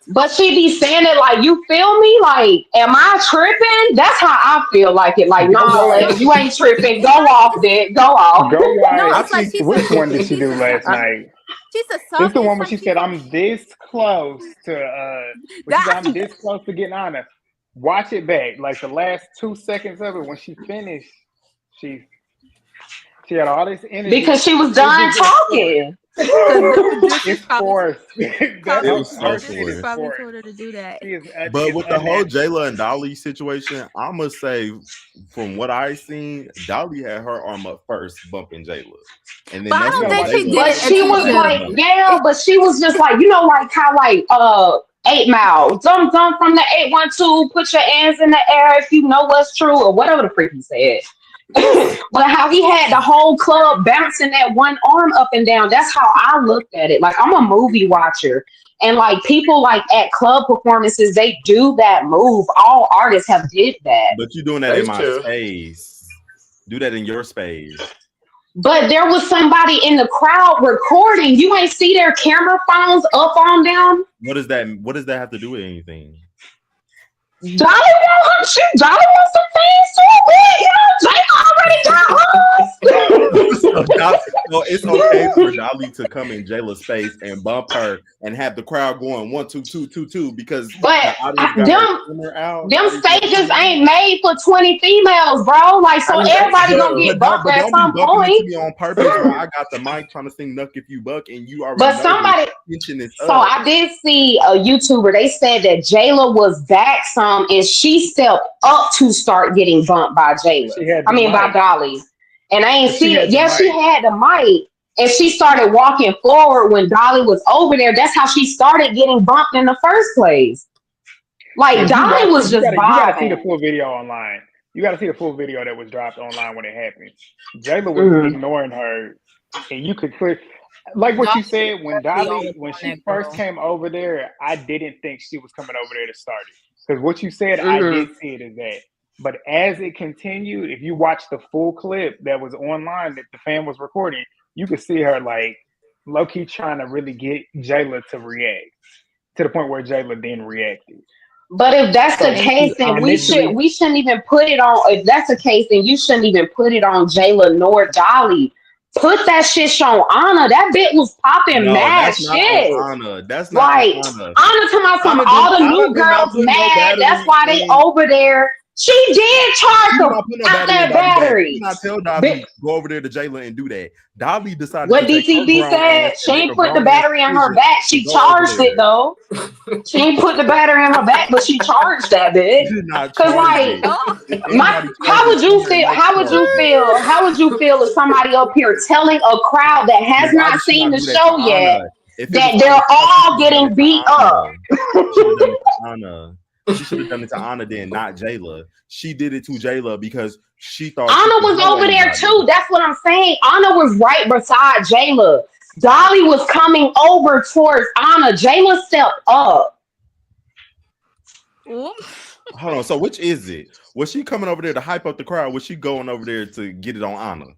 But she be saying it like, you feel me? Like, am I tripping? That's how I feel like it. Like, Go nah, watch. lady, you ain't tripping. Go It's like off, bitch. Go off. Go no, watch. it's like she's Which one did she she's do last night? she's a It's the it's one when like she she's said, "I'm this close to." When she said, "I'm that this close to getting honor." Watch it back. Like the last 2 seconds of it, when she finished, she she had all this energy. Because she was It's done just it's forced. talking. because the producers It's probably forced. That It probably was the so her shit producers is forced. probably forced. told her to do that. She is. But It's with the whole unnatural. Jayla and Dolly situation, I must say, from what I seen, Dolly had her arm up first, bumping Jayla, and then But I that's You don't gotta when think watch she it. Jayla did But it started she was bumping like, intentionally. her. yeah, but she was just like, you know, like how like 8 Mile, dum dum from the 812, put your hands in the air if you know what's true, or whatever the freak he said. But how he had the whole club bouncing that one arm up and down. That's how I looked at it. Like I'm a movie watcher. And like people like at club performances, they do that move. All artists have did that. But you doing that That in is my true. space. Do that in your space. But there was somebody in the crowd recording. You ain't see their camera phones up on them. What does that? What does that have to do with anything? Dolly want her shit. Dolly wants some things too. You know, Jake already got hers. So it's okay for Dolly to come in Jayla's space and bump her and have the crowd going 1 2 2 2 2 because But the audience got her camera out. The them audience got her stages camera out. ain't made for 20 females, bro. Like, I so mean, everybody gonna But get don't bumped but at don't be some bumping into point. me on purpose while I got the mic trying to sing "Nuck If You Buck" and you already But know the somebody, tension is so up. I did see a YouTuber. They said that Jayla was back some, and she stepped up to start getting bumped by Jayla. she had I the mean by mic. Dolly. And I ain't But she see it. had the Yeah, she mic. had the mic, and she started walking forward when Dolly was over there. That's how she started getting bumped in the first place. Like If you Dolly watch it, was just you gotta see the vibing. full video online. You gotta see the full video that was dropped online when it happened. Jayla was Mhm. ignoring her, and you could clear, like what Dolly you said when definitely all Dolly up when on she that first girl. came over there. I didn't think she was coming over there to start it because what you said, I Mhm. did see it as that. But as it continued, if you watch the full clip that was online that the fan was recording, you could see her like low key trying to really get Jayla to react to the point where Jayla then reacted. But if that's the So Thank you, case, then Onyx. initially, we shouldn't even put it on. If that's the case, then you shouldn't even put it on Jayla nor Dolly. Put that shit on Anna. That bit was popping No, mad that's not on shit. Anna. That's not on Like Anna. Anna talking about some Anna all the Anna new did not girls put no mad. That's battery why they in. over there. She did charge She did the not put no out battery in that Dolly bag. She battery. did not tell Dolly But go over there to Jayla and do that. Dolly decided what to take her DTB grown ass said, she and make ain't a put the grown ass battery in her decision back. to She go over charged it there. though. She ain't put the battery in her back, but she charged that She bitch. did not Cause charge like it. Oh, If my anybody how charges, would she you had feel? no How would you charge. feel? How would you feel if somebody up here telling a crowd that Then has why not did she seen not the do that to show Anna? yet If it was that on the they're crowd, she all should have done getting it to beat Anna. up? She should have done it to Anna. She should have done it to Anna then, not Jayla. She did it to Jayla because she thought she Anna could was blow over there everybody. too. That's what I'm saying. Anna was right beside Jayla. Dolly was coming over towards Anna. Jayla stepped up. ooh. Hold on. So which is it? Was she coming over there to hype up the crowd? Was she going over there to get it on Anna?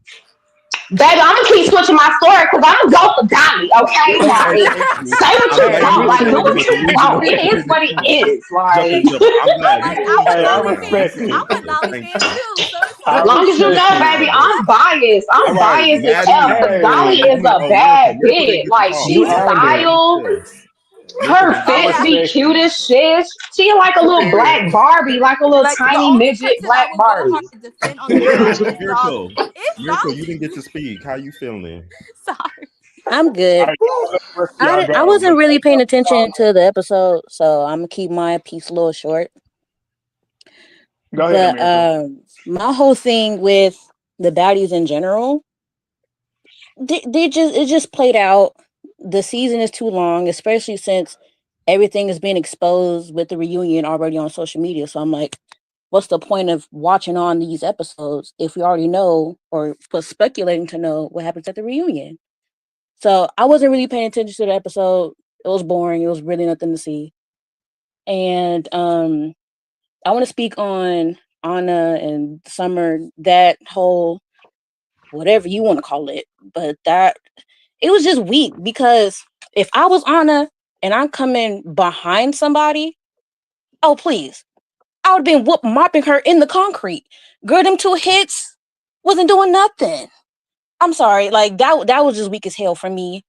Baby, I'm gonna keep switching my story because I'm gonna go for Dolly, okay? Okay, Like, thank you. say what I'm you glad hey, you want, went like, there do with what your you delusional want. It is what it opinion. is. Joker, Like, Joker. I'm glad Like you I'm took a hey, that I Dolly down. fan. respect You took it. I'm that a down. Dolly Thank fan you. too, so it's I as long okay. as you Thank know, respect you, it. baby, Joker. I'm biased. All I'm right, biased as Maddie. hell because Dolly Hey, is a bad Lyrical didn't bitch. get to Like, talk. you she's Lyrical earned didn't it. get to styled. share. Lyrical Her didn't I get to fits Yeah, be share. respect cute it. as shit. She like a little Period. black Barbie, like a little like the tiny only midget person I black will go hard Barbie. to defend on this side is Dolly. Lyrical. It's Lyrical, you Dolly. didn't get to speak. How you feeling? Sorry. I'm All good. right, y'all, let the rest of y'all I go. wasn't But really thank paying y'all for attention calling. to the episode, so I'm gonna keep my piece a little short. Go ahead, But America. my whole thing with the baddies in general, it just played out. The season is too long, especially since everything is being exposed with the reunion already on social media. So I'm like, what's the point of watching on these episodes if we already know or was speculating to know what happens at the reunion? So I wasn't really paying attention to the episode. It was boring. It was really nothing to see. And I want to speak on Anna and Summer, that whole whatever you want to call it, but that it was just weak because if I was Anna, and I'm coming behind somebody, oh please. I would have been mopping her in the concrete. Girl, them 2 hits wasn't doing nothing. I'm sorry, like that was just weak as hell for me.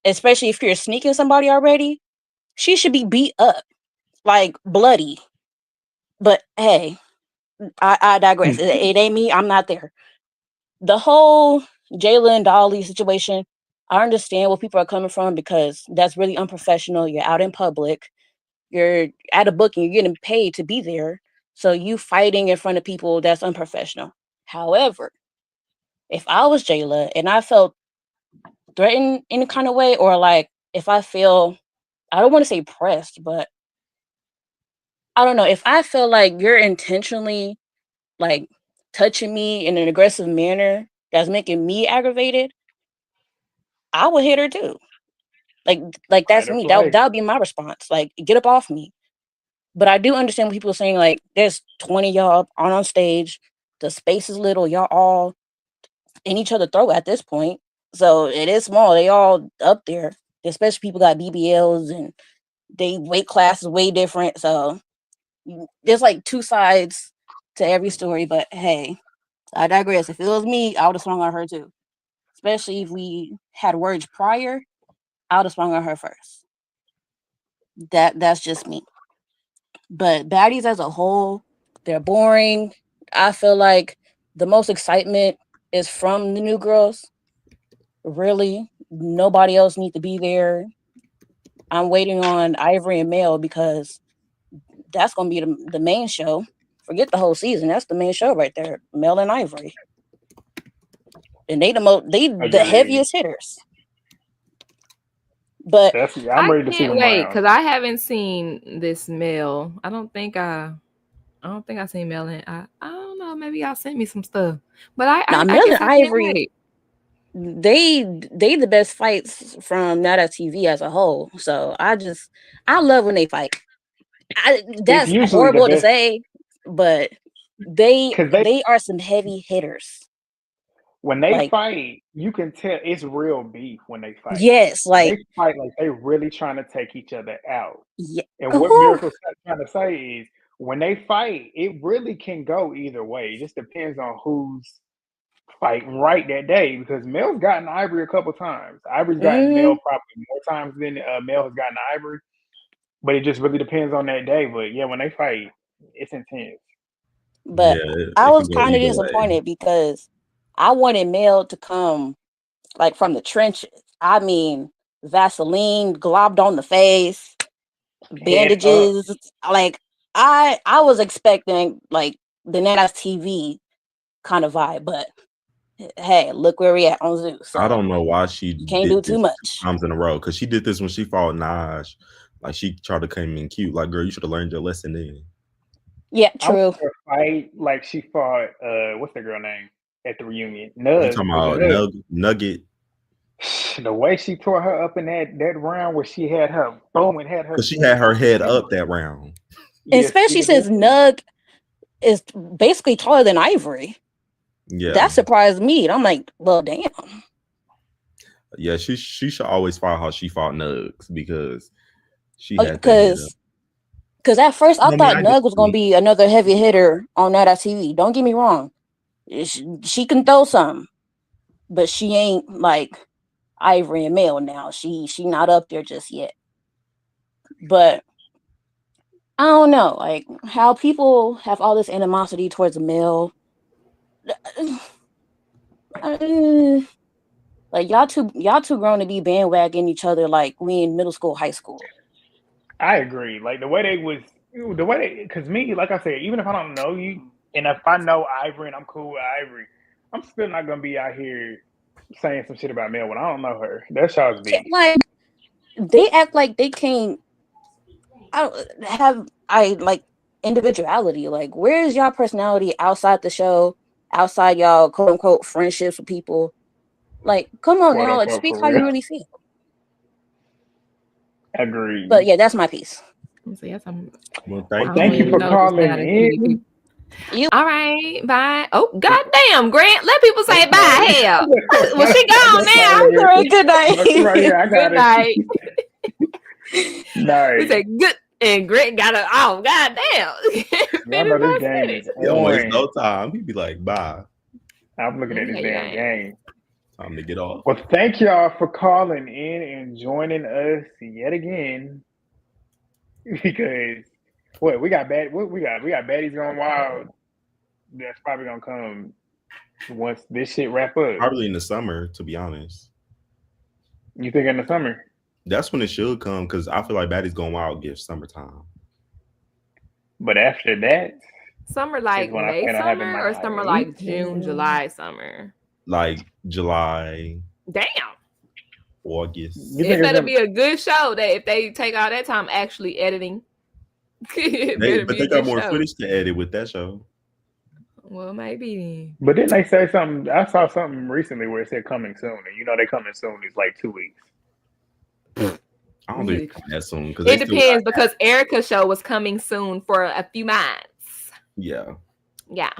Especially if you're sneaking somebody already. She should be beat up, like bloody. But hey, I digress. It ain't me. I'm not there. The whole Jayla and Dolly situation, I understand where people are coming from because that's really unprofessional. You're out in public. You're at a booking. You're getting paid to be there. So you fighting in front of people, that's unprofessional. However, if I was Jayla and I felt threatened in any kind of way, or like if I feel, I don't want to say pressed, but I don't know, if I feel like you're intentionally like touching me in an aggressive manner that's making me aggravated, I would hit her too. Like that's me. That would be my response. Like, get up off me. But I do understand what people are saying. Like, there's 20 y'all on stage. The space is little. Y'all all in each other throat at this point. So it is small. They all up there. Especially people got BBLs and they weight class is way different. So there's like 2 sides to every story. But hey, I digress. If it was me, I would have swung on her too. Especially if we had words prior, I would have swung on her first. That's just me. But baddies as a whole, they're boring. I feel like the most excitement is from the new girls. Really, nobody else needs to be there. I'm waiting on Ivory and Mel because that's gonna be the main show. Forget the whole season. That's the main show right there. Mel and Ivory. And the heaviest hitters. But I'm ready to see them wait, around. because I haven't seen this Mel. I don't think I seen Mel and I don't know, maybe y'all sent me some stuff. But I Mel guess and Ivory, they the best fights from Natalie TV as a whole. So I love when they fight. That's horrible to say, but they are some heavy hitters. When they fight, you can tell it's real beef when they fight. Yes, like they fight like they really trying to take each other out. Yeah. And what Miracle's trying to say is when they fight, it really can go either way. It just depends on who's fighting right that day. Because Mel's gotten Ivory a couple times. Ivory's gotten Mel probably more times than Mel has gotten Ivory. But it just really depends on that day. But yeah, when they fight, it's intense. But I was kind of disappointed because I wanted Mel to come like from the trenches. I mean, Vaseline globbed on the face, bandages. Like I was expecting like the Nata's TV kind of vibe, but hey, look where we at on Zeus. So I don't know why she can't do too much 2 times in a row, because she did this when she fought Naj. Like she tried to come in cute. Like, girl, you should have learned your lesson then. Yeah, true. Fight like she fought what's the girl name at the reunion? You talking about Nugget? The way she tore her up in that round where she had her boom and had her, because she had her head up that round. Especially since Nug is basically taller than Ivory. Yeah, that surprised me. And I'm like, well, damn. Yeah, she should always fight how she fought Nugs because she had because at first I thought Nug was gonna be another heavy hitter on that TV. Don't get me wrong, she can throw something, but she ain't like Ivory and Mel now. She not up there just yet. But I don't know, like how people have all this animosity towards Mel. Like y'all too grown to be bandwagoning each other like we in middle school, high school. I agree. Like because me, like I said, even if I don't know you, and if I know Ivory and I'm cool with Ivory, I'm still not gonna be out here saying some shit about Mel when I don't know her. That's y'all's beef. Like they act like they can't have individuality. Like where's y'all personality outside the show, outside y'all quote unquote friendships with people? Like, come on now, like speak how you really feel. Agreed. But yeah, that's my piece. Well, thank you for calling in. All right, bye. Oh, goddamn, Grant. Let people say bye. Hell. Well, she gone now. Good night. Right here, I got Good night. Nice. We say good, and Greg got a goddamn. Y'all know this game is You don't waste on. no time. He'd be like, bye. I'm looking at this damn game. Time to get off. Well, thank y'all for calling in and joining us yet again. Because what we got baddies going wild. That's probably gonna come once this shit wrap up. Probably in the summer, to be honest. You think in the summer? That's when it should come, because I feel like Baddies Going Wild gives summertime. But after that, summer like May summer or summer like June, July summer? Like July. Damn. August. It better be a good show that if they take all that time actually editing. But they got more footage to edit with that show. Well, maybe. But didn't they say something? I saw something recently where it said coming soon, and you know they coming soon is like 2 weeks. I don't think it's coming that soon. It depends because Erica's show was coming soon for a few months. Yeah. Yeah.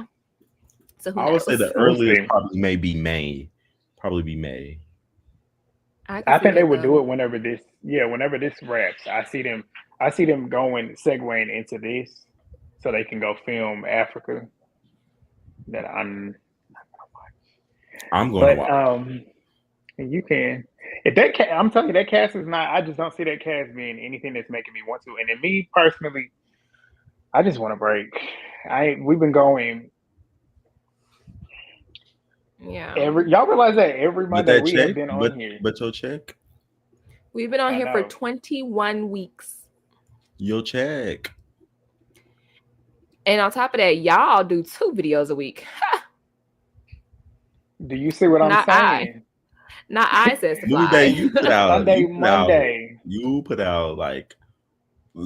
So I would say the earliest probably may be May. Probably be May. I think they would do it whenever this wraps. I see them segueing into this so they can go film Africa. That I'm going to watch. You can. If that I'm telling you, that cast is not. I just don't see that cast being anything that's making me want to. And then me personally, I just want a break. We've been going. Yeah. Y'all realize that every Monday we have been on here. But your check. We've been on here for 21 weeks. Your check. And on top of that, y'all do 2 videos a week. Do you see what I'm saying? Not I said Monday, you put out Monday. You put out like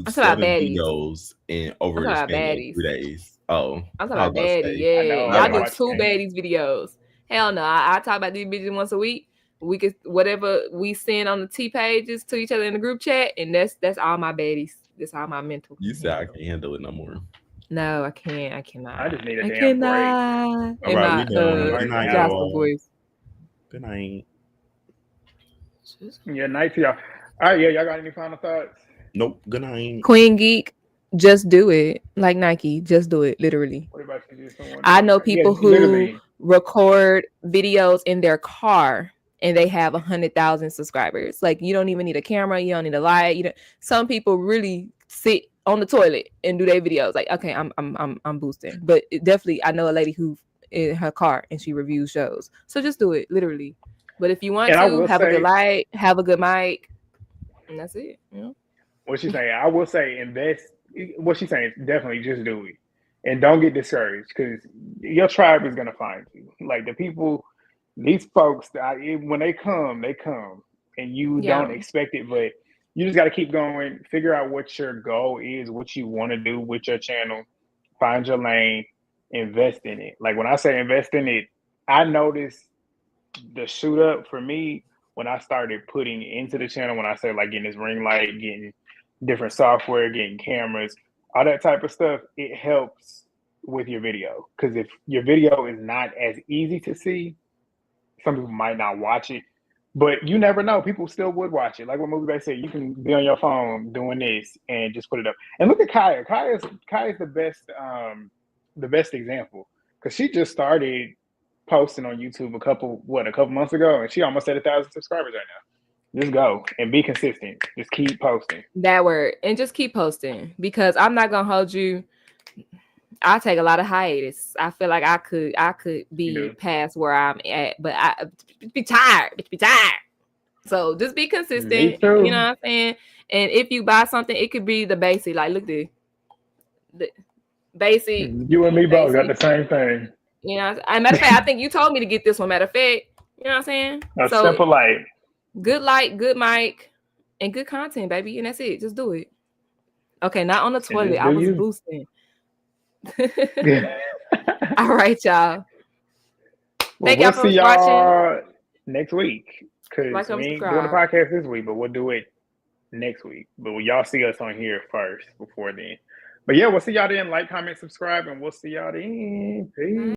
7 videos in over the span of 3 days. Oh, I'm talking about Baddies. Yeah, y'all do 2 Baddies videos. Hell no, I talk about these bitches once a week. We could whatever we send on the T pages to each other in the group chat, and that's all my Baddies. That's all my mental. You said I can't handle it no more. No, I can't. I cannot. I just need a damn break. All right, we done. Good night, y'all. Voice. Good night. Yeah, night to y'all. All right, yeah, y'all got any final thoughts? Nope. Good night. Queen Geek, just do it. Like Nike, just do it. Literally. What about you? I know people who record videos in their car and they have 100,000 subscribers. Like you don't even need a camera, you don't need a light. Some people really sit on the toilet and do their videos. Like, okay, I'm boosting. But definitely, I know a lady who in her car and she reviews shows. So just do it, literally. But if you want to have a good light, have a good mic, and that's it. You know? What she's saying, I will say invest. What she's saying is definitely just do it. And don't get discouraged because your tribe is going to find you. Like the people, these folks, when they come, and you don't expect it, but you just got to keep going, figure out what your goal is, what you want to do with your channel, find your lane, invest in it. Like when I say invest in it, I noticed the shoot up for me when I started putting into the channel, when I say like getting this ring light, getting different software, getting cameras, all that type of stuff, it helps with your video. Because if your video is not as easy to see, some people might not watch it, but you never know. People still would watch it. Like what movie they say, you can be on your phone doing this and just put it up. And look at Kaya. Kaya's the best example because she just started posting on YouTube a couple months ago, and she almost at 1,000 subscribers right now. Just go and be consistent. Just keep posting. That word. And just keep posting because I'm not gonna hold you. I take a lot of hiatus. I feel like I could be past where I'm at, but I be tired. So just be consistent. You know what I'm saying? And if you buy something, it could be the basic. Like look the basic. You and me both got the same thing. You know, matter of fact, I think you told me to get this one. Matter of fact, you know what I'm saying? A simple light. Good light, good mic, and good content, baby. And that's it. Just do it. Okay, not on the toilet. I was boosting. All right, y'all. Thank y'all for watching. Next week. Because we ain't doing the podcast this week, but we'll do it next week. But y'all see us on here first before then. But yeah, we'll see y'all then. Like, comment, subscribe, and we'll see y'all then. Peace.